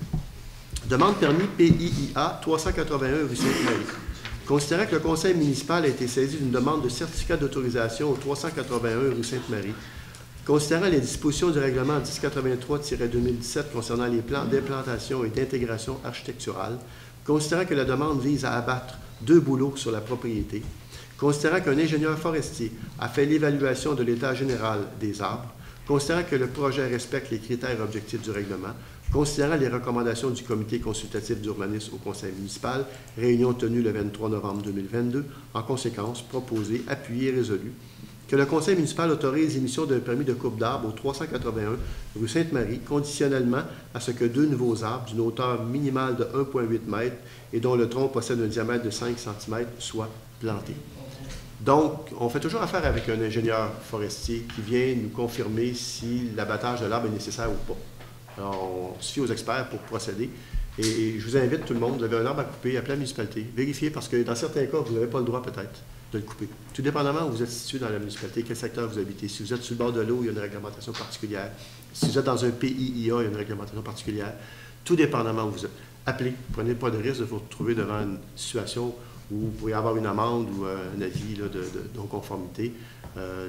Demande permis PIIA 381 rue Sainte-Marie. Considérant que le conseil municipal a été saisi d'une demande de certificat d'autorisation au 381 rue Sainte-Marie, considérant les dispositions du règlement 1083-2017 concernant les plans d'implantation et d'intégration architecturale, considérant que la demande vise à abattre 2 bouleaux sur la propriété, considérant qu'un ingénieur forestier a fait l'évaluation de l'état général des arbres, considérant que le projet respecte les critères et objectifs du règlement, considérant les recommandations du comité consultatif d'urbanisme au conseil municipal, réunion tenue le 23 novembre 2022, en conséquence, proposé, appuyé et résolu, que le conseil municipal autorise l'émission d'un permis de coupe d'arbres au 381 rue Sainte-Marie, conditionnellement à ce que 2 nouveaux arbres d'une hauteur minimale de 1,8 m et dont le tronc possède un diamètre de 5 cm soient plantés. Donc, on fait toujours affaire avec un ingénieur forestier qui vient nous confirmer si l'abattage de l'arbre est nécessaire ou pas. Alors, on se fie aux experts pour procéder. Et je vous invite, tout le monde, vous avez un arbre à couper, appelez la municipalité. Vérifiez, parce que dans certains cas, vous n'avez pas le droit peut-être de le couper. Tout dépendamment où vous êtes situé dans la municipalité, quel secteur vous habitez. Si vous êtes sur le bord de l'eau, il y a une réglementation particulière. Si vous êtes dans un PIIA, il y a une réglementation particulière. Tout dépendamment où vous êtes. Appelez, prenez pas de risque de vous retrouver devant une situation où vous pourriez avoir une amende ou un avis là, de non-conformité.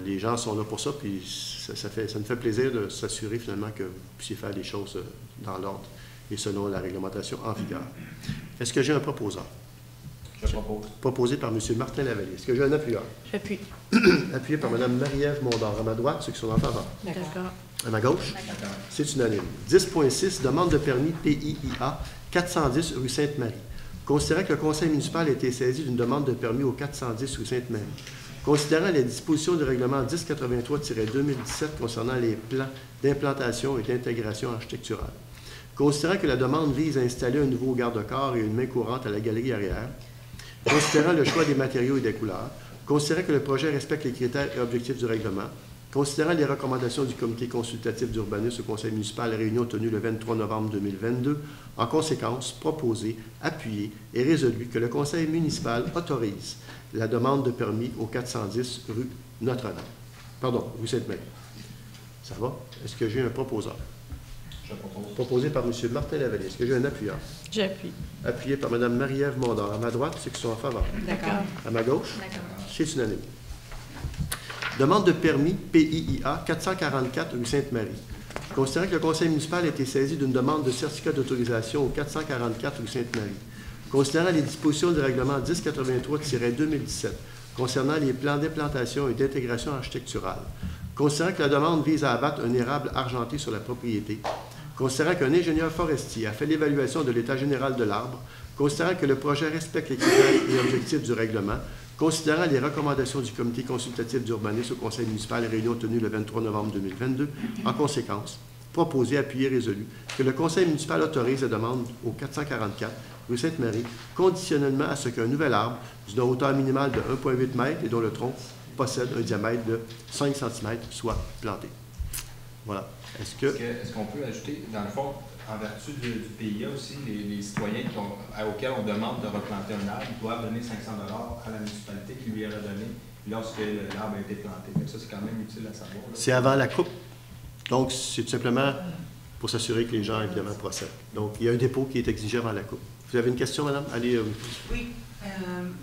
Les gens sont là pour ça, puis ça me fait plaisir de s'assurer finalement que vous puissiez faire les choses dans l'ordre et selon la réglementation en vigueur. Est-ce que j'ai un proposeur? Je propose. Proposé par M. Martin Lavallée. Est-ce que j'ai un appuyeur? J'appuie. Appuyé par Mme Marie-Ève Mondard. À ma droite, ceux qui sont en faveur. D'accord. À ma gauche? C'est unanime. 10.6, demande de permis PIIA 410 rue Sainte-Marie. Considérant que le conseil municipal a été saisi d'une demande de permis au 410 rue Sainte-Marie, considérant les dispositions du règlement 1083-2017 concernant les plans d'implantation et d'intégration architecturale, considérant que la demande vise à installer un nouveau garde-corps et une main courante à la galerie arrière, considérant le choix des matériaux et des couleurs, considérant que le projet respecte les critères et objectifs du règlement, considérant les recommandations du comité consultatif d'urbanisme au conseil municipal à réunion tenue le 23 novembre 2022, en conséquence, proposé, appuyé et résolu que le conseil municipal autorise la demande de permis au 410 rue Notre-Dame. Pardon, rue Sainte-Marie. Ça va? Est-ce que j'ai un proposeur? Je propose. Proposé par M. Martin Lavallée. Est-ce que j'ai un appuyeur? J'appuie. Appuyé par Mme Marie-Ève Mondard. À ma droite, ceux qui sont en faveur. D'accord. À ma gauche? D'accord. C'est unanime. Demande de permis PIIA 444 rue Sainte-Marie. Considérant que le conseil municipal a été saisi d'une demande de certificat d'autorisation au 444 rue Sainte-Marie, considérant les dispositions du règlement 1083-2017 concernant les plans d'implantation et d'intégration architecturale, considérant que la demande vise à abattre un érable argenté sur la propriété, considérant qu'un ingénieur forestier a fait l'évaluation de l'état général de l'arbre, considérant que le projet respecte les critères et objectifs du règlement, considérant les recommandations du comité consultatif d'urbanisme au conseil municipal réunion tenue le 23 novembre 2022, en conséquence, proposé, appuyé, résolu, que le conseil municipal autorise la demande au 444 rue Sainte-Marie, conditionnellement à ce qu'un nouvel arbre d'une hauteur minimale de 1,8 m et dont le tronc possède un diamètre de 5 cm soit planté. Voilà. Est-ce qu'on peut ajouter, dans le fond, en vertu du PIA aussi, les citoyens auxquels on demande de replanter un arbre doivent donner 500 $ à la municipalité qui lui a donné lorsque l'arbre a été planté. Donc ça, c'est quand même utile à savoir. C'est avant la coupe. Donc, c'est tout simplement pour s'assurer que les gens, évidemment, procèdent. Donc, il y a un dépôt qui est exigé avant la coupe. Vous avez une question, madame? Allez. Oui.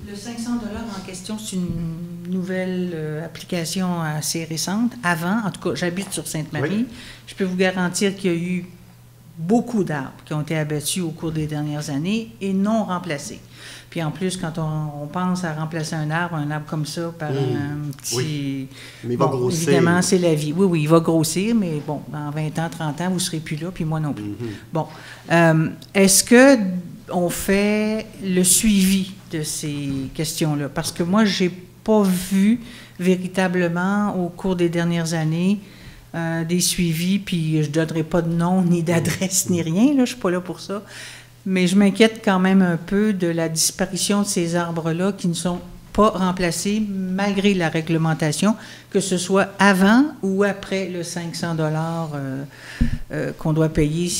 Le 500 $ en question, c'est une nouvelle application assez récente. Avant, en tout cas, j'habite sur Sainte-Marie. Oui. Je peux vous garantir qu'il y a eu beaucoup d'arbres qui ont été abattus au cours des dernières années et non remplacés. Puis en plus, quand on pense à remplacer un arbre comme ça par un petit... Oui. Mais il va grossir. Évidemment, c'est la vie. Oui, oui, il va grossir, mais bon, dans 20 ans, 30 ans, vous ne serez plus là, puis moi non plus. Bon. Est-ce qu'on fait le suivi de ces questions-là? Parce que moi, je n'ai pas vu véritablement au cours des dernières années des suivis, puis je ne donnerai pas de nom, ni d'adresse, ni rien, là, je ne suis pas là pour ça. Mais je m'inquiète quand même un peu de la disparition de ces arbres-là qui ne sont pas remplacés malgré la réglementation, que ce soit avant ou après le 500 $ qu'on doit payer,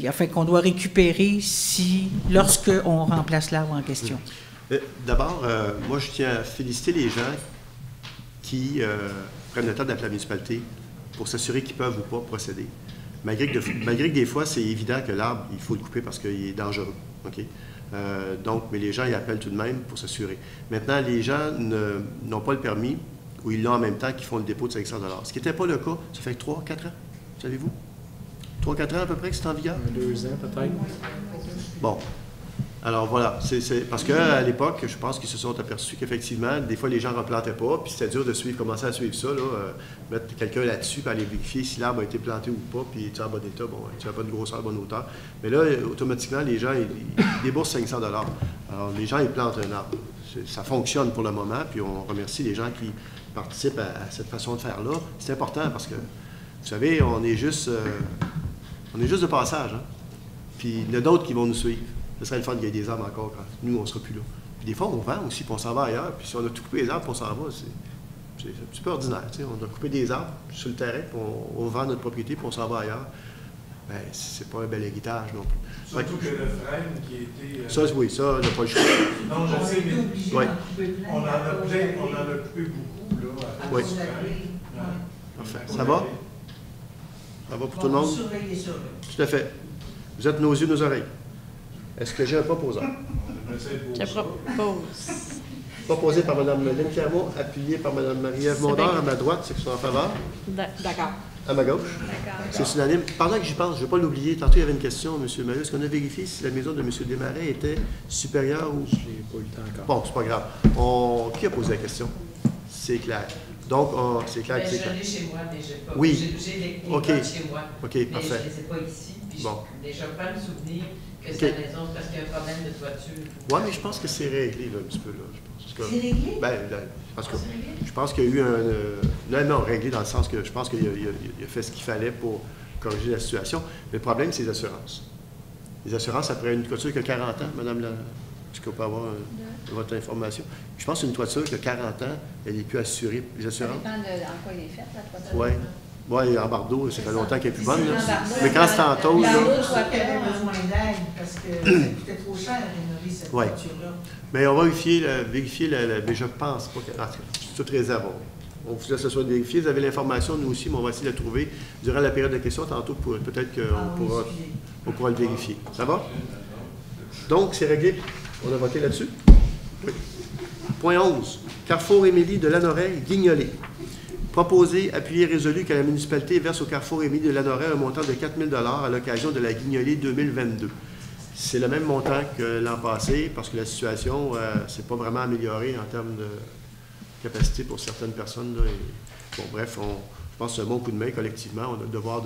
enfin qu'on doit récupérer lorsqu'on remplace l'arbre en question. D'abord, moi je tiens à féliciter les gens qui prennent le temps d'appeler la municipalité pour s'assurer qu'ils peuvent ou pas procéder. Malgré que des fois, c'est évident que l'arbre, il faut le couper parce qu'il est dangereux. Okay? Donc, mais les gens, ils appellent tout de même pour s'assurer. Maintenant, les gens n'ont pas le permis ou ils l'ont en même temps qu'ils font le dépôt de 500 $. Ce qui n'était pas le cas, ça fait 3-4 ans, savez-vous? 3-4 ans à peu près que c'est en vigueur? 2 ans peut-être. Bon. Alors voilà, c'est parce qu'à l'époque, je pense qu'ils se sont aperçus qu'effectivement, des fois, les gens ne replantaient pas, puis c'était dur de commencer à suivre ça, mettre quelqu'un là-dessus, puis aller vérifier si l'arbre a été planté ou pas, puis tu es en bon état, bon, tu n'as pas de grosseur, bonne hauteur. Mais là, automatiquement, les gens, ils déboursent 500 $. Alors, les gens, ils plantent un arbre. Ça fonctionne pour le moment, puis on remercie les gens qui participent à cette façon de faire-là. C'est important parce que, vous savez, on est juste de passage, hein? Puis il y en a d'autres qui vont nous suivre. Ce serait le fun qu'il y ait des arbres encore quand nous, on ne sera plus là. Puis des fois, on vend aussi, puis on s'en va ailleurs. Puis si on a tout coupé les arbres, puis on s'en va, c'est un petit peu ordinaire. Tu sais, on a coupé des arbres sur le terrain, puis on vend notre propriété, puis on s'en va ailleurs. Bien, c'est pas un bel héritage non plus. Surtout que le frêne qui a été... Ça, oui, ça, on n'a pas le choix. Non, je sais, mais ouais. On en a coupé beaucoup, là. Oui. Parfait. Ça va? Ça va pour tout le monde? Surveillez ça, là. Tout à fait. Vous êtes nos yeux, nos oreilles. Est-ce que j'ai un proposant? Je propose. Proposé par Mme Lynne Clermont, appuyé par Mme Marie-Ève Mondor. À ma droite, c'est qui sont en faveur. D'accord. À ma gauche. D'accord. C'est unanime. Pendant que j'y pense, je ne vais pas l'oublier. Tantôt, il y avait une question, M. Maillot. Est-ce qu'on a vérifié si la maison de M. Desmarais était supérieure ou... Je n'ai pas eu le temps encore. Bon, c'est pas grave. Qui a posé la question? C'est clair. Donc, c'est clair que c'est clair. Je l'ai chez moi, mais j'ai pas. Oui. J'ai les OK. codes chez moi. OK, mais parfait. Je ne les ai pas ici. Puis bon. Mais je peux me souvenir que c'est la maison parce qu'il y a un problème de toiture. Oui, mais je pense que c'est réglé, là, un petit peu, là. C'est réglé? Ben, parce que je pense qu'il y a eu non, réglé dans le sens que je pense qu'il a fait ce qu'il fallait pour corriger la situation. Mais le problème, c'est les assurances. Les assurances, après une toiture qui a 40 ans, Madame la... Est-ce qu'on peut avoir votre information? Je pense qu'une toiture qui a 40 ans, elle n'est plus assurée. Les assurances? Ça dépend de en quoi il est fait, la toiture. Oui. Oui, en bardeau, ça fait longtemps qu'elle n'est plus bonne. Là. Mais quand c'est en tôle... La route, soit qu'elle avait besoin d'aide parce que ça coûtait trop cher à rénover cette toiture-là. Mais on va vérifier mais je pense pas que... C'est toute réserve. On vous laisse ce soit vérifié. Vous avez l'information, nous aussi, mais on va essayer de la trouver durant la période de questions. Tantôt, peut-être qu'on pourra le vérifier. Ça va? Donc, c'est réglé. On a voté là-dessus? Oui. Point 11. Carrefour Émilie de Lanoraie, Guignolé. Proposé, appuyé, résolu que la municipalité verse au Carrefour Émilie de Lanoraie un montant de 4 000 $ à l'occasion de la Guignolée 2022. C'est le même montant que l'an passé parce que la situation ne s'est pas vraiment améliorée en termes de capacité pour certaines personnes. Là, et, bon, bref, je pense que c'est un bon coup de main collectivement. On a le devoir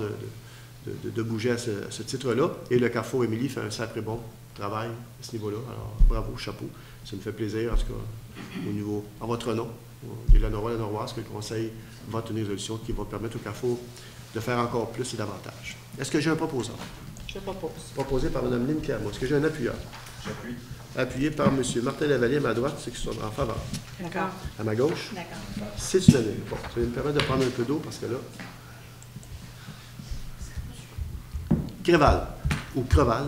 de bouger à ce titre-là. Et le Carrefour Émilie fait un sacré bon travail à ce niveau-là. Alors, bravo, chapeau. Ça me fait plaisir, en tout cas, en votre nom. des Lanorois-Lanoroises que le Conseil va tenir une résolution qui va permettre au Carrefour de faire encore plus et davantage. Est-ce que j'ai un proposant? Je propose. Proposé par Mme Lynn Pierremont. Est-ce que j'ai un appuyeur? J'appuie. Appuyé par M. Martin Lavallée à ma droite, ceux qui sont en faveur. D'accord. À ma gauche? D'accord. C'est unanime. Bon, ça va me permettre de prendre un peu d'eau parce que là... Créval, ou Creval,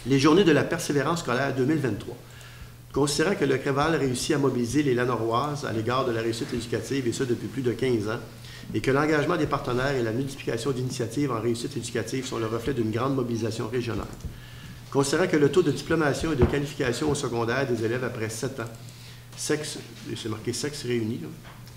les journées de la persévérance scolaire 2023. Considérant que le Créval réussit à mobiliser les Lanoroises à l'égard de la réussite éducative, et ça depuis plus de 15 ans, et que l'engagement des partenaires et la multiplication d'initiatives en réussite éducative sont le reflet d'une grande mobilisation régionale. Considérant que le taux de diplomation et de qualification au secondaire des élèves après 7 ans, sexe, c'est marqué sexe réuni,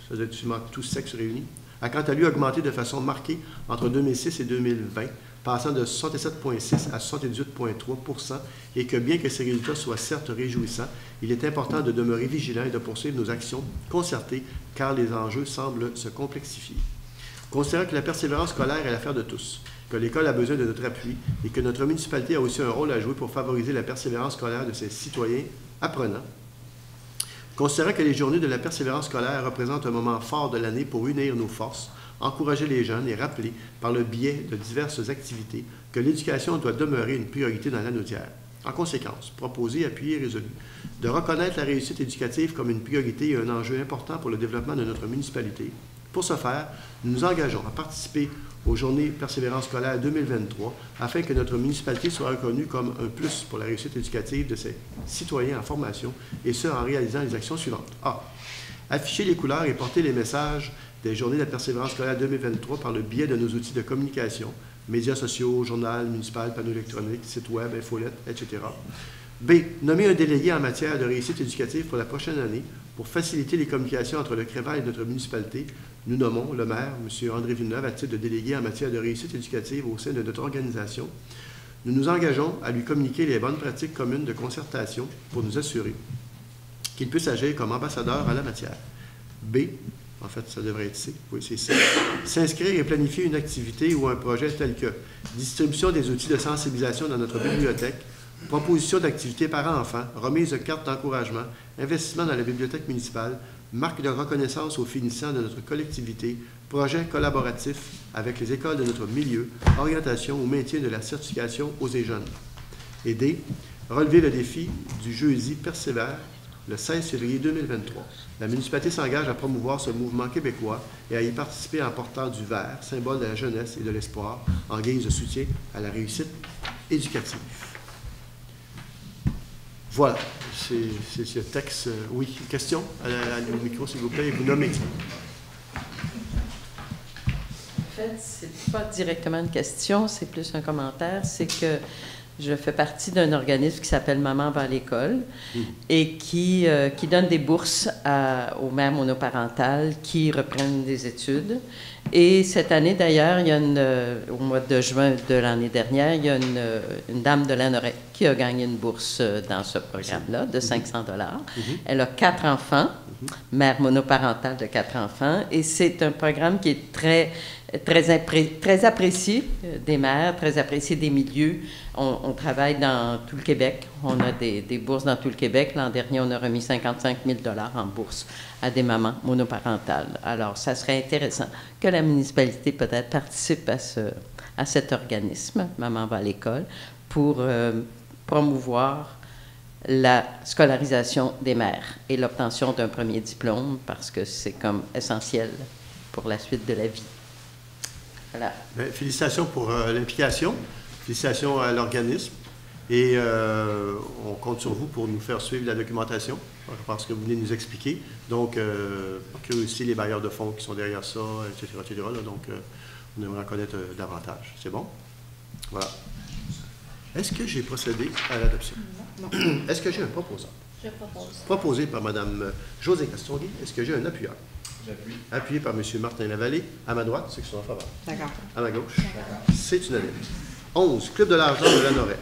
ça doit être tous sexes réunis, a quant à lui augmenté de façon marquée entre 2006 et 2020, passant de 67,6 à 78,3 % et que bien que ces résultats soient certes réjouissants, il est important de demeurer vigilant et de poursuivre nos actions concertées car les enjeux semblent se complexifier. Considérant que la persévérance scolaire est l'affaire de tous, que l'école a besoin de notre appui et que notre municipalité a aussi un rôle à jouer pour favoriser la persévérance scolaire de ses citoyens apprenants, considérant que les journées de la persévérance scolaire représentent un moment fort de l'année pour unir nos forces, encourager les jeunes et rappeler, par le biais de diverses activités, que l'éducation doit demeurer une priorité dans la notière. En conséquence, proposer, appuyer et résolu de reconnaître la réussite éducative comme une priorité et un enjeu important pour le développement de notre municipalité. Pour ce faire, nous nous engageons à participer aux Journées Persévérance scolaire 2023 afin que notre municipalité soit reconnue comme un plus pour la réussite éducative de ses citoyens en formation, et ce, en réalisant les actions suivantes. A. Afficher les couleurs et porter les messages des Journées de la Persévérance scolaire 2023 par le biais de nos outils de communication, médias sociaux, journal municipal, panneaux électroniques, sites web, infolettes, etc. B. Nommer un délégué en matière de réussite éducative pour la prochaine année pour faciliter les communications entre le Créval et notre municipalité. Nous nommons le maire, M. André Villeneuve, à titre de délégué en matière de réussite éducative au sein de notre organisation. Nous nous engageons à lui communiquer les bonnes pratiques communes de concertation pour nous assurer qu'il puisse agir comme ambassadeur en la matière. B. En fait, ça devrait être C. Oui, c'est C. S'inscrire et planifier une activité ou un projet tel que distribution des outils de sensibilisation dans notre bibliothèque, proposition d'activités parents-enfants, remise de cartes d'encouragement, investissement dans la bibliothèque municipale, marque de reconnaissance aux finissants de notre collectivité, projet collaboratif avec les écoles de notre milieu, orientation au maintien de la certification aux et jeunes. Et D. Relever le défi du jeudi Persévère le 16 février 2023. La municipalité s'engage à promouvoir ce mouvement québécois et à y participer en portant du vert, symbole de la jeunesse et de l'espoir, en guise de soutien à la réussite éducative. Voilà, c'est ce texte. Oui, question au micro, s'il vous plaît, et vous nommez. En fait, c'est pas directement une question, c'est plus un commentaire. C'est que je fais partie d'un organisme qui s'appelle Maman va à l'école et qui donne des bourses aux mères monoparentales qui reprennent des études. Et cette année, d'ailleurs, au mois de juin de l'année dernière, il y a une dame de Lanoret qui a gagné une bourse dans ce programme-là de 500 $. Elle a 4 enfants, mère monoparentale de 4 enfants, et c'est un programme qui est très apprécié des mères, très apprécié des milieux. On travaille dans tout le Québec. On a des bourses dans tout le Québec. L'an dernier, on a remis 55 000 $ en bourse à des mamans monoparentales. Alors, ça serait intéressant que la municipalité peut-être participe à cet organisme, Maman va à l'école, pour promouvoir la scolarisation des mères et l'obtention d'un premier diplôme, parce que c'est comme essentiel pour la suite de la vie. Voilà. Bien, félicitations pour l'implication, félicitations à l'organisme, et on compte sur vous pour nous faire suivre la documentation, parce que vous venez de nous expliquer. Donc, procurer aussi les bailleurs de fonds qui sont derrière ça, etc. Là, donc, on aimerait en connaître davantage. C'est bon? Voilà. Est-ce que j'ai procédé à l'adoption? Non. Est-ce que j'ai un proposant? Je propose. Proposé par Mme Josée Castonguay. Est-ce que j'ai un appuyeur? J'appuie. Appuyé par M. Martin Lavallée. À ma droite, ceux qui sont en faveur. D'accord. À ma gauche. C'est unanime. 11. Club de l'âge d'or de Lanoret.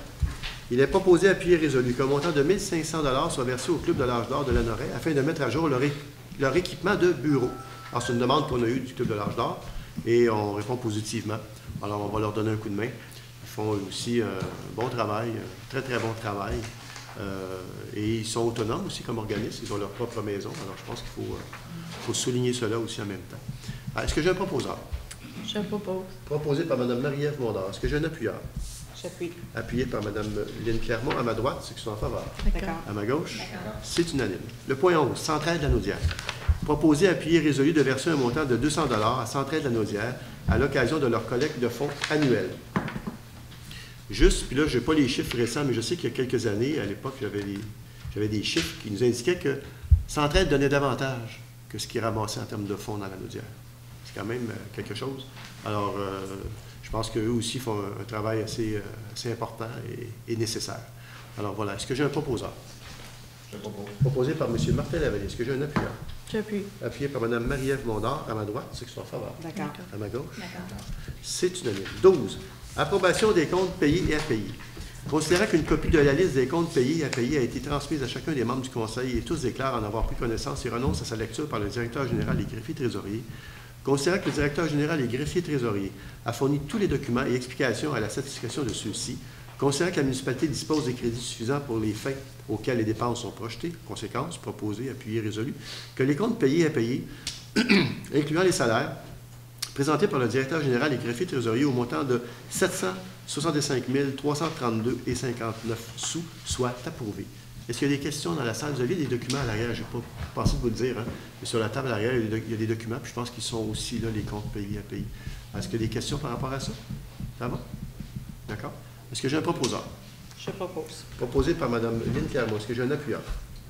Il est proposé, appuyé et résolu qu'un montant de 1 500 $ soit versé au Club de l'âge d'or de Lanoret afin de mettre à jour leur équipement de bureau. Alors, c'est une demande qu'on a eue du Club de l'âge d'or et on répond positivement. Alors, on va leur donner un coup de main. Ils font aussi un bon travail, un très, très bon travail. Et ils sont autonomes aussi comme organisme, ils ont leur propre maison. Alors, je pense qu'il faut souligner cela aussi en même temps. Est-ce que j'ai un proposeur? Je propose. Proposé par Mme Marie-Ève Mondor. Est-ce que j'ai un appuyeur? J'appuie. Appuyé par Mme Lynne Clermont. À ma droite, ceux qui sont en faveur. D'accord. À ma gauche, c'est unanime. Le point 11, Centraide Lanaudière. Proposé, appuyé, résolu de verser un montant de 200 $ à Centraide Lanaudière à l'occasion de leur collecte de fonds annuelle. Juste, puis là, je n'ai pas les chiffres récents, mais je sais qu'il y a quelques années, à l'époque, j'avais des chiffres qui nous indiquaient que Centraide donnait davantage que ce qu'ils ramassaient en termes de fonds dans la Lanaudière. C'est quand même quelque chose. Alors, je pense qu'eux aussi font un travail assez important et nécessaire. Alors voilà, est-ce que j'ai un proposeur? Je propose. Proposé par M. Martin Lavallée. Est-ce que j'ai un appuyeur? J'appuie. Appuyé par Mme Marie-Ève Mondor, à ma droite, ceux qui sont en faveur. D'accord. À ma gauche. D'accord. C'est unanime. 12. Approbation des comptes payés et à payer. Considérant qu'une copie de la liste des comptes payés et à payer a été transmise à chacun des membres du Conseil et tous déclarent en avoir pris connaissance et renoncent à sa lecture par le directeur général et greffier trésorier, considérant que le directeur général et greffier trésorier a fourni tous les documents et explications à la satisfaction de ceux-ci, considérant que la municipalité dispose des crédits suffisants pour les fins auxquels les dépenses sont projetées, conséquences, proposées, appuyées, résolues, que les comptes payés et à payer, incluant les salaires, présentés par le directeur général et greffier trésorier au montant de 765 332,59 sous, soit approuvés. Est-ce qu'il y a des questions dans la salle? Vous aviez des documents à l'arrière, je n'ai pas pensé de vous le dire, hein? Mais sur la table à l'arrière, il y a des documents, puis je pense qu'ils sont aussi là, les comptes payés à payer. Est-ce qu'il y a des questions par rapport à ça? Ça va? D'accord? Est-ce que j'ai un proposeur? Je propose. Proposé par Mme Lynne Clermont. Est-ce que j'ai un appuyeur?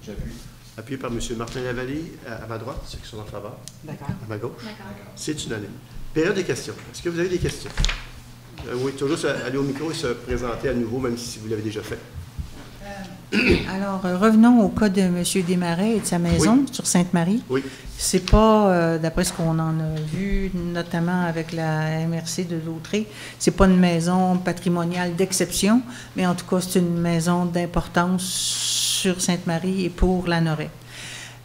J'appuie. Appuyé par M. Martin Lavallée, à ma droite, ceux qui sont en faveur. D'accord. À ma gauche. D'accord. C'est unanime. Période des questions. Est-ce que vous avez des questions? Oui, toujours aller au micro et se présenter à nouveau, même si vous l'avez déjà fait. Alors, revenons au cas de M. Desmarais et de sa maison sur Sainte-Marie. Oui. C'est pas, d'après ce qu'on en a vu, notamment avec la MRC de Dautré, c'est pas une maison patrimoniale d'exception, mais en tout cas, c'est une maison d'importance sur Sainte-Marie et pour Lanoraie.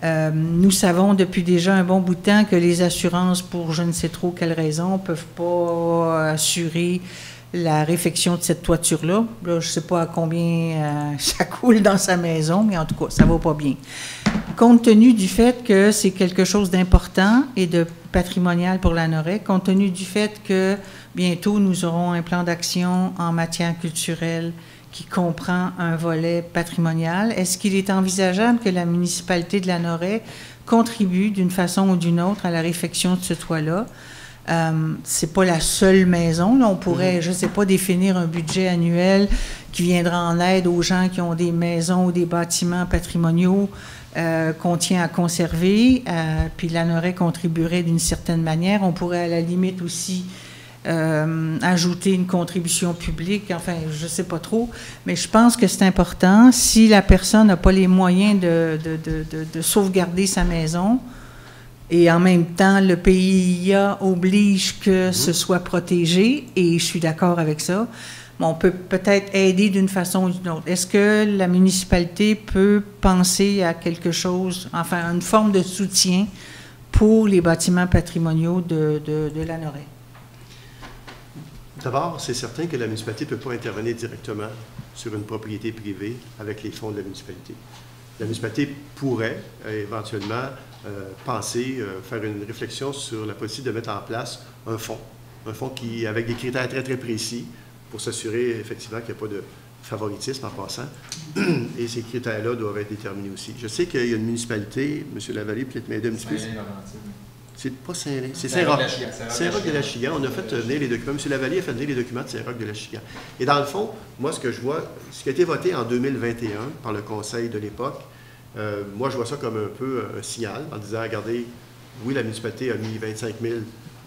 Nous savons depuis déjà un bon bout de temps que les assurances, pour je ne sais trop quelle raison, ne peuvent pas assurer la réfection de cette toiture-là. Là, je ne sais pas à combien ça coule dans sa maison, mais en tout cas, ça ne va pas bien. Compte tenu du fait que c'est quelque chose d'important et de patrimonial pour Lanoraie, compte tenu du fait que bientôt nous aurons un plan d'action en matière culturelle qui comprend un volet patrimonial, est-ce qu'il est envisageable que la municipalité de Lanoraie contribue d'une façon ou d'une autre à la réfection de ce toit-là? C'est pas la seule maison. Là, on pourrait, je ne sais pas, définir un budget annuel qui viendra en aide aux gens qui ont des maisons ou des bâtiments patrimoniaux qu'on tient à conserver. Puis Lanoraie contribuerait d'une certaine manière. On pourrait à la limite aussi ajouter une contribution publique. Enfin, je ne sais pas trop. Mais je pense que c'est important. Si la personne n'a pas les moyens de sauvegarder sa maison, et en même temps, le PIA oblige que ce soit protégé, et je suis d'accord avec ça. Mais on peut peut-être aider d'une façon ou d'une autre. Est-ce que la municipalité peut penser à quelque chose, enfin, une forme de soutien pour les bâtiments patrimoniaux de Lanoraie? D'abord, c'est certain que la municipalité ne peut pas intervenir directement sur une propriété privée avec les fonds de la municipalité. La municipalité pourrait éventuellement penser, faire une réflexion sur la possibilité de mettre en place un fonds qui, avec des critères très, très précis pour s'assurer effectivement qu'il n'y a pas de favoritisme en passant. Et ces critères-là doivent être déterminés aussi. Je sais qu'il y a une municipalité, M. Lavallée, peut-être m'aider un petit peu. C'est pas Saint-Lin, c'est Saint-Roch. Saint-Roch-de-la-Chigan. On a fait venir les documents. M. Lavallée a fait venir les documents de Saint-Roch-de-la-Chigan. Et dans le fond, moi, ce que je vois, ce qui a été voté en 2021 par le conseil de l'époque, moi, je vois ça comme un peu un signal en disant, regardez, oui, la municipalité a mis 25 000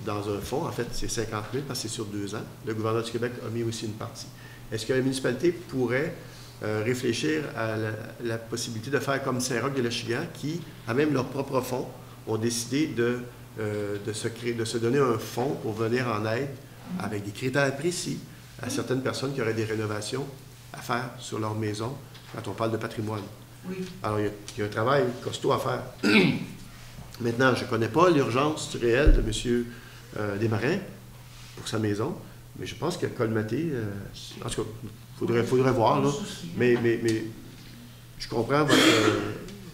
dans un fonds. En fait, c'est 50 000 parce que c'est sur 2 ans. Le gouvernement du Québec a mis aussi une partie. Est-ce que la municipalité pourrait réfléchir à la possibilité de faire comme Saint-Roch-de-la-Chigan, qui, à même leur propre fonds, ont décidé de se donner un fonds pour venir en aide avec des critères précis à certaines personnes qui auraient des rénovations à faire sur leur maison quand on parle de patrimoine. Oui. Alors, il y a un travail costaud à faire. Maintenant, je ne connais pas l'urgence réelle de M. Desmarais pour sa maison, mais je pense qu'il a colmaté. En tout cas, il faudrait voir. Là. Mais je comprends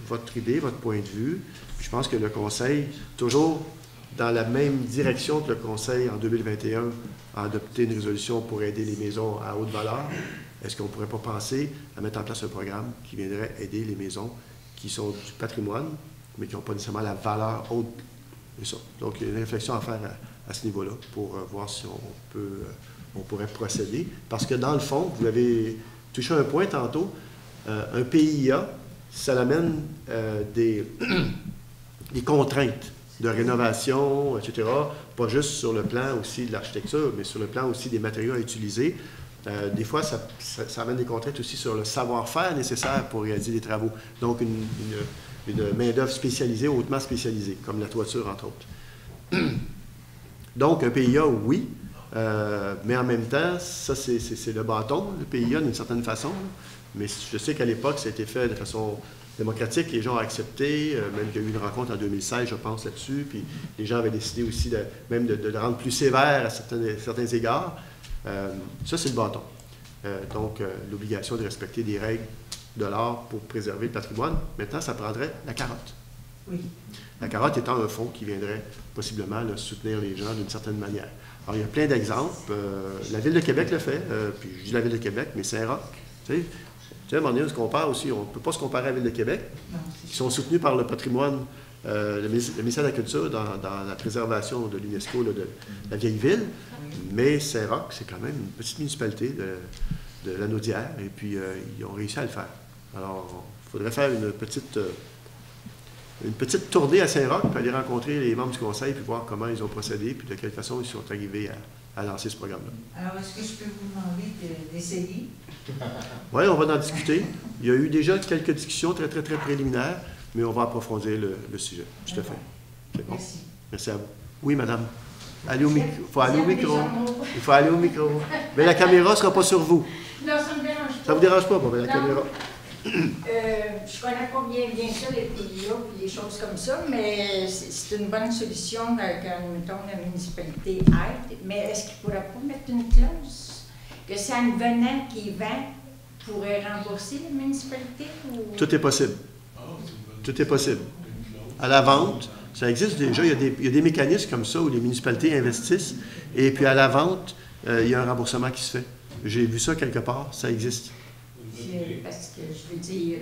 votre idée, votre point de vue. Puis je pense que le Conseil, toujours dans la même direction que le Conseil en 2021 a adopté une résolution pour aider les maisons à haute valeur, est-ce qu'on ne pourrait pas penser à mettre en place un programme qui viendrait aider les maisons qui sont du patrimoine, mais qui n'ont pas nécessairement la valeur haute de ça? Donc, il y a une réflexion à faire à ce niveau-là pour voir si on pourrait procéder. Parce que dans le fond, vous avez touché un point tantôt, un PIA, ça amène des contraintes de rénovation, etc., pas juste sur le plan aussi de l'architecture, mais sur le plan aussi des matériaux à utiliser. Des fois, ça amène des contraintes aussi sur le savoir-faire nécessaire pour réaliser des travaux. Donc, une main-d'œuvre spécialisée, hautement spécialisée, comme la toiture, entre autres. Donc, un PIA, oui, mais en même temps, ça, c'est le bâton, le PIA, d'une certaine façon. Mais je sais qu'à l'époque, ça a été fait de façon démocratique, les gens ont accepté, même qu'il y a eu une rencontre en 2016, je pense, là-dessus, puis les gens avaient décidé aussi de le rendre plus sévère à certains égards. Ça, c'est le bâton. Donc, l'obligation de respecter des règles de l'art pour préserver le patrimoine. Maintenant, ça prendrait la carotte. Oui. La carotte étant un fonds qui viendrait possiblement soutenir les gens d'une certaine manière. Alors, il y a plein d'exemples. La Ville de Québec le fait, puis je dis la Ville de Québec, mais Saint-Roch, tu sais, à un moment donné, on se compare aussi, on ne peut pas se comparer à la Ville de Québec, qui sont soutenus par le patrimoine, le ministère de la Culture dans la préservation de l'UNESCO de la vieille ville, mais Saint-Roch, c'est quand même une petite municipalité de la Naudière, et puis ils ont réussi à le faire. Alors, il faudrait faire une petite tournée à Saint-Roch, puis aller rencontrer les membres du conseil, puis voir comment ils ont procédé, puis de quelle façon ils sont arrivés à lancer ce programme-là. Alors, est-ce que je peux vous demander d'essayer? Oui, on va en discuter. Il y a eu déjà quelques discussions très, très, très préliminaires, mais on va approfondir le sujet. Tout à fait. C'est bon. Merci. Merci à vous. Oui, madame. Allez au micro. Il faut aller au micro. Il faut aller au micro. Mais la caméra ne sera pas sur vous. Non, ça ne me dérange pas. Ça ne vous dérange pas, bon, la caméra? Je connais pas bien ça, les PIA et les choses comme ça, mais c'est une bonne solution quand, mettons, la municipalité aide. Mais est-ce qu'il ne pourrait pas mettre une clause que c'est un venant qui vend pourrait rembourser la municipalité? Ou... Tout est possible. Tout est possible. À la vente, ça existe déjà. Il y a des mécanismes comme ça où les municipalités investissent et puis à la vente, il y a un remboursement qui se fait. J'ai vu ça quelque part, ça existe. Parce que je veux dire,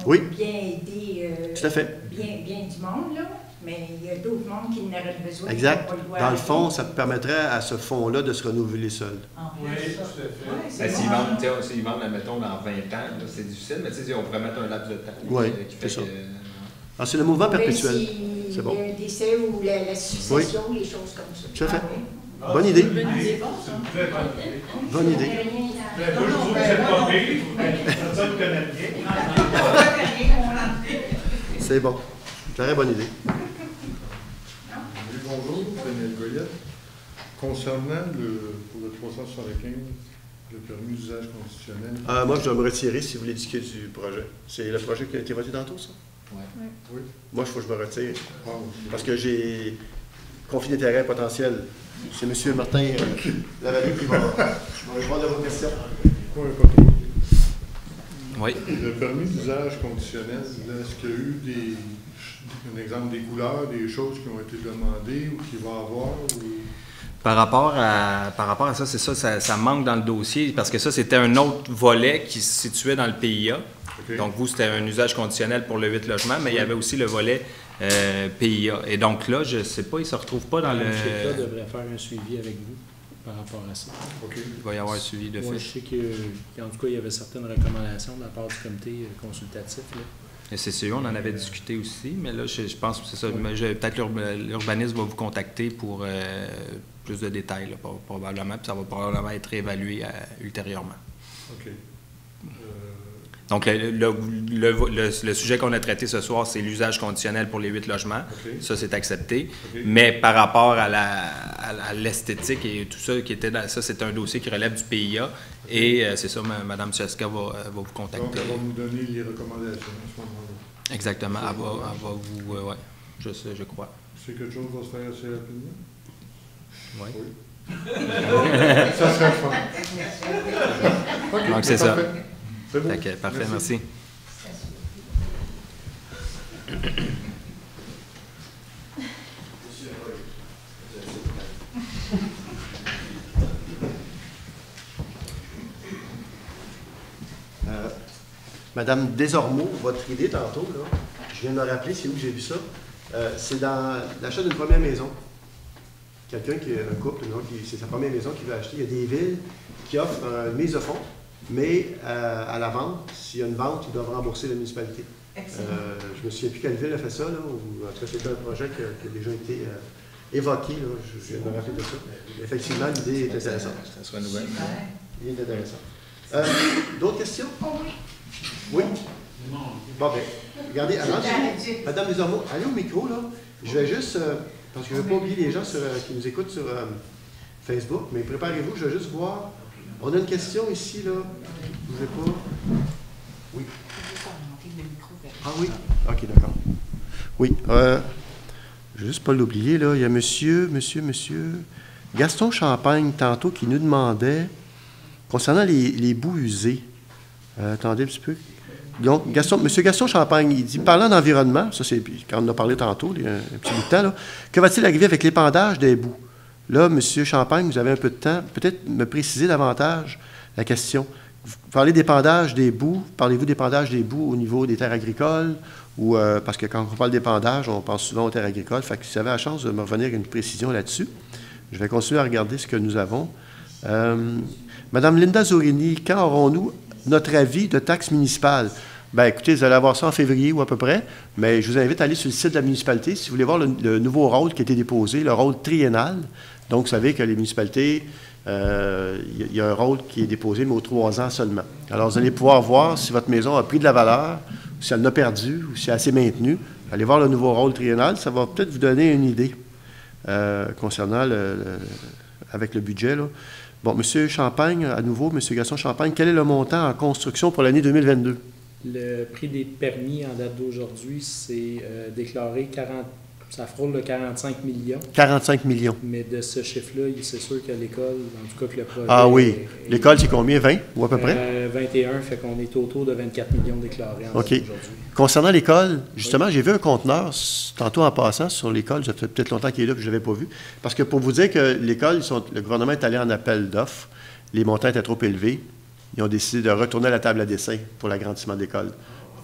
on oui. peut bien aider tout à fait. Bien du monde, là, mais il y a d'autres mondes qui n'auraient besoin. Exact. Dans le fond, ça permettrait à ce fonds-là de se renouveler seul. Oui, tout à fait. S'ils vendent, mettons, dans 20 ans, c'est difficile, mais on pourrait mettre un laps de temps. Oui, c'est ça. Alors, c'est le mouvement perpétuel. C'est bon. Le décès ou la succession, oui. Les choses comme ça. Tout à fait. Bonne idée. Bonne idée. C'est bon. Très bonne idée. Oui, bonjour, Daniel Goyette. Concernant pour le 375, le permis d'usage constitutionnel. Moi, je dois me retirer si vous voulez discuter du projet. C'est le projet qui a été voté tantôt, ça? Oui. Moi, il faut que je me retire. Parce que j'ai conflit d'intérêt potentiel. C'est M. Martin Lavallée qui va répondre à vos questions. Oui. Le permis d'usage conditionnel, est-ce qu'il y a eu un exemple des couleurs, des choses qui ont été demandées ou qu'il va y avoir? Par rapport à ça, c'est ça manque dans le dossier, parce que ça, c'était un autre volet qui se situait dans le PIA. Okay. Donc, vous, c'était un usage conditionnel pour le 8 logements, mais il y avait aussi le volet PIA. Et donc là, je ne sais pas, il ne se retrouve pas dans le... Le CETA devrait faire un suivi avec vous par rapport à ça. Okay. Il va y avoir un suivi de fait. Moi, je sais qu'en tout cas, il y avait certaines recommandations de la part du comité consultatif. Là. Le CCE, on en avait discuté aussi, mais là, je pense que c'est ça. Peut-être l'urbanisme va vous contacter pour plus de détails, là, probablement, puis ça va probablement être évalué ultérieurement. OK. Donc, le sujet qu'on a traité ce soir, c'est l'usage conditionnel pour les 8 logements. Okay. Ça, c'est accepté. Okay. Mais par rapport à l'esthétique et tout ça qui était dans ça, c'est un dossier qui relève du PIA. Okay. Et c'est ça, Mme Cheska va vous contacter. Donc, elle va nous donner les recommandations à ce moment-là. Exactement. Elle va vous... ouais, je crois. C'est quelque chose qui va se faire assez rapidement? Oui. Ça serait le fun. Okay, donc, c'est ça. C'est bon. Parfait, merci. Madame Desormeaux, votre idée tantôt, là, je viens de me rappeler, c'est où que j'ai vu ça. C'est dans l'achat d'une première maison. Quelqu'un qui est un couple, c'est sa première maison qu'il veut acheter. Il y a des villes qui offrent une mise de fonds, mais à la vente, s'il y a une vente, ils doivent rembourser la municipalité. Je ne me souviens plus quelle ville a fait ça, là, ou en tout cas, c'est un projet qui a déjà été évoqué. Là, je viens de me rappeler de ça. Effectivement, l'idée est intéressante. Ça sera nouvelle. L'idée est intéressante. D'autres questions? Oui? Bon, bien, regardez, Madame Desormeaux, allez au micro, là. Je vais juste, parce que je ne veux pas oublier les gens qui nous écoutent sur Facebook, mais préparez-vous, je vais juste voir. On a une question ici, là. Je ne sais pas. Oui. Ah oui? OK, d'accord. Oui, je ne vais juste pas l'oublier, là. Il y a monsieur Gaston Champagne, tantôt, qui nous demandait, concernant les boues usées. Attendez un petit peu. Donc, M. Gaston Champagne, il dit, parlant d'environnement, ça c'est quand on en a parlé tantôt, il y a un petit bout de temps, là, que va-t-il arriver avec l'épandage des boues? Là, M. Champagne, vous avez un peu de temps, peut-être me préciser davantage la question. Vous parlez d'épandage des boues, parlez-vous d'épandage des boues au niveau des terres agricoles, ou parce que quand on parle d'épandage, on pense souvent aux terres agricoles, fait que si vous avez la chance de me revenir avec une précision là-dessus, je vais continuer à regarder ce que nous avons. Madame Linda Zorini, quand aurons-nous notre avis de taxe municipale? Bien, écoutez, vous allez avoir ça en février ou à peu près, mais je vous invite à aller sur le site de la municipalité si vous voulez voir le nouveau rôle qui a été déposé, le rôle triennal. Donc, vous savez que les municipalités, il y a un rôle qui est déposé, mais aux 3 ans seulement. Alors, vous allez pouvoir voir si votre maison a pris de la valeur, ou si elle en a perdu, ou si elle s'est maintenue. Allez voir le nouveau rôle triennal, ça va peut-être vous donner une idée concernant avec le budget, là. Bon, M. Champagne, à nouveau, M. Gaston Champagne, quel est le montant en construction pour l'année 2022? Le prix des permis en date d'aujourd'hui, c'est déclaré 40, ça frôle le 45 millions. 45 millions. Mais de ce chiffre-là, c'est sûr que l'école, en tout cas que le projet... Ah oui. L'école, c'est combien? 20 ou à peu près? 21, fait qu'on est autour de 24 millions déclarés en date d'aujourd'hui. Concernant l'école, justement, j'ai vu un conteneur, tantôt en passant, sur l'école, ça fait peut-être longtemps qu'il est là, que je ne l'avais pas vu, parce que pour vous dire que l'école, le gouvernement est allé en appel d'offres, les montants étaient trop élevés, ils ont décidé de retourner à la table à dessin pour l'agrandissement de l'école.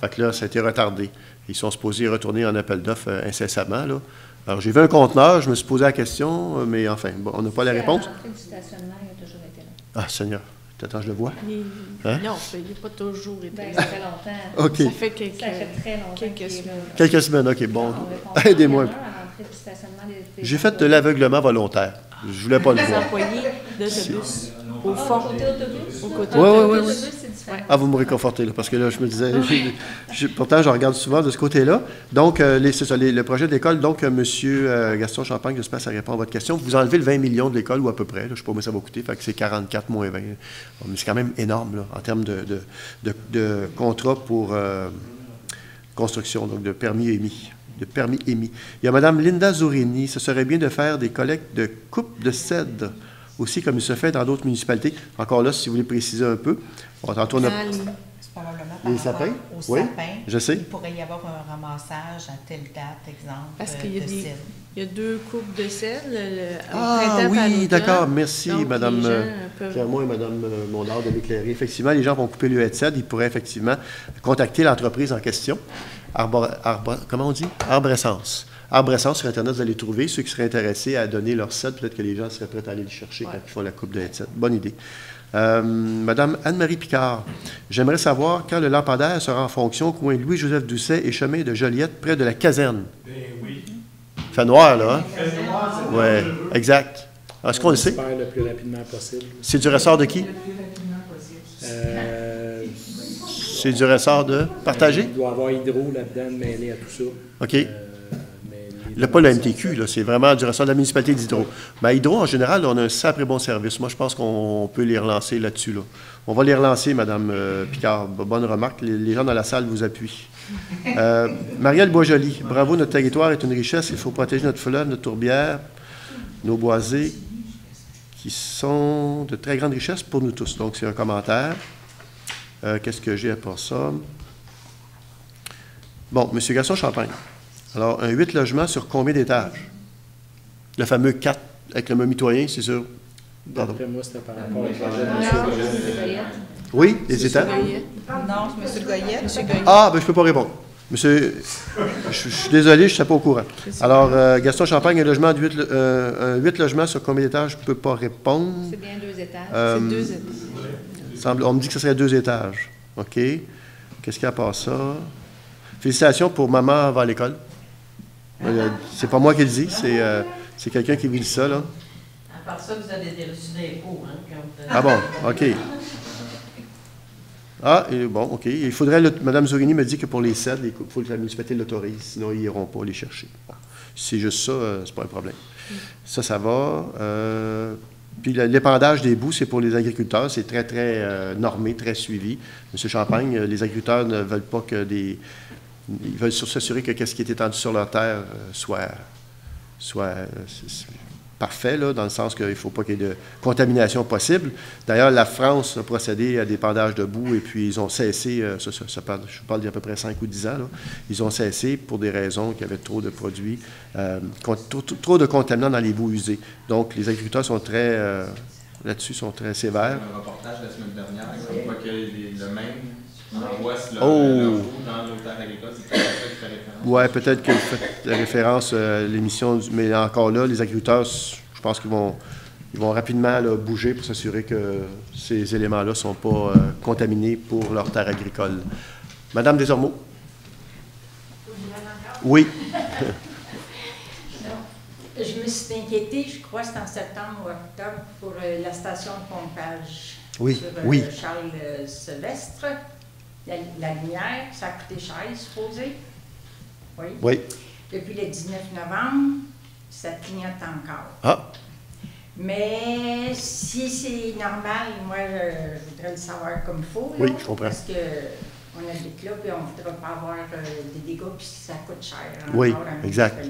Fait que là, ça a été retardé. Ils sont supposés retourner en appel d'offres incessamment, là. Alors, j'ai vu un conteneur, je me suis posé la question, mais enfin, bon, on n'a pas la réponse. L'entrée du stationnement, il a toujours été là. Ah, Seigneur. Attends, je le vois. Hein? Non, il n'a pas toujours été là. Ça fait longtemps. OK. Ça fait très longtemps. Quelques semaines. Quelques semaines, OK, bon. Aidez-moi. J'ai fait de l'aveuglement volontaire. Je ne voulais pas le voir. Les employés d'autobus, au fond. Au côté Oui. Ah, vous me réconfortez, là, parce que là, je me disais, pourtant, je regarde souvent de ce côté-là. Donc, c'est ça, le projet de l'école, donc, M. Gaston Champagne, j'espère que ça répond à votre question. Vous enlevez le 20 millions de l'école, ou à peu près, là, je ne sais pas combien ça va coûter, fait que c'est 44 moins 20. Bon, mais c'est quand même énorme, là, en termes de contrat pour construction, donc de permis émis. Il y a Mme Linda Zorini, ce serait bien de faire des collectes de coupes de cèdre, aussi comme il se fait dans d'autres municipalités. Encore là, si vous voulez préciser un peu. Bon, tantôt, on a... C'est probablement par les sapins? Aux sapins. Je sais. Il pourrait y avoir un ramassage à telle date, exemple, parce qu'il y a de cèdre. Il y a 2 coupes de cèdre. Ah oui, d'accord. Merci, Mme Clermont et Mme Mondard de m'éclairer. Effectivement, les gens vont couper le haie de cèdre. Ils pourraient effectivement contacter l'entreprise en question. Comment on dit? Arborescence. Arborescence, sur Internet, vous allez trouver. Ceux qui seraient intéressés à donner leur cèdre, peut-être que les gens seraient prêts à aller le chercher quand ils font la coupe de haie de cèdre. Bonne idée. Madame Anne-Marie Picard, j'aimerais savoir quand le lampadaire sera en fonction au coin Louis-Joseph Doucet et chemin de Joliette, près de la caserne. Oui. Il fait noir, là, hein? Il fait noir, c'est noir. Oui, exact. Est-ce qu'on le sait? Le plus rapidement possible. C'est du ressort de qui? C'est du ressort de partager? Il doit y avoir Hydro là-dedans mêlé à tout ça. OK. Pas le MTQ, là, c'est vraiment du ressort de la municipalité d'Hydro. Ben, Hydro, en général, on a un sacré bon service. Moi, je pense qu'on peut les relancer là-dessus. Là. On va les relancer, Mme Picard. Bonne remarque. Les gens dans la salle vous appuient. Marielle Boisjoli, bravo, notre territoire est une richesse. Il faut protéger notre fleuve, notre tourbière, nos boisés, qui sont de très grandes richesses pour nous tous. Donc, c'est un commentaire. Qu'est-ce que j'ai à part ça? Bon, M. Gaston-Champagne. Alors, un 8 logements sur combien d'étages? Le fameux 4 avec le mitoyen, c'est sûr. D'après moi, c'était par rapport à M. Oui, les étages? Non, M. Goyette. Ah, ben je ne peux pas répondre. Monsieur, je suis désolé, je ne suis pas au courant. Alors, Gaston-Champagne, un 8 logements sur combien d'étages? Je ne peux pas répondre. C'est bien 2 étages. C'est 2 étages. On me dit que ce serait 2 étages. OK. Qu'est-ce qu'il y a à part ça? Félicitations pour maman avant l'école. C'est pas moi qui le dis, c'est quelqu'un qui vous dit ça, là. À part ça, vous avez des reçus d'impôts, hein? Ah bon, OK. Ah, et bon, OK. Il faudrait, Mme Zorini me dit que pour les CED, il faut que la municipalité l'autorise, sinon ils n'iront pas les chercher. Bon. Si c'est juste ça, c'est pas un problème. Ça va. Puis l'épandage des boues, c'est pour les agriculteurs. C'est très, très normé, très suivi. M. Champagne, les agriculteurs ne veulent pas que des... Ils veulent s'assurer que ce qui est étendu sur leur terre soit parfait, là, dans le sens qu'il ne faut pas qu'il y ait de contamination possible. D'ailleurs, la France a procédé à des pendages de boue et puis ils ont cessé, je parle d'il y a à peu près 5 ou 10 ans, là, ils ont cessé pour des raisons qu'il y avait trop de produits, trop de contaminants dans les boues usées. Donc, les agriculteurs sont très, là-dessus, sont très sévères. Un reportage la semaine dernière, comme quoi que le même envoie le boue dans nos terres agricoles, c'est pas ça qui fait référence. Oui, peut-être que vous faites référence à l'émission, mais encore là, les agriculteurs, je pense qu'ils vont rapidement là, bouger pour s'assurer que ces éléments-là ne sont pas contaminés pour leur terre agricole. Madame Desormeaux? Oui. Je me suis inquiétée, je crois que c'est en septembre ou octobre, pour la station de pompage sur Charles Sylvestre. La lumière, ça a coûté cher, supposé. Oui. Depuis le 19 novembre, ça clignote encore. Ah! Mais si c'est normal, moi, je voudrais le savoir comme il faut. Oui, je comprends. Parce qu'on habite là, puis on ne voudra pas avoir des dégâts, puis ça coûte cher. Oui, exact.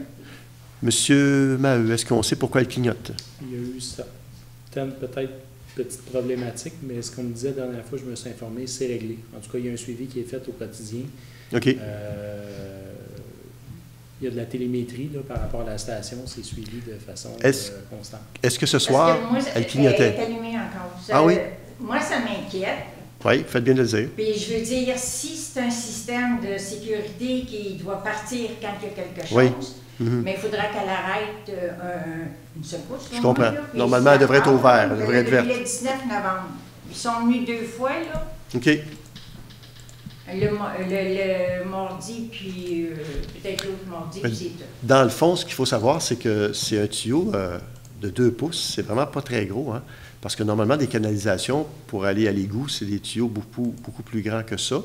Monsieur Maheu, est-ce qu'on sait pourquoi elle clignote? Il y a eu certaines, peut-être, petites problématiques, mais ce qu'on me disait la dernière fois, je me suis informé, c'est réglé. En tout cas, il y a un suivi qui est fait au quotidien. OK. Il y a de la télémétrie là, par rapport à la station, c'est suivi de façon constante. Est-ce que ce soir, elle clignotait? Elle est allumée encore. Ah oui? Moi, ça m'inquiète. Oui, faites bien de le dire. Puis je veux dire, si c'est un système de sécurité qui doit partir quand il y a quelque chose, mais il faudra qu'elle arrête une secousse. Je comprends. Normalement, elle devrait être ouverte. Elle devrait être verte. Le 19 novembre. Ils sont venus 2 fois, là. OK. Le mardi, puis peut-être l'autre mardi, puis c'est tout. Dans le fond, ce qu'il faut savoir, c'est que c'est un tuyau de 2 pouces. C'est vraiment pas très gros, hein? Parce que normalement, des canalisations, pour aller à l'égout, c'est des tuyaux beaucoup plus grands que ça.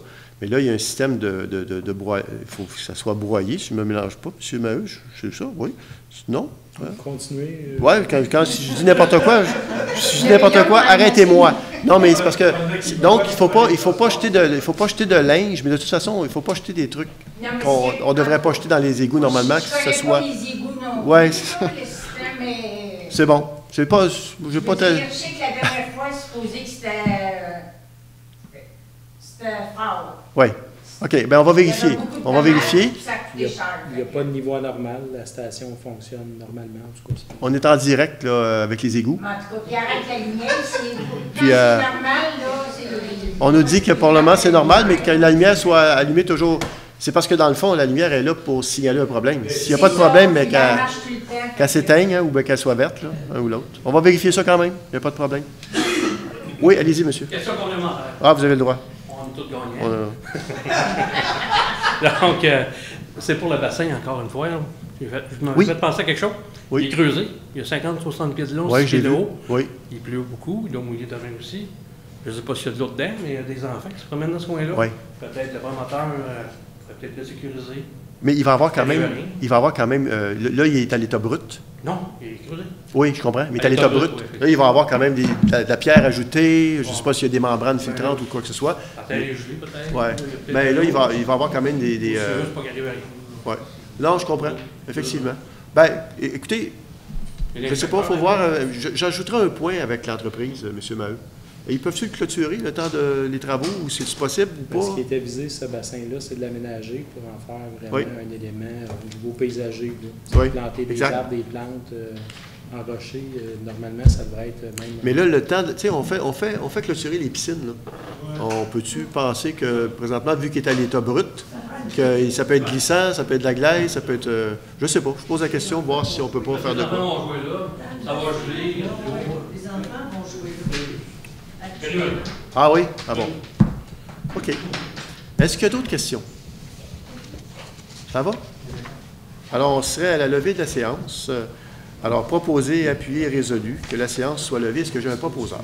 Mais là, il y a un système de broyage. Il faut que ça soit broyé, si je ne me mélange pas. M. Maheu, c'est ça, oui? Non? Continuez. Oui, quand je dis n'importe quoi, arrêtez-moi. Non, mais c'est parce que... Donc, il faut pas jeter de linge, mais de toute façon, il ne faut pas jeter des trucs qu'on ne devrait pas jeter dans les égouts normalement, que ce soit... Oui, c'est bon. Je sais que la dernière fois, supposé que c'était fort. Oui. OK. Bien, on va vérifier. On va vérifier. Il n'y a pas de niveau anormal. La station fonctionne normalement. En tout cas, on est en direct là, avec les égouts. En tout cas, puis arrête la lumière. C'est normal, là. On nous dit que pour le moment, c'est normal, mais que la lumière soit allumée toujours... C'est parce que, dans le fond, la lumière est là pour signaler un problème. S'il n'y a pas de problème, mais qu'elle s'éteigne hein, ou qu'elle soit verte, là, un ou l'autre. On va vérifier ça quand même. Il n'y a pas de problème. Oui, allez-y, monsieur. Question complémentaire. Ah, vous avez le droit. On a tous gagné. Donc, c'est pour le bassin, encore une fois. Je me fais penser à quelque chose. Oui. Il est creusé. Il y a 50-60 pieds de long, 6 pieds de haut. Oui. Il pleut beaucoup. Il doit mouiller de vin aussi. Je ne sais pas s'il y a de l'eau dedans, mais il y a des enfants qui se promènent dans ce coin-là. Oui. Peut-être le promoteur peut-être le sécuriser. Mais il va avoir quand même... là, il est à l'état brut. Non, il est creusé. Oui, je comprends. Mais il est à l'état brut. Là, il va avoir quand même de la pierre ajoutée. Je ne sais pas s'il y a des membranes filtrantes ou quoi que ce soit. La terre est gelée, peut-être. Oui. Mais là, il va avoir quand même des... C'est juste pas qu'il arrive à rien. Oui. Non, je comprends. Effectivement. Bien, écoutez, je ne sais pas, il faut voir... J'ajouterai un point avec l'entreprise, M. Maheu. Ils peuvent-tu le clôturer le temps des travaux ou c'est possible ou pas? Ce qui était visé, ce bassin-là, c'est de l'aménager pour en faire vraiment un élément au niveau paysager. Planter des arbres, des plantes enrochées, normalement, ça devrait être même... Mais là, le temps, tu sais, on fait clôturer les piscines. Là. On peut-tu penser que, présentement, vu qu'il est à l'état brut, que ça peut être glissant, ça peut être de la glaise, ça peut être... je sais pas, je pose la question, voir si on peut pas faire de quoi. Les enfants vont jouer là, ça va geler. Les enfants vont jouer là. Ah oui? Ah bon. OK. Est-ce qu'il y a d'autres questions? Ça va? Alors, on serait à la levée de la séance. Alors, proposé, appuyé, résolu, que la séance soit levée. Est-ce que j'ai un proposeur?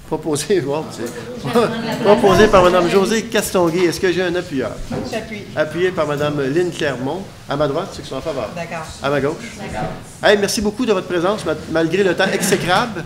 Proposé, bon, proposé par Mme Josée Castonguay. Est-ce que j'ai un appuyeur? J'appuie. Appuyé par Mme Lynne Clermont. À ma droite, ceux qui sont en faveur. D'accord. À ma gauche. D'accord. Hey, merci beaucoup de votre présence, malgré le temps exécrable.